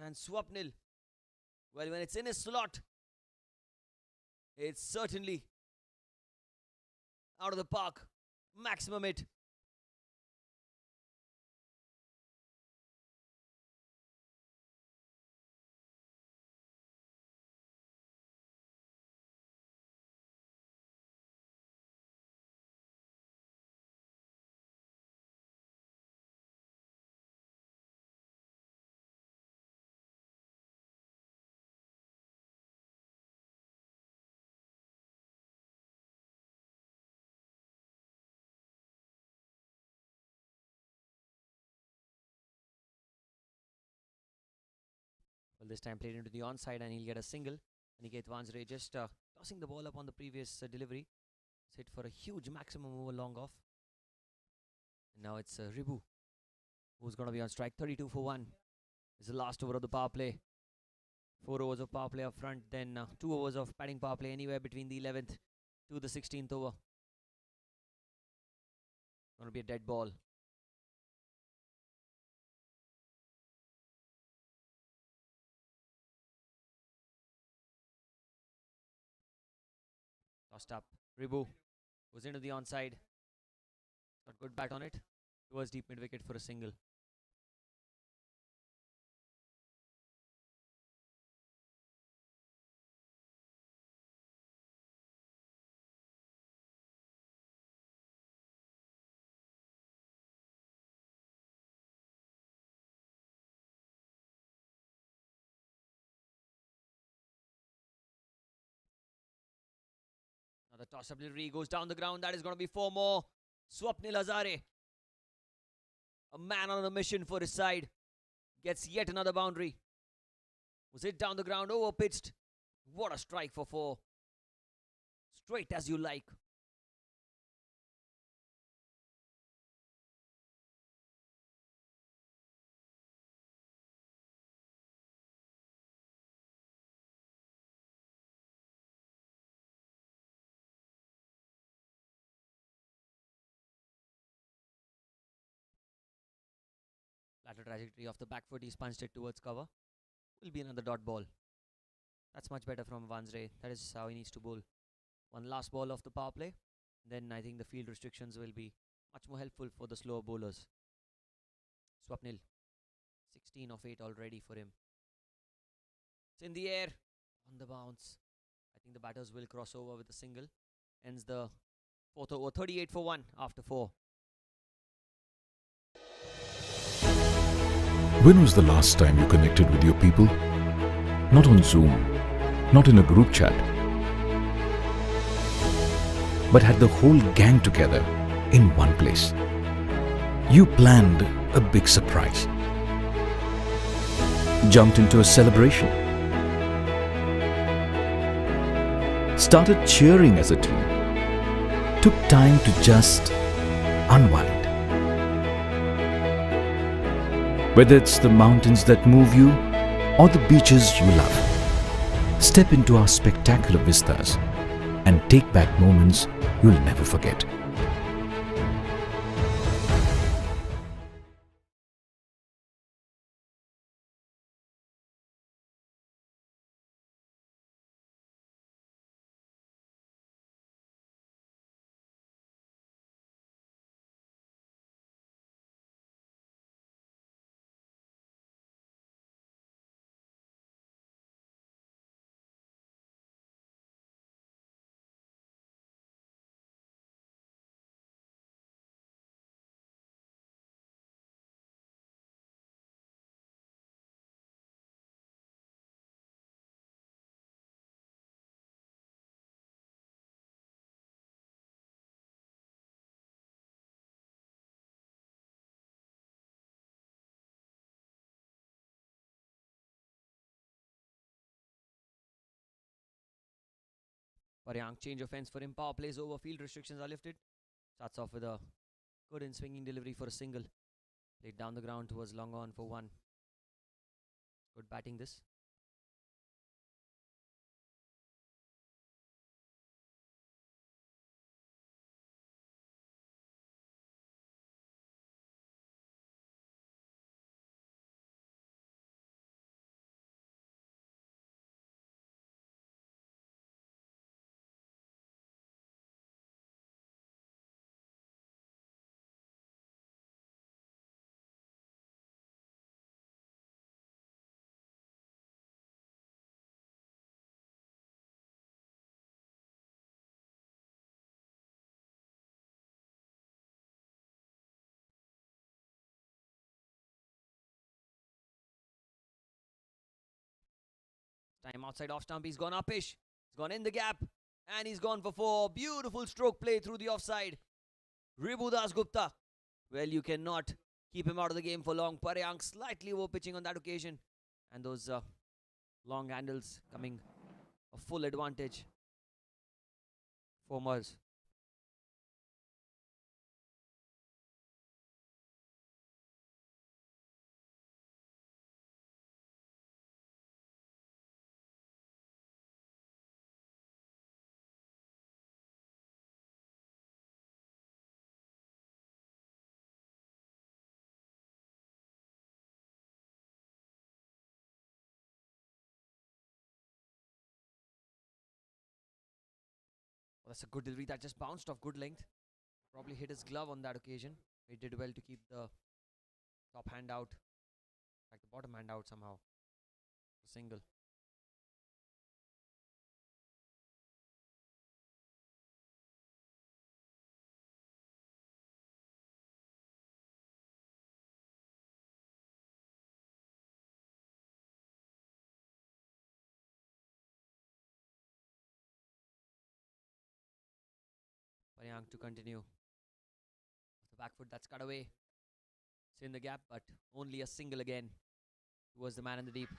And Swapnil, well, when it's in his slot, it's certainly out of the park. Maximum hit. Well, this time played into the onside and he'll get a single. Aniket Vansre just tossing the ball up on the previous delivery. It's hit for a huge maximum over long off. And now it's Ribu who's going to be on strike. 32 for 1 is the last over of the power play. 4 overs of power play up front, then 2 overs of batting power play, anywhere between the 11th to the 16th over. Going to be a dead ball. Tossed up. Ribu goes into the onside. Got good bat on it. Towards deep mid wicket for a single. Now the toss-up delivery goes down the ground. That is going to be 4 more. Swapnil Lazare, a man on a mission for his side, gets yet another boundary. Was hit down the ground, over pitched. What a strike for 4. Straight as you like. after trajectory of the back foot, he's punched it towards cover. Will be another dot ball. That's much better from Vansray. That is how he needs to bowl. One last ball of the power play. Then I think the field restrictions will be much more helpful for the slower bowlers. Swapnil, 16 of 8 already for him. It's in the air, on the bounce. I think the batters will cross over with a single. Ends the fourth over, 38 for 1 after 4. When was the last time you connected with your people? Not on Zoom, not in a group chat, but had the whole gang together in one place. You planned a big surprise, jumped into a celebration, started cheering as a team, took time to just unwind. Whether it's the mountains that move you or the beaches you love, step into our spectacular vistas and take back moments you'll never forget. Paryank, change of ends for him. Power plays over. Field restrictions are lifted. Starts off with a good in swinging delivery for a single. Played down the ground towards long on for 1. Good batting this. Time outside off stump. He's gone upish. He's gone in the gap. And he's gone for 4. Beautiful stroke play through the offside. Ribu Das Gupta. Well, you cannot keep him out of the game for long. Paryank slightly over pitching on that occasion. And those long handles coming a full advantage for Mars. Well, that's a good delivery that just bounced off good length. Probably hit his glove on that occasion. He did well to keep the top hand out. Like the bottom hand out somehow. Single. Paryank to continue. The back foot that's cut away. It's in the gap, but only a single again towards the man in the deep.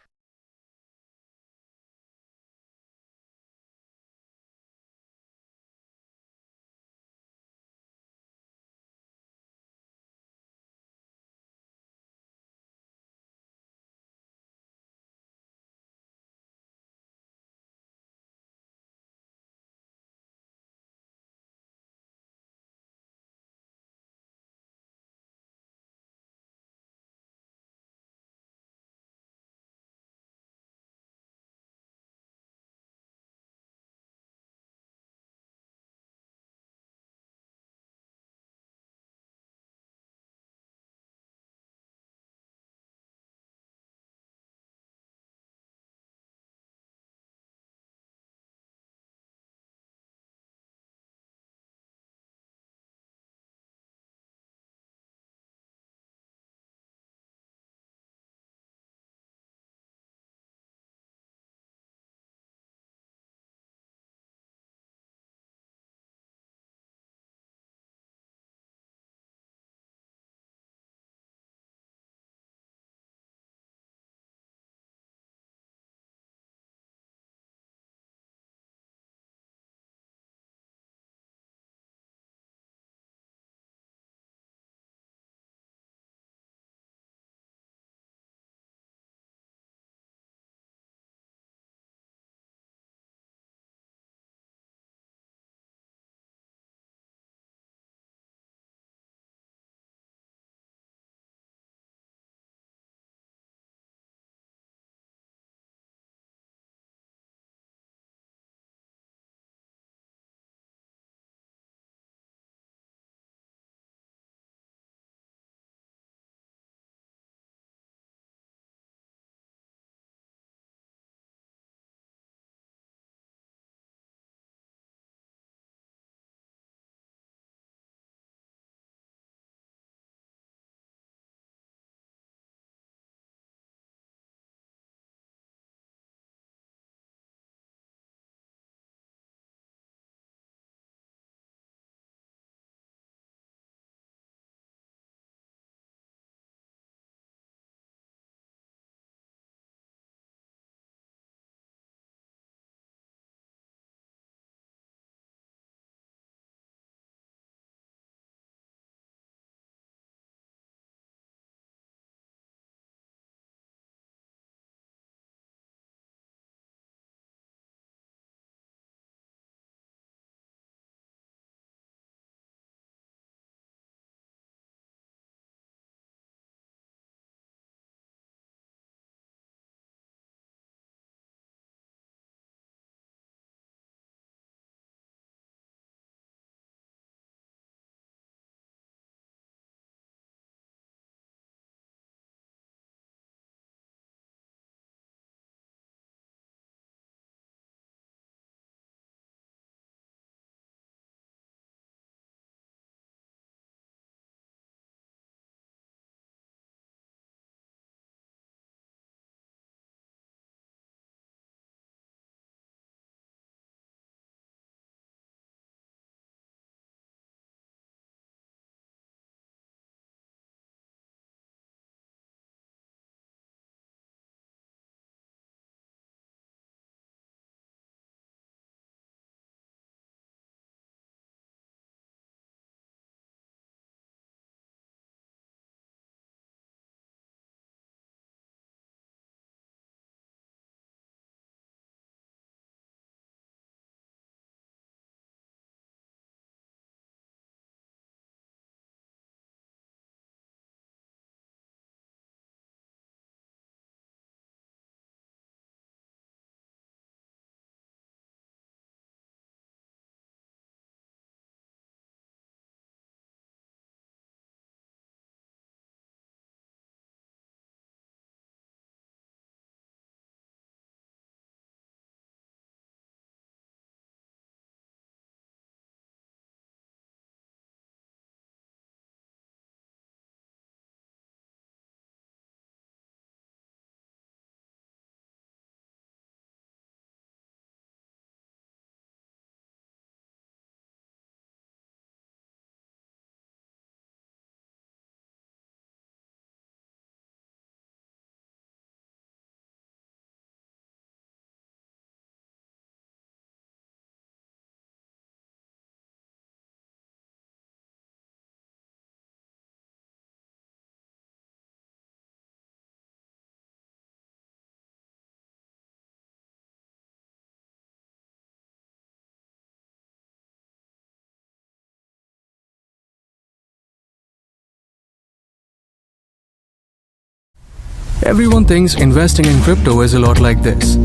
Everyone thinks investing in crypto is a lot like this.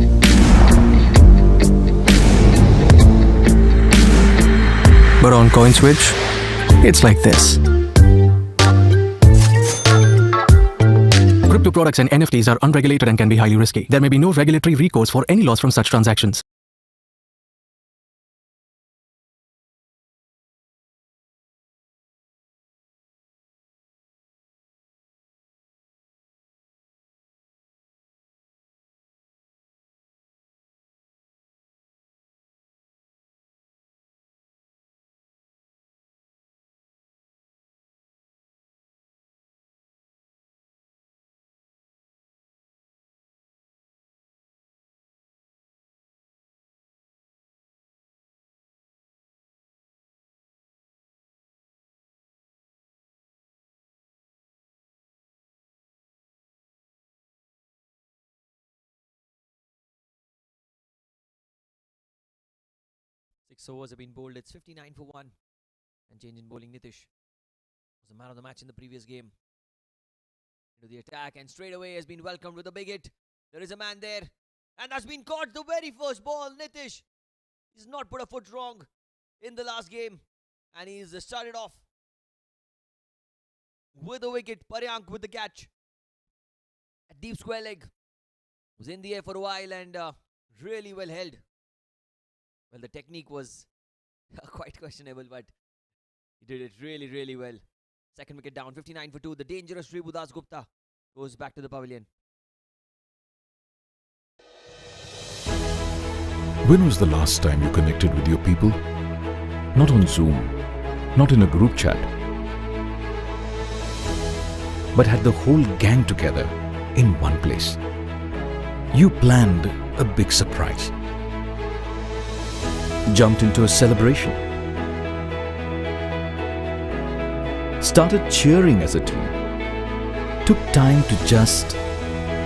But on CoinSwitch, it's like this. Crypto products and NFTs are unregulated and can be highly risky. There may be no regulatory recourse for any loss from such transactions. Six overs have been bowled. It's 59 for 1. And change in bowling. Nitish was the man of the match in the previous game. Into the attack and straight away has been welcomed with a big hit. There is a man there. And that's been caught the very first ball. Nitish, he's not put a foot wrong in the last game. And he's started off with a wicket. Paryank with the catch. A deep square leg. Was in the air for a while and really well held. Well, the technique was quite questionable, but he did it really, really well. Second wicket down, 59 for 2. The dangerous Sribudas Gupta goes back to the pavilion. When was the last time you connected with your people? Not on Zoom, not in a group chat, but had the whole gang together in one place. You planned a big surprise, jumped into a celebration, started cheering as a team, took time to just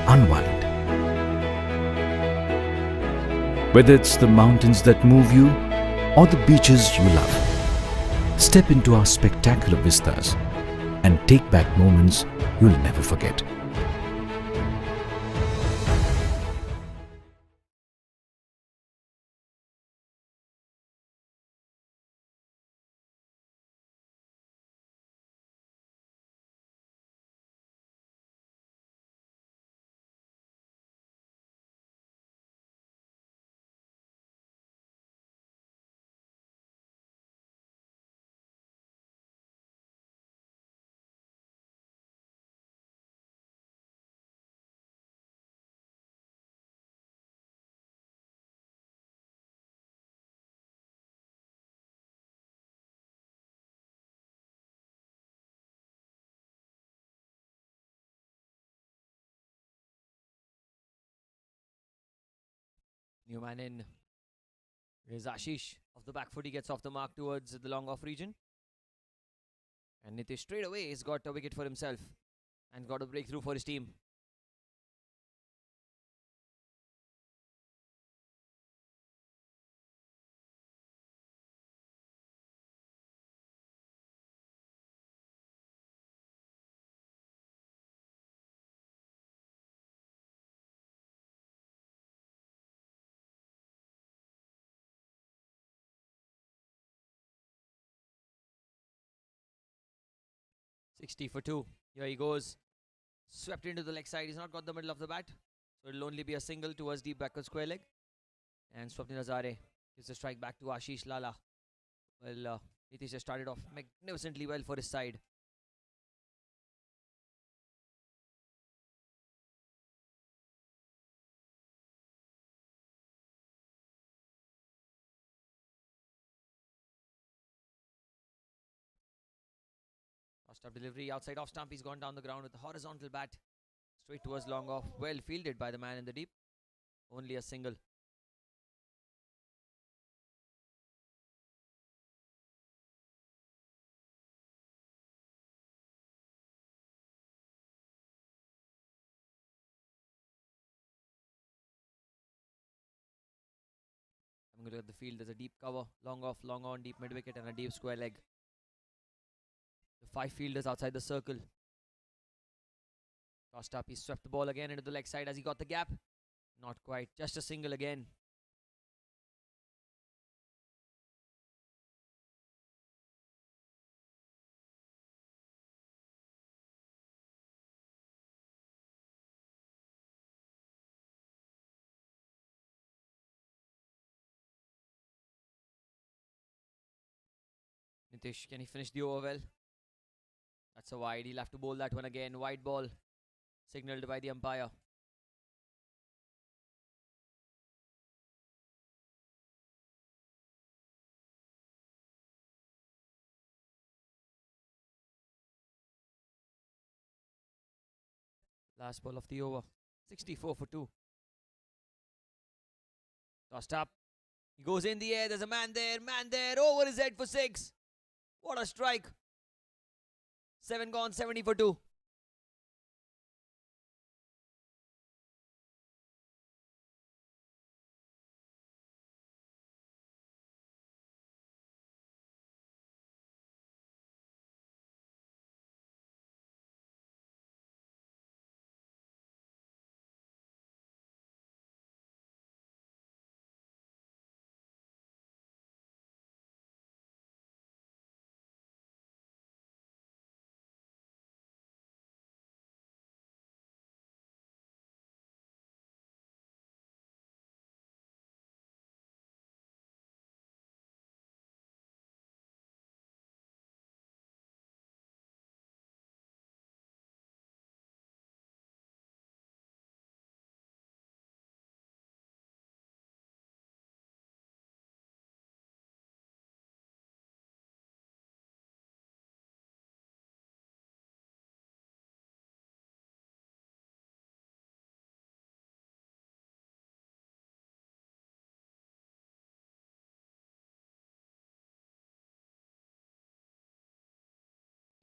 unwind. Whether it's the mountains that move you or the beaches you love, step into our spectacular vistas and take back moments you'll never forget. New man in is Ashish. Off the back foot, he gets off the mark towards the long off region. And Nitish straight away has got a wicket for himself and got a breakthrough for his team. "60 for 2. Here he goes. Swept into the leg side. He's not got the middle of the bat. So it'll only be a single towards deep backward square leg. And Swapnil Hazare gives a strike back to Ashish Lala. Well, Nitish has started off magnificently well for his side. First up delivery outside off stump. He's gone down the ground with a horizontal bat. Straight towards long off. Well fielded by the man in the deep. Only a single. I'm going to look at the field. There's a deep cover. Long off, long on, deep mid wicket and a deep square leg. The 5 fielders outside the circle. Tossed up, he swept the ball again into the leg side as he got the gap. Not quite, just a single again. Nitish, can he finish the over well? That's a wide. He'll have to bowl that one again. Wide ball signalled by the umpire. Last ball of the over. 64 for 2. Tossed up. He goes in the air. There's a man there. Man there. Over his head for 6. What a strike. 7 gone. 70 for 2.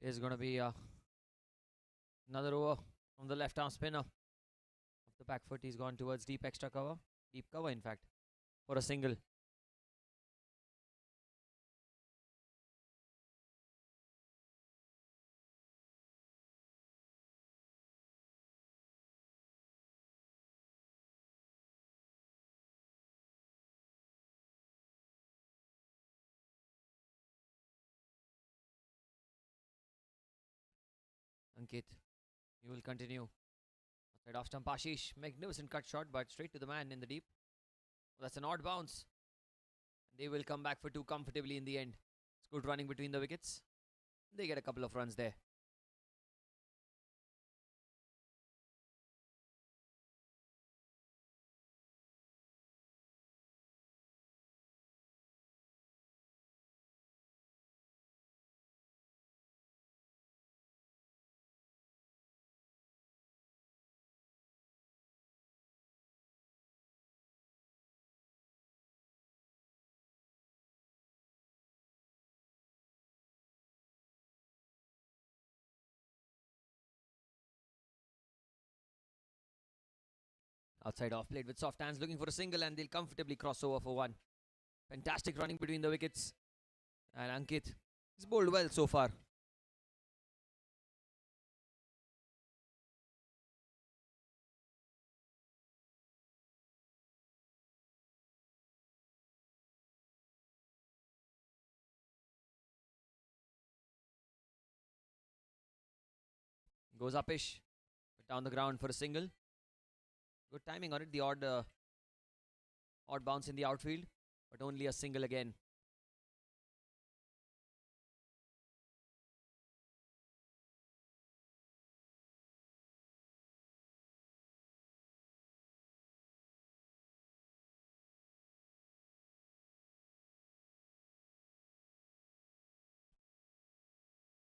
There's going to be another over from the left arm spinner. Off the back foot, he's gone towards deep extra cover. Deep cover, in fact, for a single. Ankit, he will continue. Outside off stump, Ashish. Magnificent cut shot, but straight to the man in the deep. Oh, that's an odd bounce. They will come back for 2 comfortably in the end. It's good running between the wickets. They get a couple of runs there. Outside off, played with soft hands, looking for a single, and they'll comfortably cross over for 1. Fantastic running between the wickets. And Ankit, he's bowled well so far. Goes upish, but down the ground for a single. Good timing on it. The odd bounce in the outfield, but only a single again.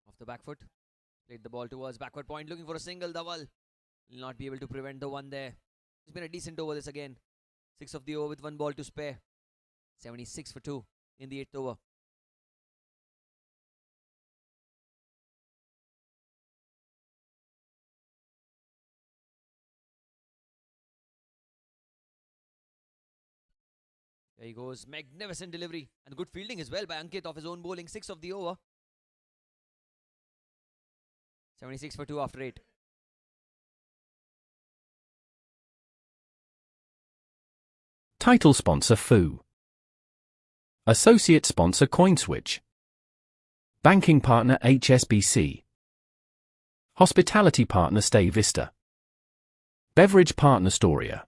Off the back foot, played the ball towards backward point, looking for a single. Dhaval will not be able to prevent the one there. It's been a decent over this again. 6 of the over with 1 ball to spare. 76 for 2 in the 8th over. There he goes. Magnificent delivery. And good fielding as well by Ankit off his own bowling. 6 of the over. 76 for 2 after 8. Title sponsor Foo. Associate sponsor CoinSwitch. Banking partner HSBC. Hospitality partner Stay Vista. Beverage partner Storia.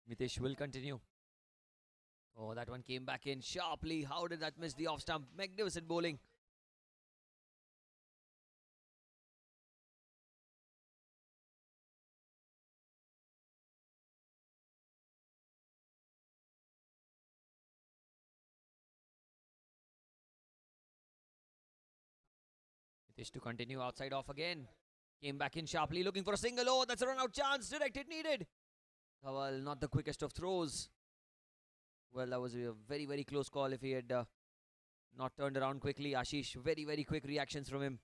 Mitesh will continue. Oh, that one came back in sharply. How did that miss the off stump? Magnificent bowling. Mitesh to continue outside off again. Came back in sharply, looking for a single. Oh, that's a run out chance. Directed needed. Well, not the quickest of throws. Well, that was a very, very close call if he had not turned around quickly. Ashish, very, very quick reactions from him.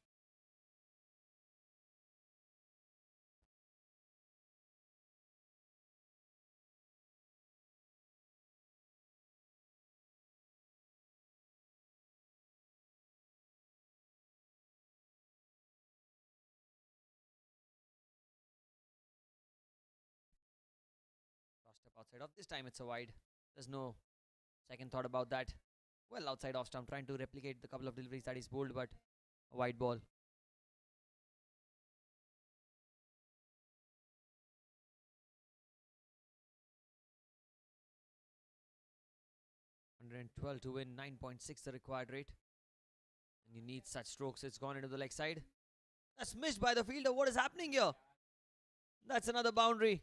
Cross step outside off. This time it's a wide. There's no second thought about that. Well, outside off stump, trying to replicate the couple of deliveries that he's bowled, but a wide ball. $112 to win, 9.6 the required rate. And you need such strokes. It's gone into the leg side. That's missed by the fielder. What is happening here? That's another boundary.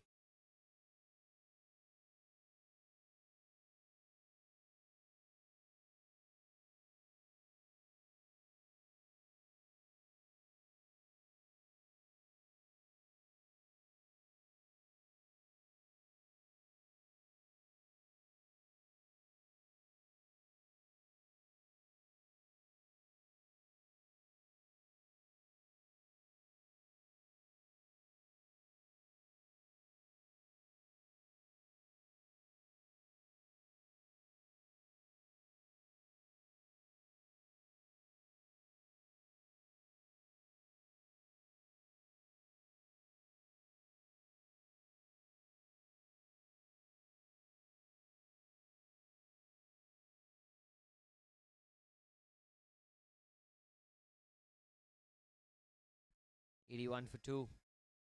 $81 for 2.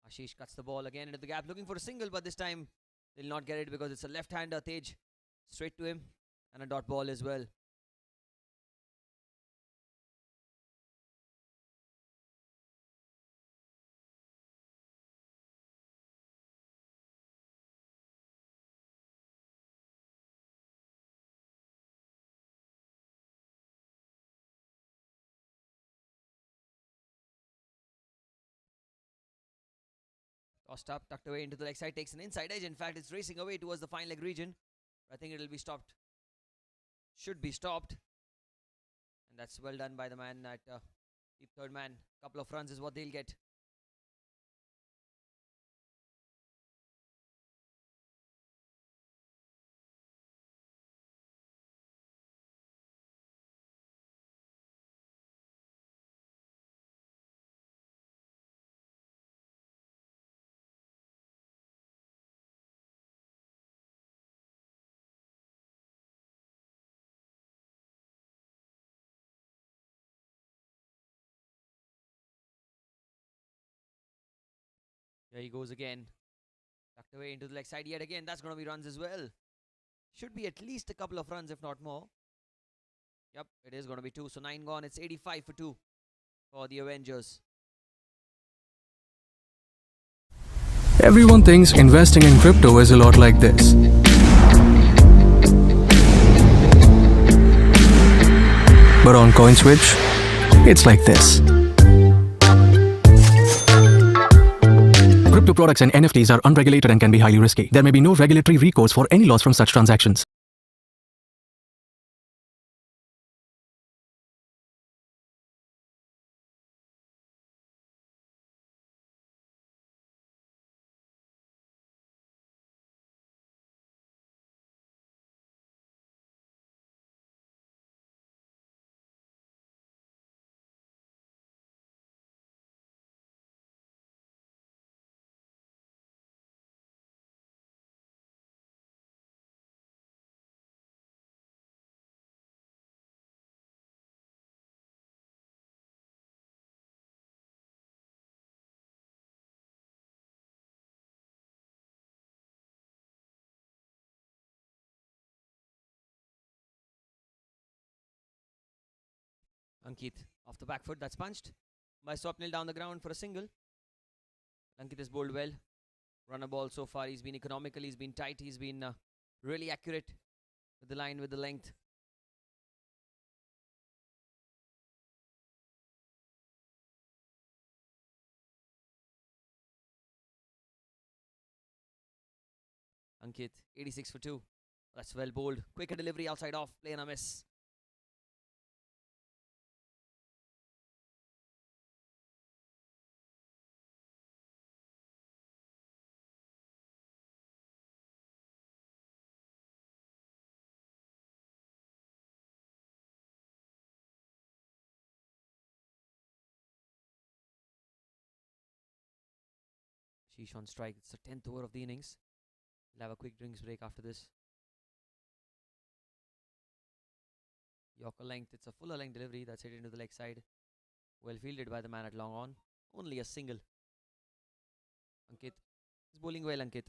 Ashish cuts the ball again into the gap, looking for a single, but this time they'll not get it because it's a left-hander. Tej straight to him, and a dot ball as well. Tossed up, tucked away into the leg side, takes an inside edge. In fact, it's racing away towards the fine leg region. I think it'll be stopped. Should be stopped. And that's well done by the man at deep third man. Couple of runs is what they'll get. There he goes again. Tucked away into the leg side yet again. That's going to be runs as well. Should be at least a couple of runs, if not more. Yep, it is going to be 2. So 9 gone. It's 85 for 2 for the Avengers. Everyone thinks investing in crypto is a lot like this. But on CoinSwitch, it's like this. Crypto products and NFTs are unregulated and can be highly risky. There may be no regulatory recourse for any loss from such transactions. Ankit off the back foot, that's punched by Swapnil down the ground for a single. Ankit has bowled well. Run a ball so far. He's been economical, he's been tight, he's been really accurate with the line, with the length. Ankit, 86 for 2. That's well bowled. Quicker delivery outside off, play and a miss. Sheesh on strike. It's the 10th over of the innings. We'll have a quick drinks break after this. Yorker length. It's a fuller length delivery that's hit into the leg side. Well fielded by the man at long on. Only a single. Ankit is bowling well, Ankit.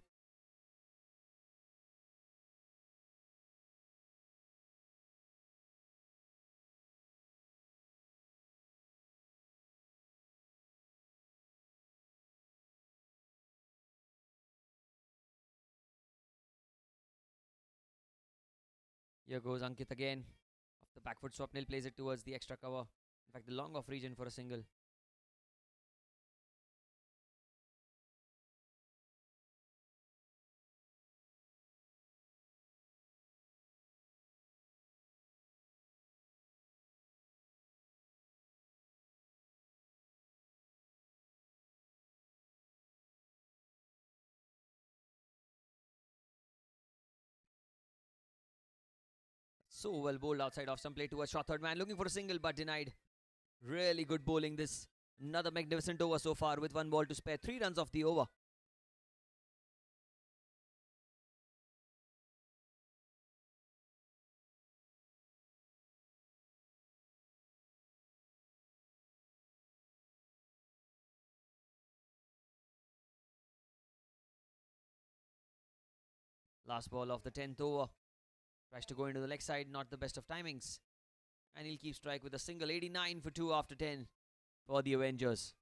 Here goes Ankit again. Off the back foot, Swapnil plays it towards the extra cover. In fact, the long off region for a single. So well bowled outside off, some play towards short third man, looking for a single but denied. Really good bowling this. Another magnificent over so far with one ball to spare. 3 runs off the over. Last ball of the 10th over. Tries to go into the leg side, not the best of timings. And he'll keep strike with a single. 89 for 2 after 10 for the Avengers.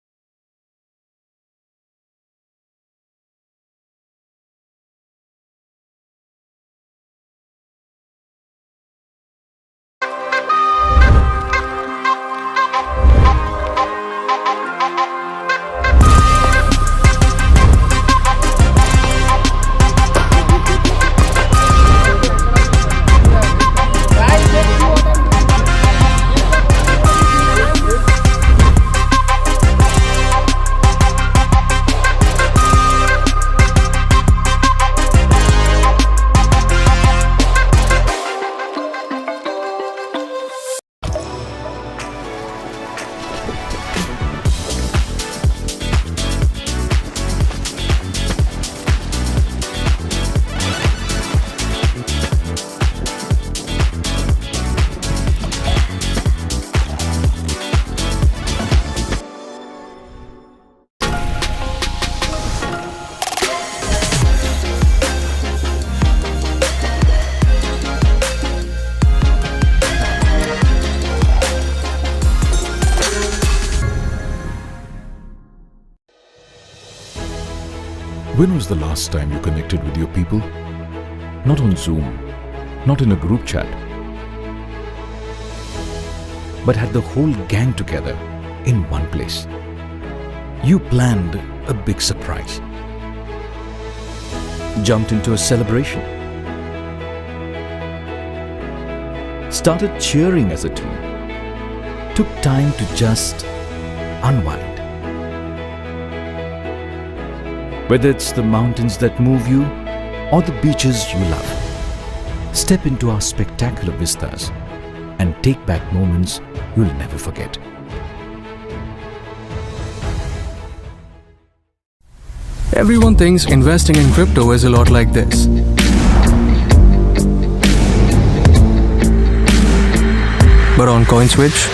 When was the last time you connected with your people? Not on Zoom, not in a group chat, but had the whole gang together in one place. You planned a big surprise, jumped into a celebration, started cheering as a team, took time to just unwind. Whether it's the mountains that move you or the beaches you love, step into our spectacular vistas and take back moments you'll never forget. Everyone thinks investing in crypto is a lot like this. But on CoinSwitch,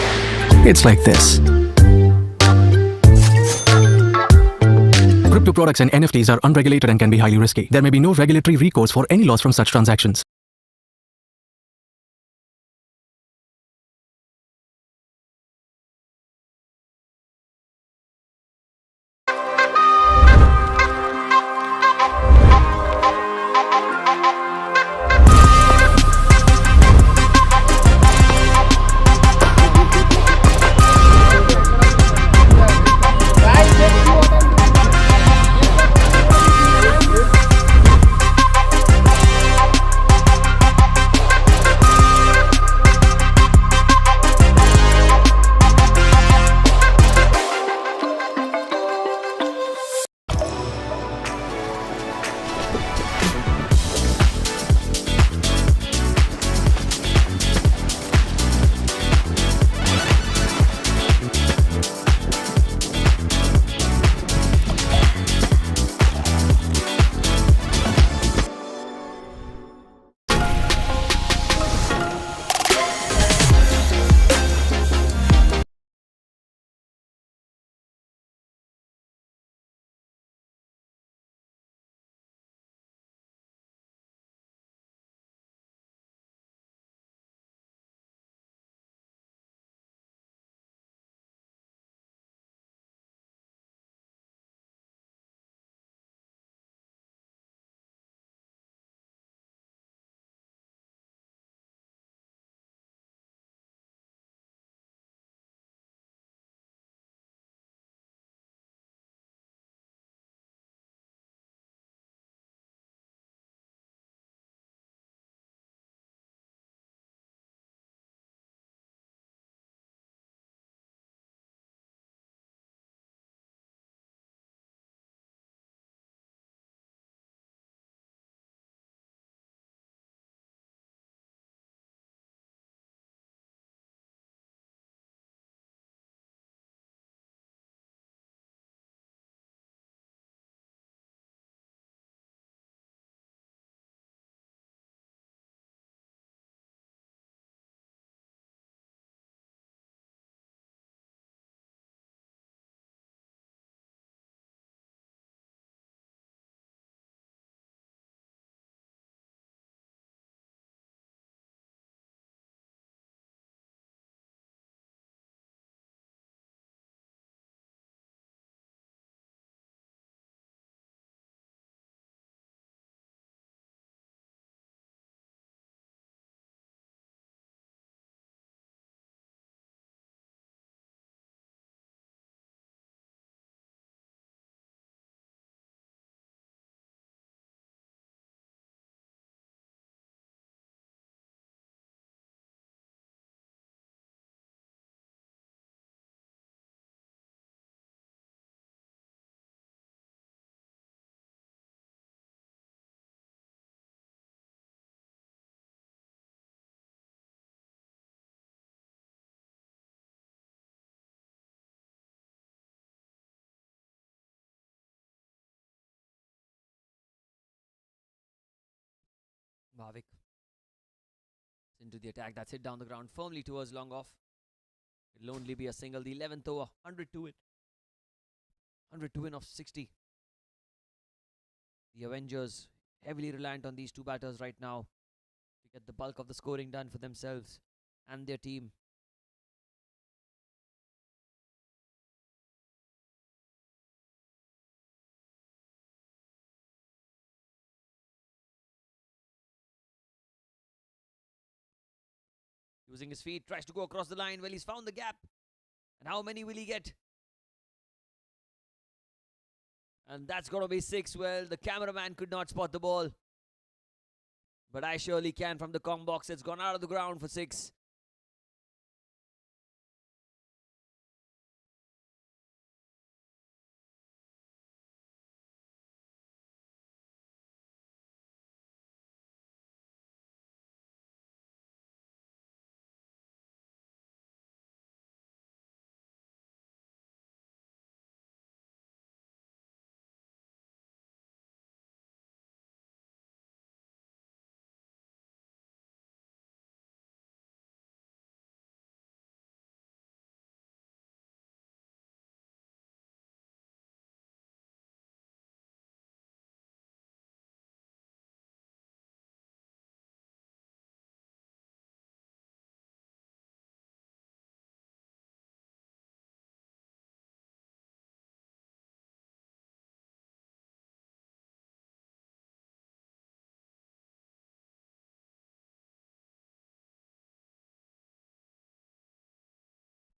it's like this. Crypto products and NFTs are unregulated and can be highly risky. There may be no regulatory recourse for any loss from such transactions. Bhavik into the attack. That's hit down the ground firmly towards long off. It'll only be a single. The 11th over. 102 in. 102 in of 60. The Avengers heavily reliant on these two batters right now to get the bulk of the scoring done for themselves and their team. Using his feet, tries to go across the line. Well, he's found the gap. And how many will he get? And that's going to be 6. Well, the cameraman could not spot the ball. But I surely can from the comm box. It's gone out of the ground for 6.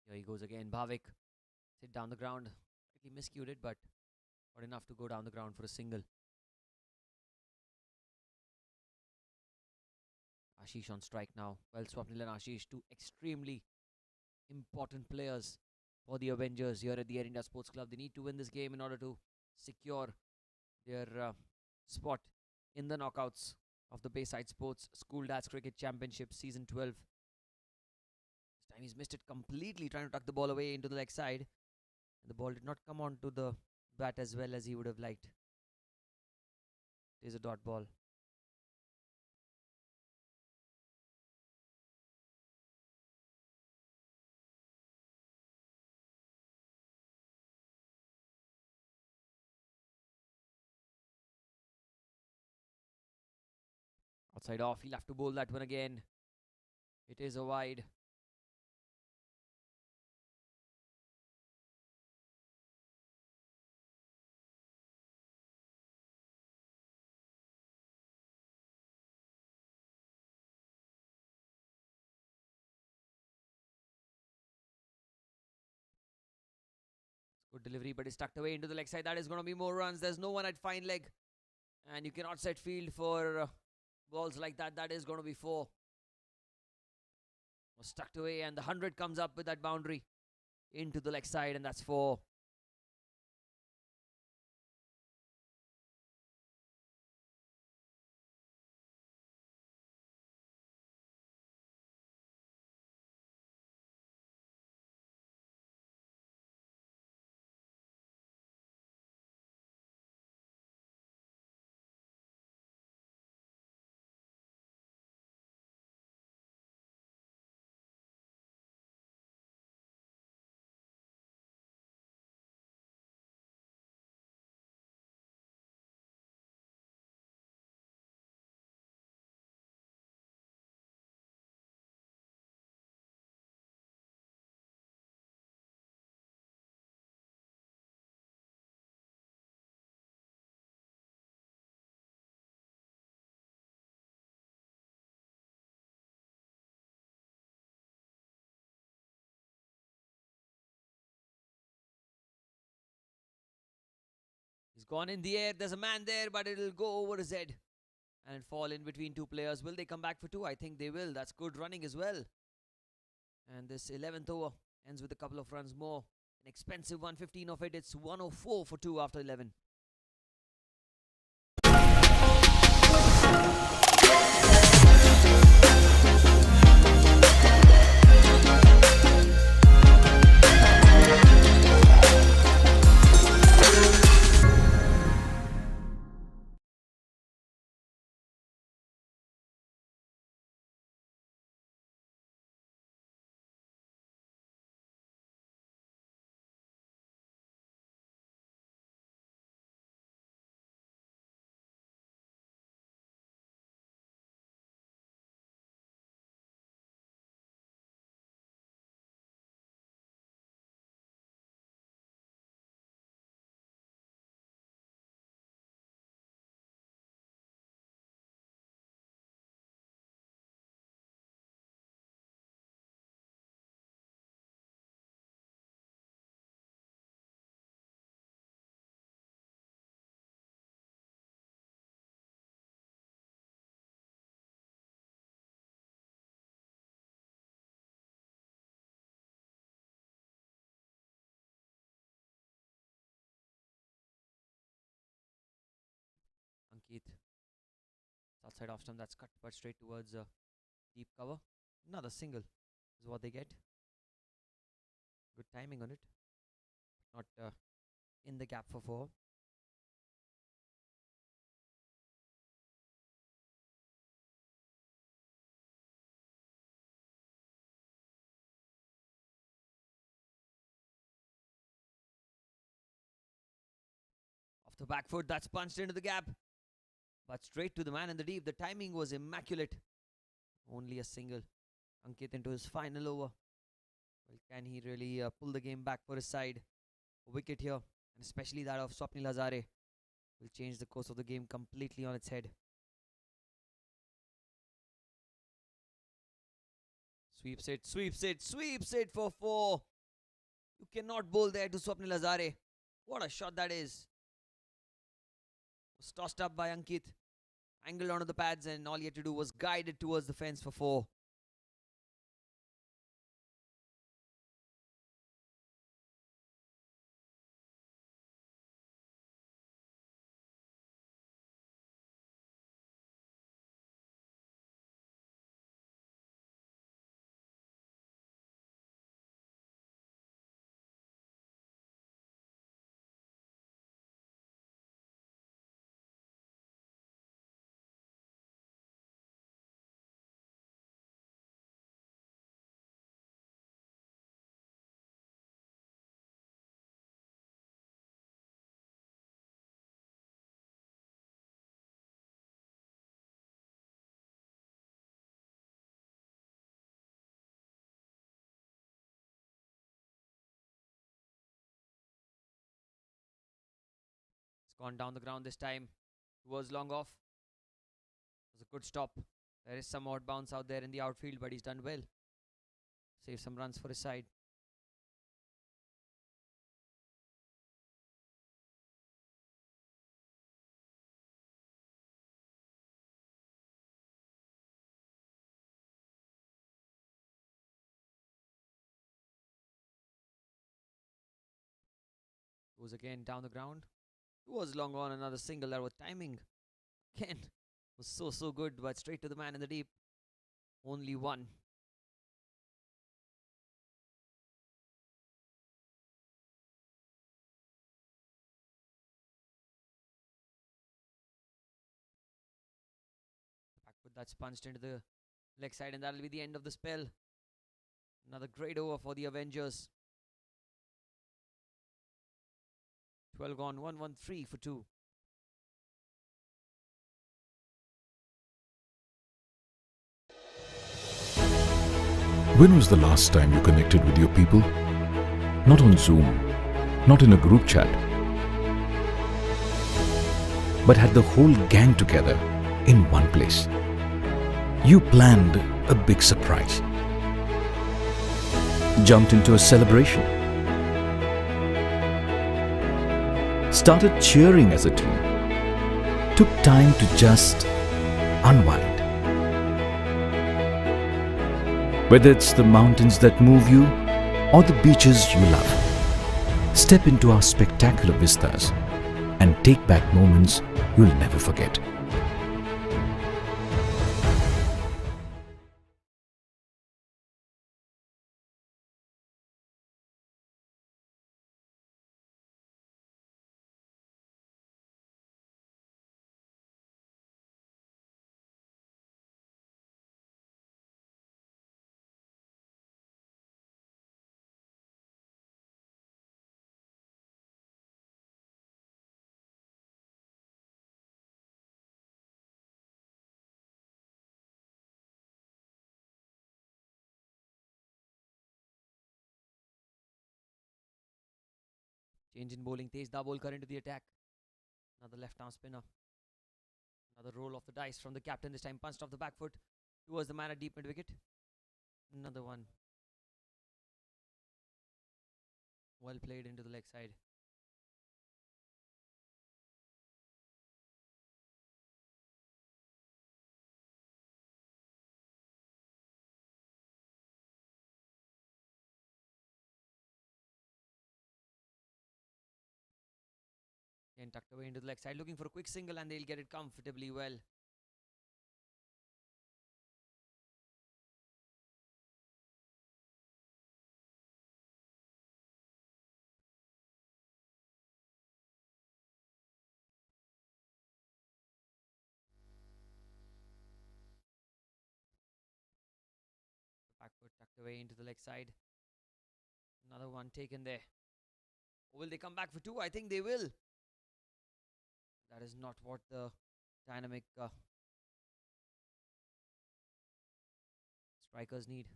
Here he goes again. Bhavik. Sit down the ground. Slightly miscued it, but not enough to go down the ground for a single. Ashish on strike now. Well, Swapnil and Ashish, two extremely important players for the Avengers here at the Air India Sports Club. They need to win this game in order to secure their spot in the knockouts of the Bayside Sports School Dads Cricket Championship Season 12. This time he's missed it completely, trying to tuck the ball away into the leg side. And the ball did not come onto the bat as well as he would have liked. It is a dot ball. Outside off, he'll have to bowl that one again. It is a wide. Good delivery, but it's tucked away into the leg side. That is going to be more runs. There's no one at fine leg. And you cannot set field for balls like that. That is going to be 4. Was tucked away, and the 100 comes up with that boundary into the leg side, and that's 4. He's gone in the air. There's a man there, but it'll go over his head and fall in between 2 players. Will they come back for 2? I think they will. That's good running as well. And this 11th over ends with a couple of runs more. An expensive 115 of it. It's 104 for 2 after 11. Outside off stump, that's cut but straight towards deep cover. Another single is what they get. Good timing on it. Not in the gap for 4. Off the back foot, that's punched into the gap. But straight to the man in the deep. The timing was immaculate. Only a single. Ankit into his final over. Well, can he really pull the game back for his side? A wicket here, and especially that of Swapnil Hazare, will change the course of the game completely on its head. Sweeps it, sweeps it, sweeps it for 4. You cannot bowl there to Swapnil Hazare. What a shot that is. Was tossed up by Ankit, angled onto the pads, and all he had to do was guide it towards the fence for 4. It's gone down the ground this time. Towards long off. It was a good stop. There is some odd bounce out there in the outfield, but he's done well. Save some runs for his side. Goes again down the ground. Towards long on, another single. That was timing. Again, was so good, but straight to the man in the deep. Only 1. Back foot that's punched into the leg side, and that'll be the end of the spell. Another great over for the Avengers. 12 gone, 1-1-3 for 2. When was the last time you connected with your people? Not on Zoom, not in a group chat, but had the whole gang together in one place. You planned a big surprise, jumped into a celebration, started cheering as a team, took time to just unwind. Whether it's the mountains that move you or the beaches you love, step into our spectacular vistas and take back moments you'll never forget. Change in bowling. Tezda Bolkar into the attack. Another left arm spinner. Another roll of the dice from the captain. This time punched off the back foot towards the man at deep mid wicket. Another one. Well played into the leg side. Again tucked away into the leg side, looking for a quick single, and they'll get it comfortably well. away into the leg side. Another one taken there. Will they come back for two? I think they will. That is not what the dynamic strikers need.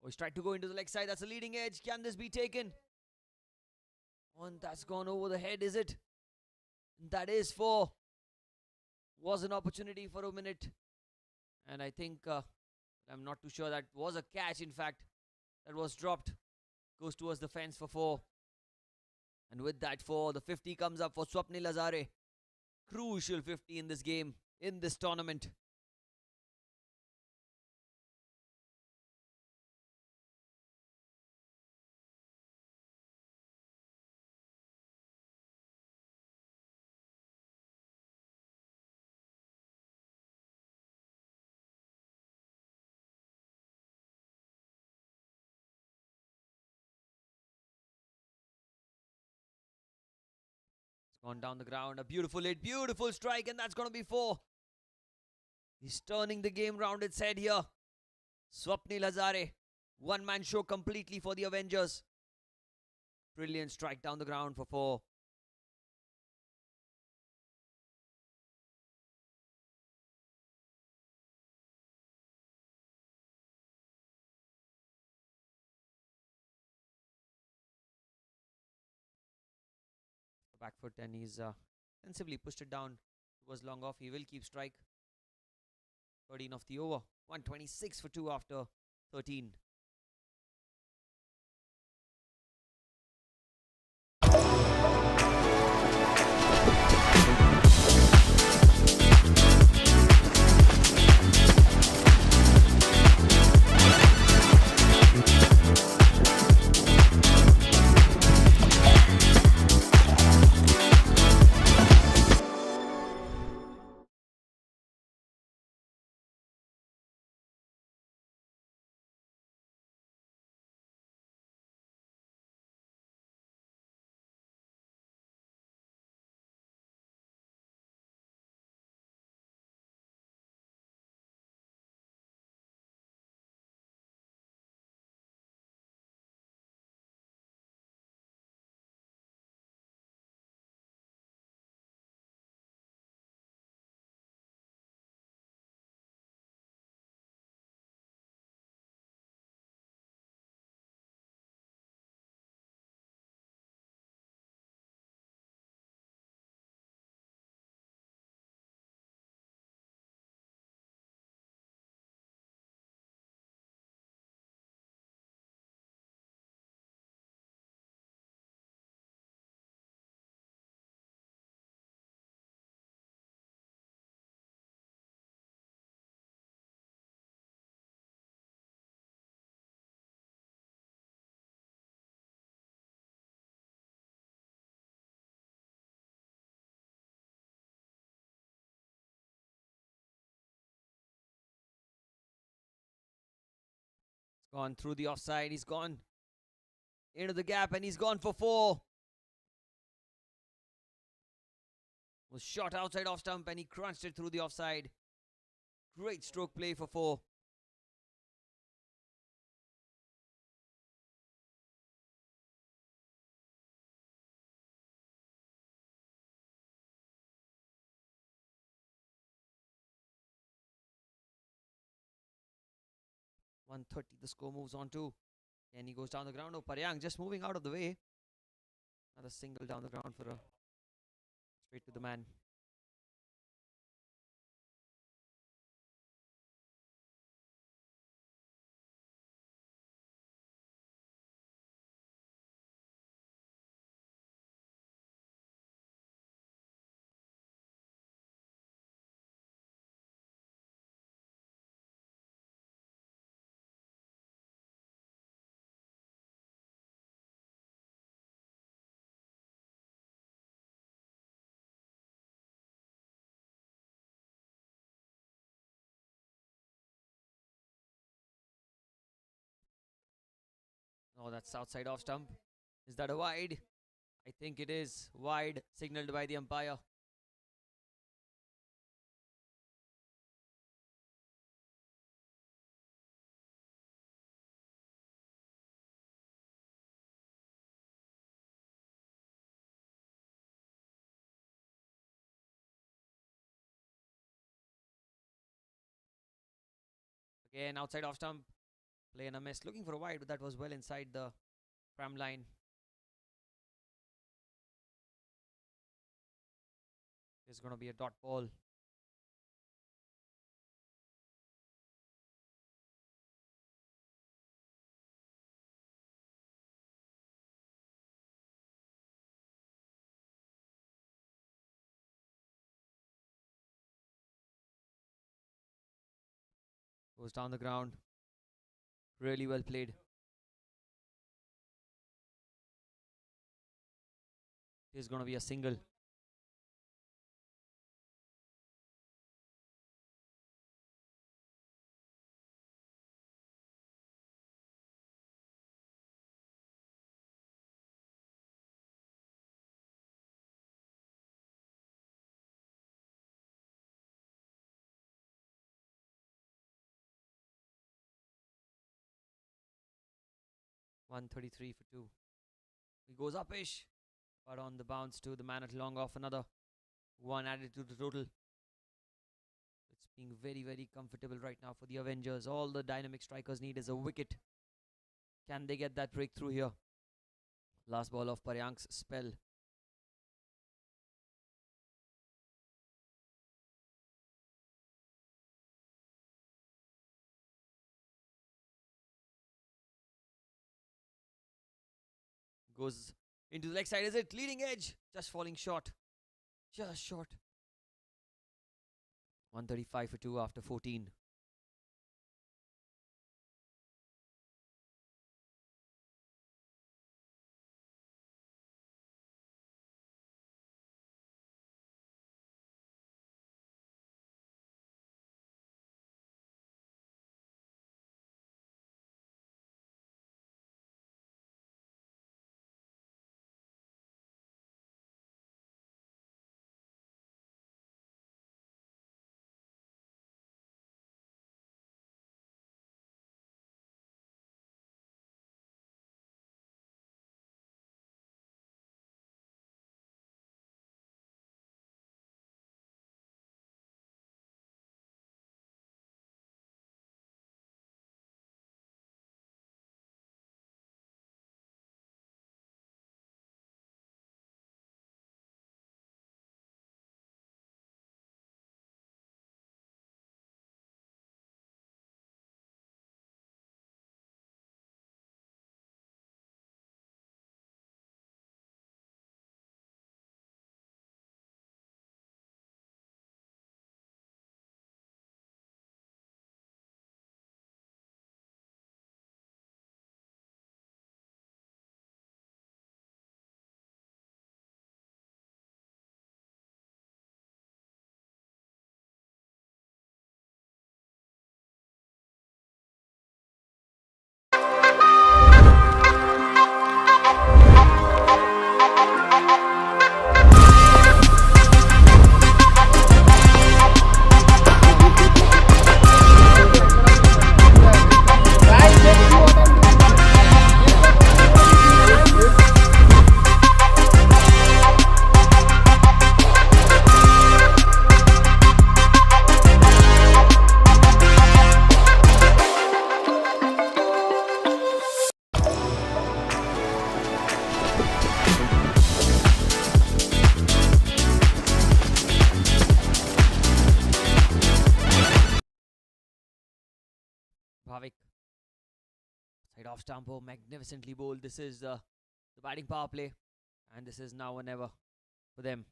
Oh, he's tried to go into the leg side. That's a leading edge. Can this be taken? One that's gone over the head, is it? That is four. Was an opportunity for a minute. And I think, I'm not too sure, that was a catch, in fact. That was dropped. Goes towards the fence for four. And with that four, the 50 comes up for Swapnil Lazar. Crucial 50 in this game, in this tournament. Gone down the ground. A beautiful hit, beautiful strike, and that's going to be four. He's turning the game round its head here. Swapnil Lazar. One-man show completely for the Avengers. Brilliant strike down the ground for four. Back foot, and he's sensibly pushed it down. It was long off. He will keep strike. 13 of the over. 126 for 2 after 13. Gone through the offside. He's gone into the gap, and he's gone for four. Was shot outside off stump, and he crunched it through the offside. Great stroke play for four. .130 the score moves on to. And he goes down the ground. Oh, Paryang just moving out of the way. Another single down the ground for a straight to the man. Oh, that's outside off stump. Is that a wide? I think it is wide, signaled by the umpire. Again, outside off stump. Play and a miss. Looking for a wide, but that was well inside the pram line. It's going to be a dot ball. Goes down the ground. Really well played. It's going to be a single. .133 for 2. He goes up-ish, but on the bounce to the man at long off. Another one added to the total. It's being very, very comfortable right now for the Avengers. All the dynamic strikers need is a wicket. Can they get that breakthrough here? Last ball of Paryank's spell. Goes into the leg side. Is it leading edge? Just falling short. Just short. 135 for 2 after 14. Bhavik. Side off stump. Oh, magnificently bowled. This is the batting power play. And this is now or never for them.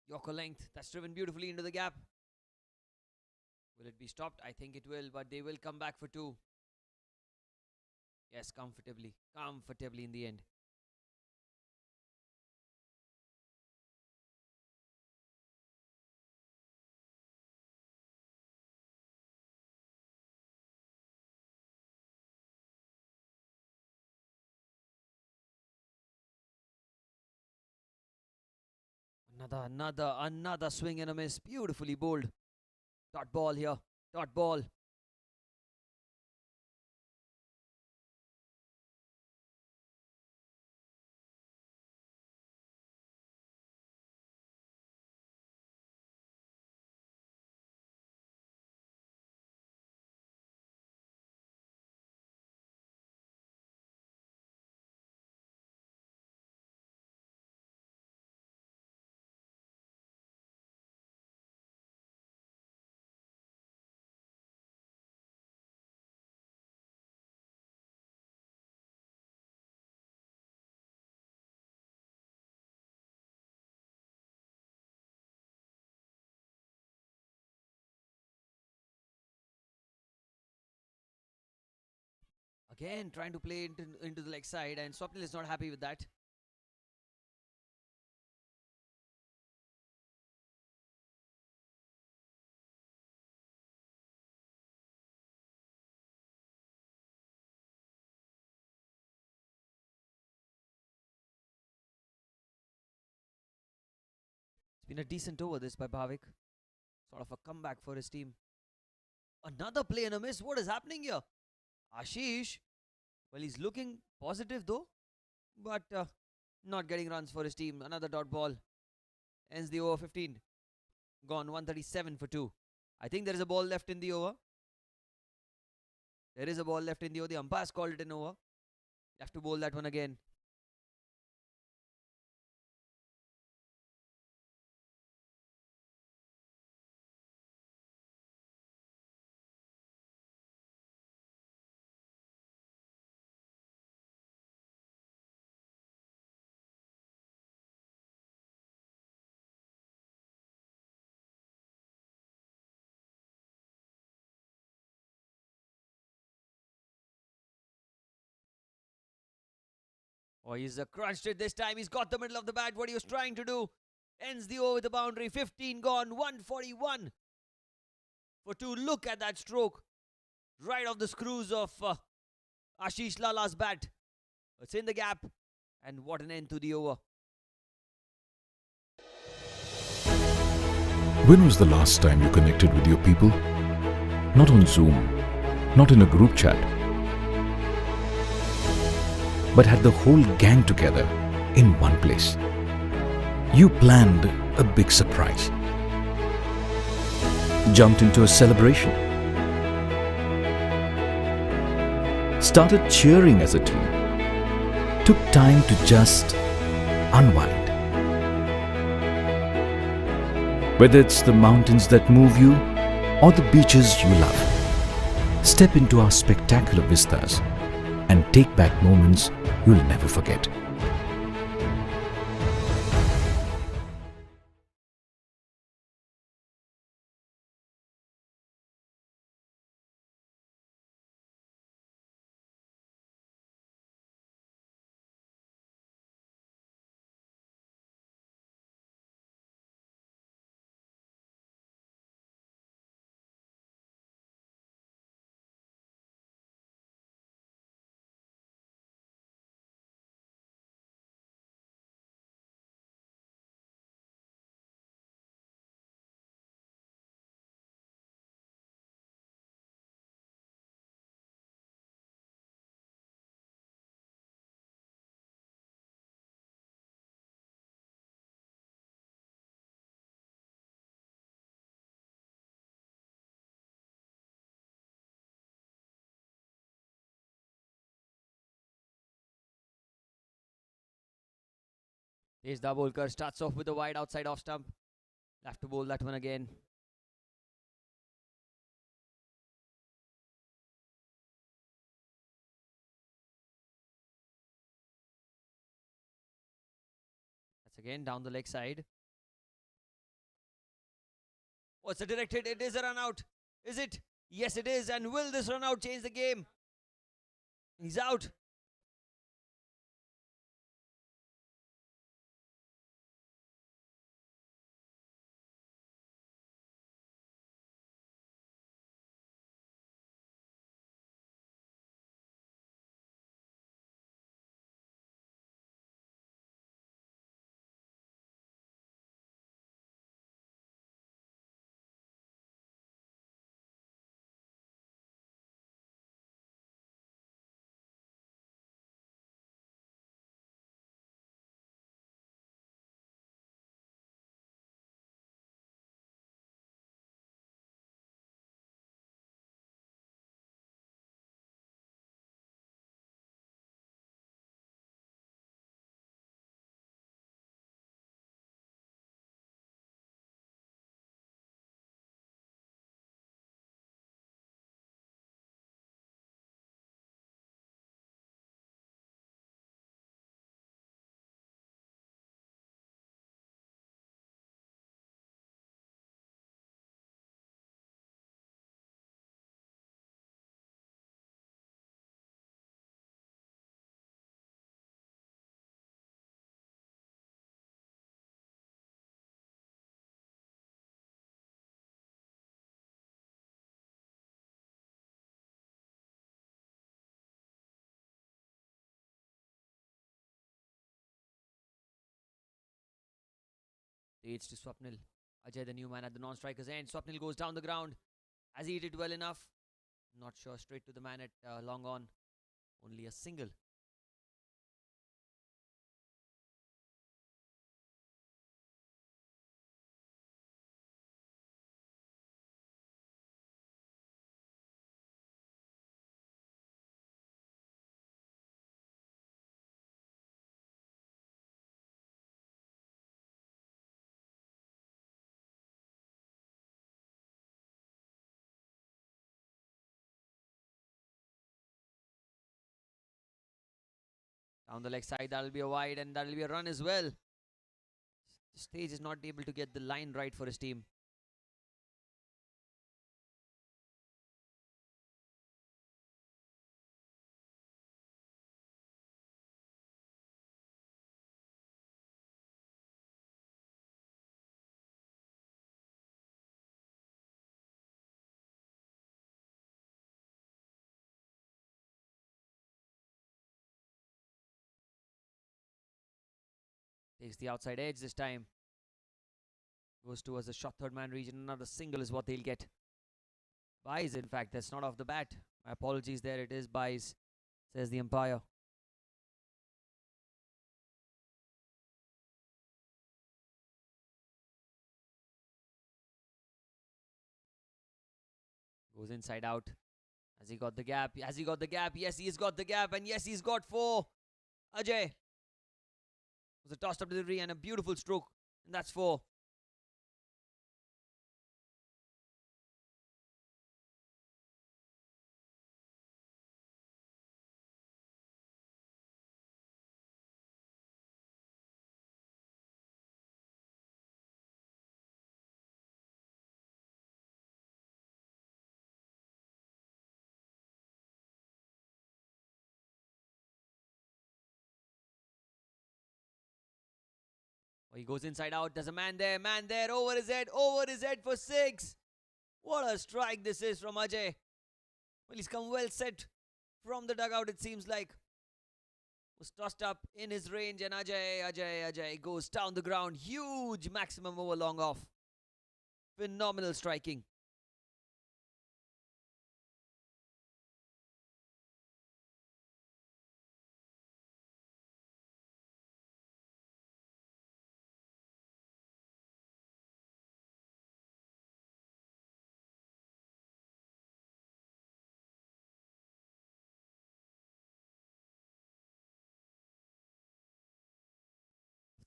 Yorker length. That's driven beautifully into the gap. Will it be stopped? I think it will, but they will come back for 2. Yes, comfortably. Comfortably in the end. Another swing and a miss. Beautifully bowled. Dot ball here. Dot ball. Again, trying to play into the leg side, and Swapnil is not happy with that. It's been a decent over this by Bhavik. Sort of a comeback for his team. Another play and a miss. What is happening here? Ashish, well, he's looking positive though, but not getting runs for his team. Another dot ball. Ends the over 15. Gone 137 for 2. I think there is a ball left in the over. There is a ball left in the over. The umpire's called it an over. You have to bowl that one again. Oh, he's crunched it this time. He's got the middle of the bat. What he was trying to do. Ends the over with the boundary. 15 gone. 141 for 2. Look at that stroke. Right off the screws of Ashish Lala's bat. It's in the gap. And what an end to the over. When was the last time you connected with your people? Not on Zoom, not in a group chat, but had the whole gang together in one place. You planned a big surprise, jumped into a celebration, started cheering as a team, took time to just unwind. Whether it's the mountains that move you or the beaches you love, step into our spectacular vistas and take back moments you'll never forget. Here's Dabolkar. Starts off with a wide outside off stump. Have to bowl that one again. That's again down the leg side. Oh, it's a direct hit. It is a run out. Is it? Yes, it is. And will this run out change the game? He's out. Leads to Swapnil. Ajay, the new man at the non-striker's end. Swapnil goes down the ground. Has he hit it well enough? Not sure. Straight to the man at long on. Only a single. Down the leg side, that'll be a wide and that'll be a run as well. The stage is not able to get the line right for his team. Takes the outside edge this time. Goes towards the short third man region. Another single is what they'll get. Buys, in fact, that's not off the bat. My apologies there. It is buys, says the umpire. Goes inside out. Has he got the gap? Has he got the gap? Yes, he's got the gap. And yes, he's got 4. Ajay. It was a tossed up delivery and a beautiful stroke. And that's 4. Oh, he goes inside out. There's a man there. Man there. Over his head. Over his head for 6. What a strike this is from Ajay. Well, he's come well set from the dugout, it seems like. Was tossed up in his range, and Ajay goes down the ground. Huge maximum over long off. Phenomenal striking.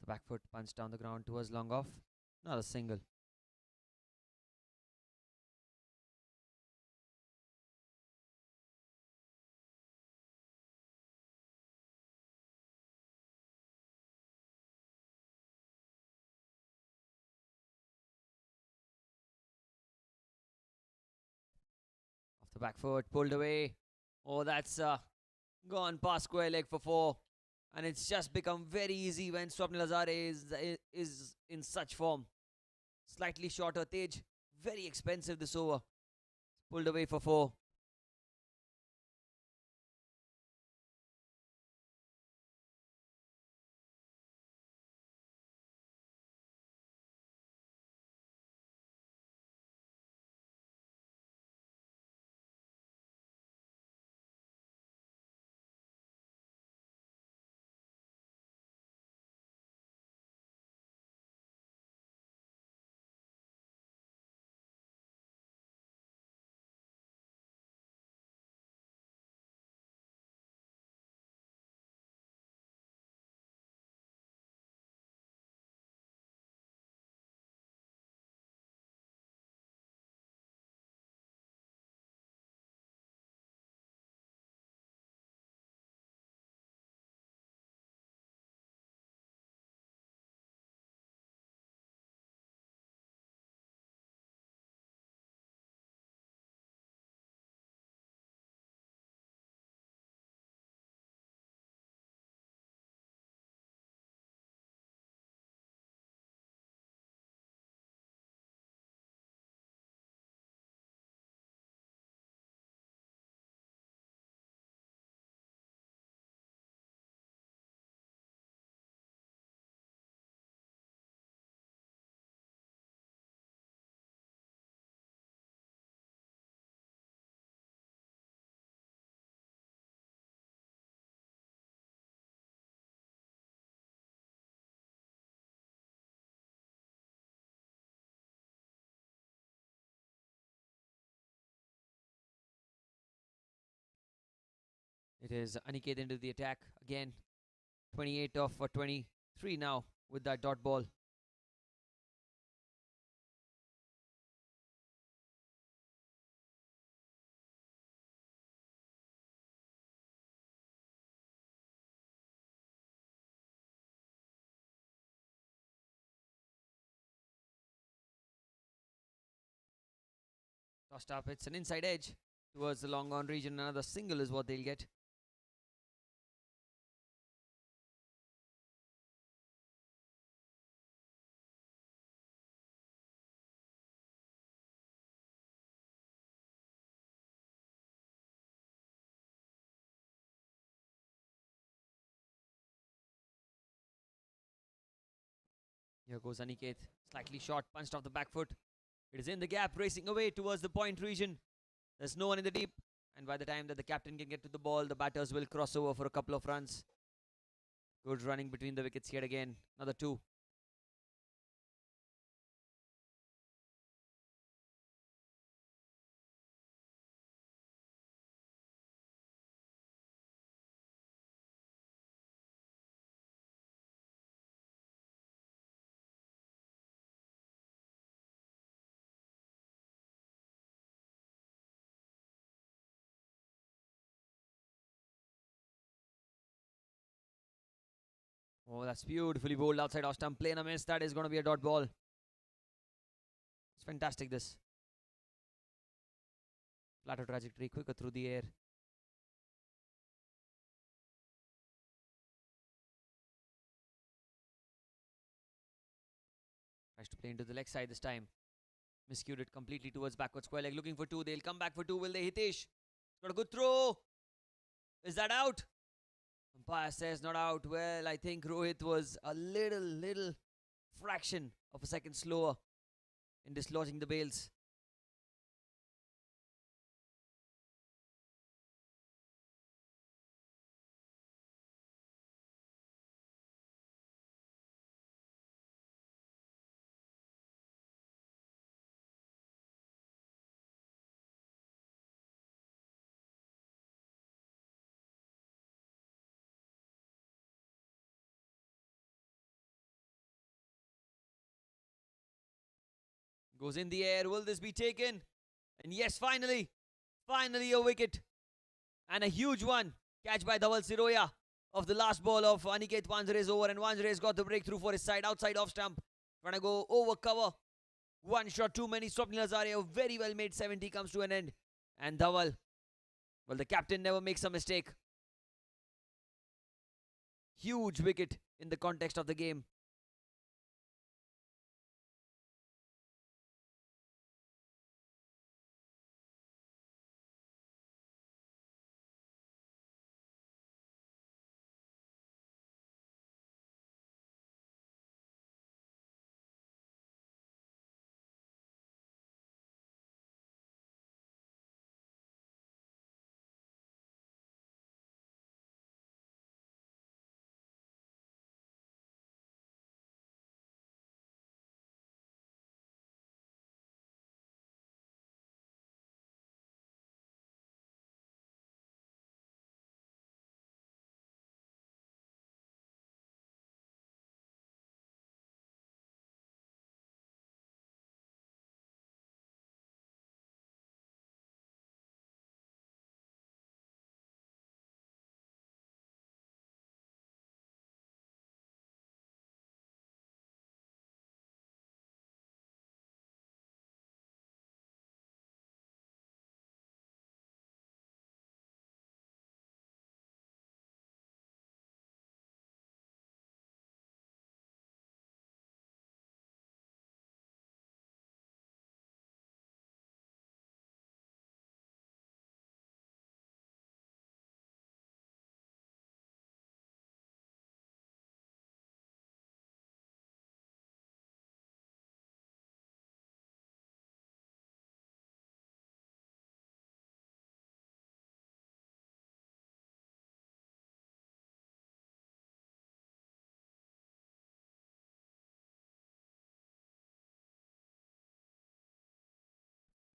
The back foot punch down the ground towards long off. Not a single. Off the back foot, pulled away. Oh, that's Gone past square leg for 4. And it's just become very easy when Swapnil Lazar is in such form. Slightly shorter Tej. Very expensive this over. Pulled away for 4. It is Aniket into the attack again. 28 off for 23 now with that dot ball. Tossed up, it's an inside edge towards the long on region. Another single is what they'll get. Here goes Aniket. Slightly short, punched off the back foot. It is in the gap, racing away towards the point region. There's no one in the deep. And by the time that the captain can get to the ball, the batters will cross over for a couple of runs. Good running between the wickets yet again. Another 2. Oh, that's beautifully bowled outside off stump. Plain a miss. That is going to be a dot ball. It's fantastic, this. Flatter trajectory, quicker through the air. Tries to play into the leg side this time. Miscued it completely towards backward square leg. Looking for 2. They'll come back for 2. Will they? Hitesh. Got a good throw. Is that out? Umpire says not out. Well, I think Rohit was a little fraction of a second slower in dislodging the bails. Goes in the air. Will this be taken? And yes, finally a wicket. And a huge one. Catch by Dhaval Siroya of the last ball of Aniket Wanjare's over. And Wanjare's got the breakthrough for his side. Outside off stump. Trying to go over cover. One shot too many. Swapnil Lazar, a very well made 70 comes to an end. And Dhaval, well, the captain never makes a mistake. Huge wicket in the context of the game.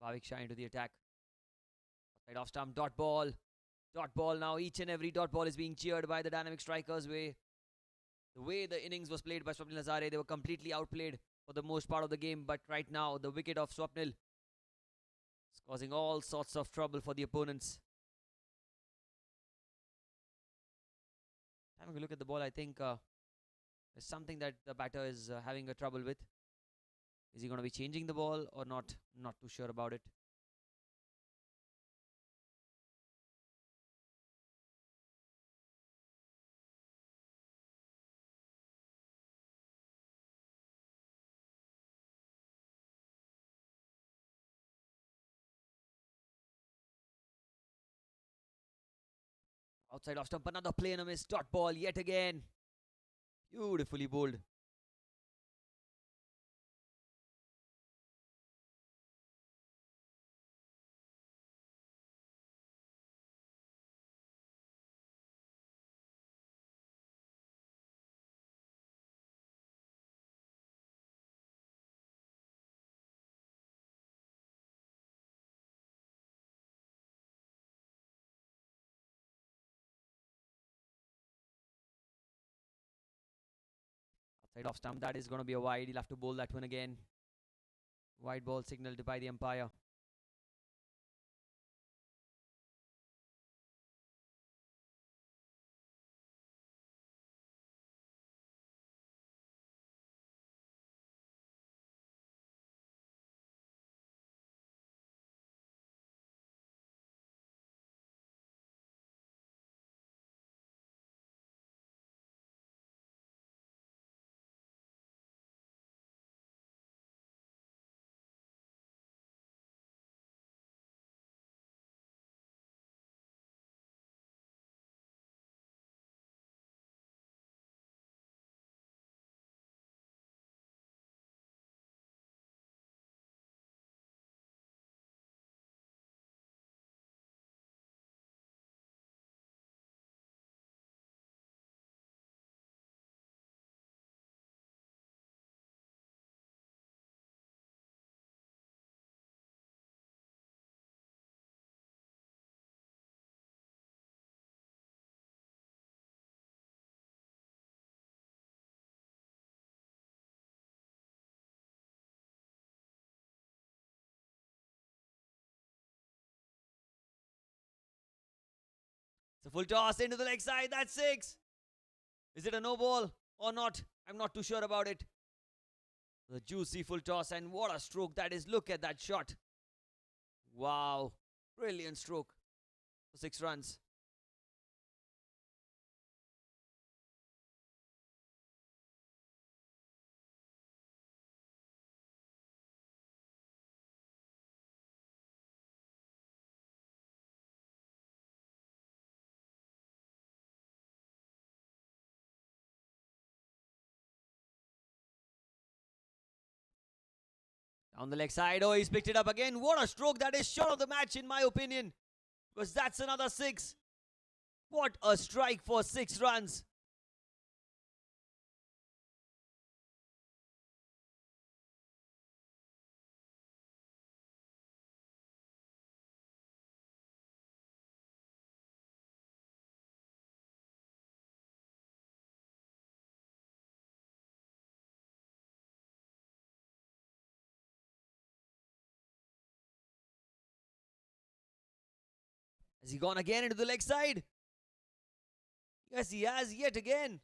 Bhavik Shah into the attack. Side off stump, dot ball. Dot ball now. Each and every dot ball is being cheered by the dynamic strikers. The way the innings was played by Swapnil Lazare, they were completely outplayed for the most part of the game. But right now, the wicket of Swapnil is causing all sorts of trouble for the opponents. Having a look at the ball, I think there's something that the batter is having a trouble with. Is he going to be changing the ball or not? Not too sure about it. Outside off stump, another play and a miss. Dot ball yet again. Beautifully bowled. Outside off stump, that is going to be a wide. He'll have to bowl that one again. Wide ball signaled by the umpire. It's a full toss into the leg side. That's six. Is it a no ball or not? I'm not too sure about it. The juicy full toss, and what a stroke that is. Look at that shot. Wow. Brilliant stroke for 6 runs. Down the leg side. Oh, he's picked it up again. What a stroke that is. Shot of the match, in my opinion. Because that's another 6. What a strike for 6 runs. Has he gone again into the leg side? Yes, he has yet again.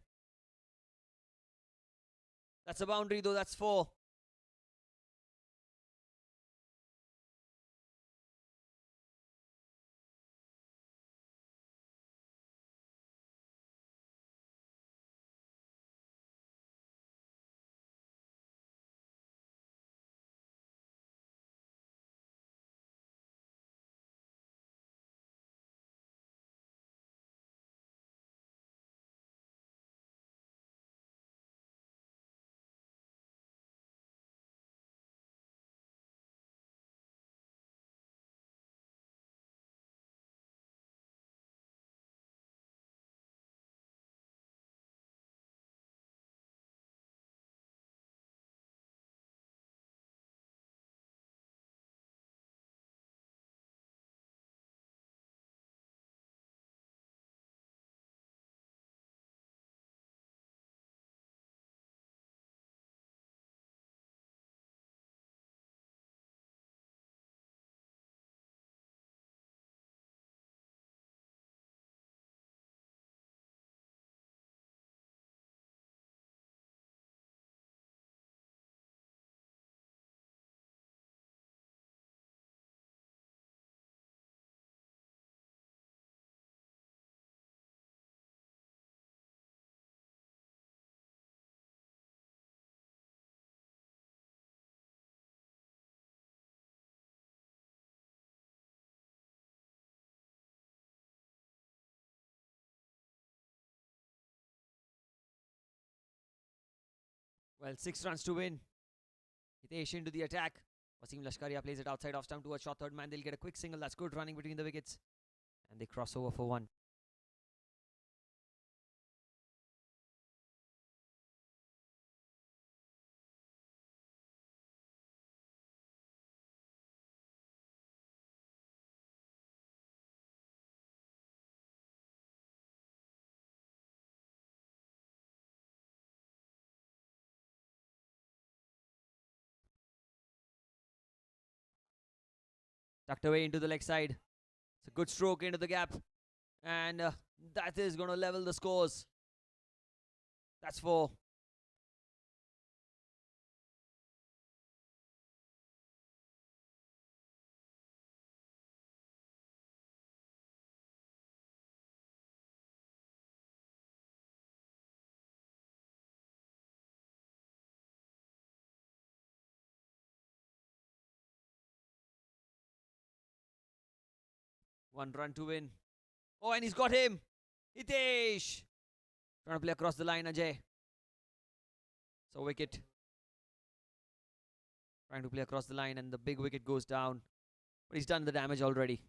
That's a boundary though, that's 4. Well, 6 runs to win. Hitesh into the attack. Wasim Lashkaria plays it outside off stump towards short third man. They'll get a quick single. That's good running between the wickets. And they cross over for 1. Tucked away into the leg side. It's a good stroke into the gap. And that is going to level the scores. That's 4. One run to win. Oh, and he's got him. Hitesh. Trying to play across the line, Ajay. So wicket. Trying to play across the line and the big wicket goes down. But he's done the damage already.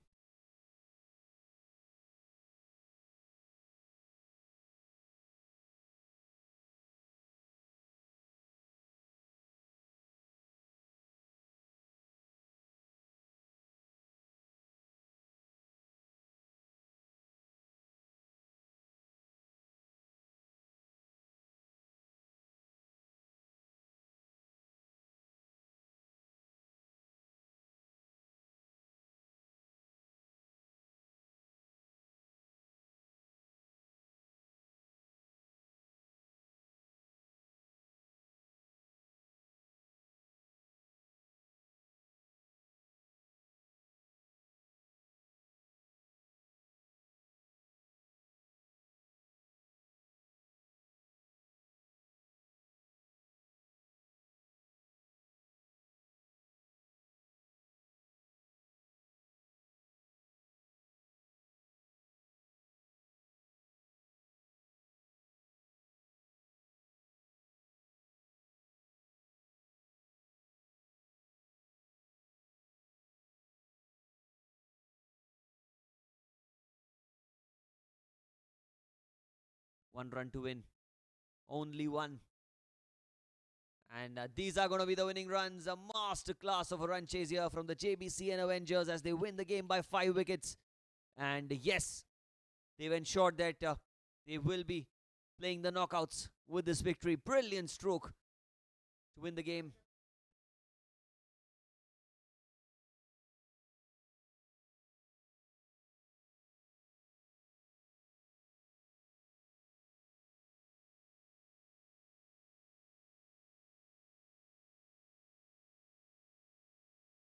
1 run to win. Only one. And these are going to be the winning runs. A masterclass of a run chase here from the Jbcn Avengers as they win the game by 5 wickets. And yes, they've ensured that they will be playing the knockouts with this victory. Brilliant stroke to win the game.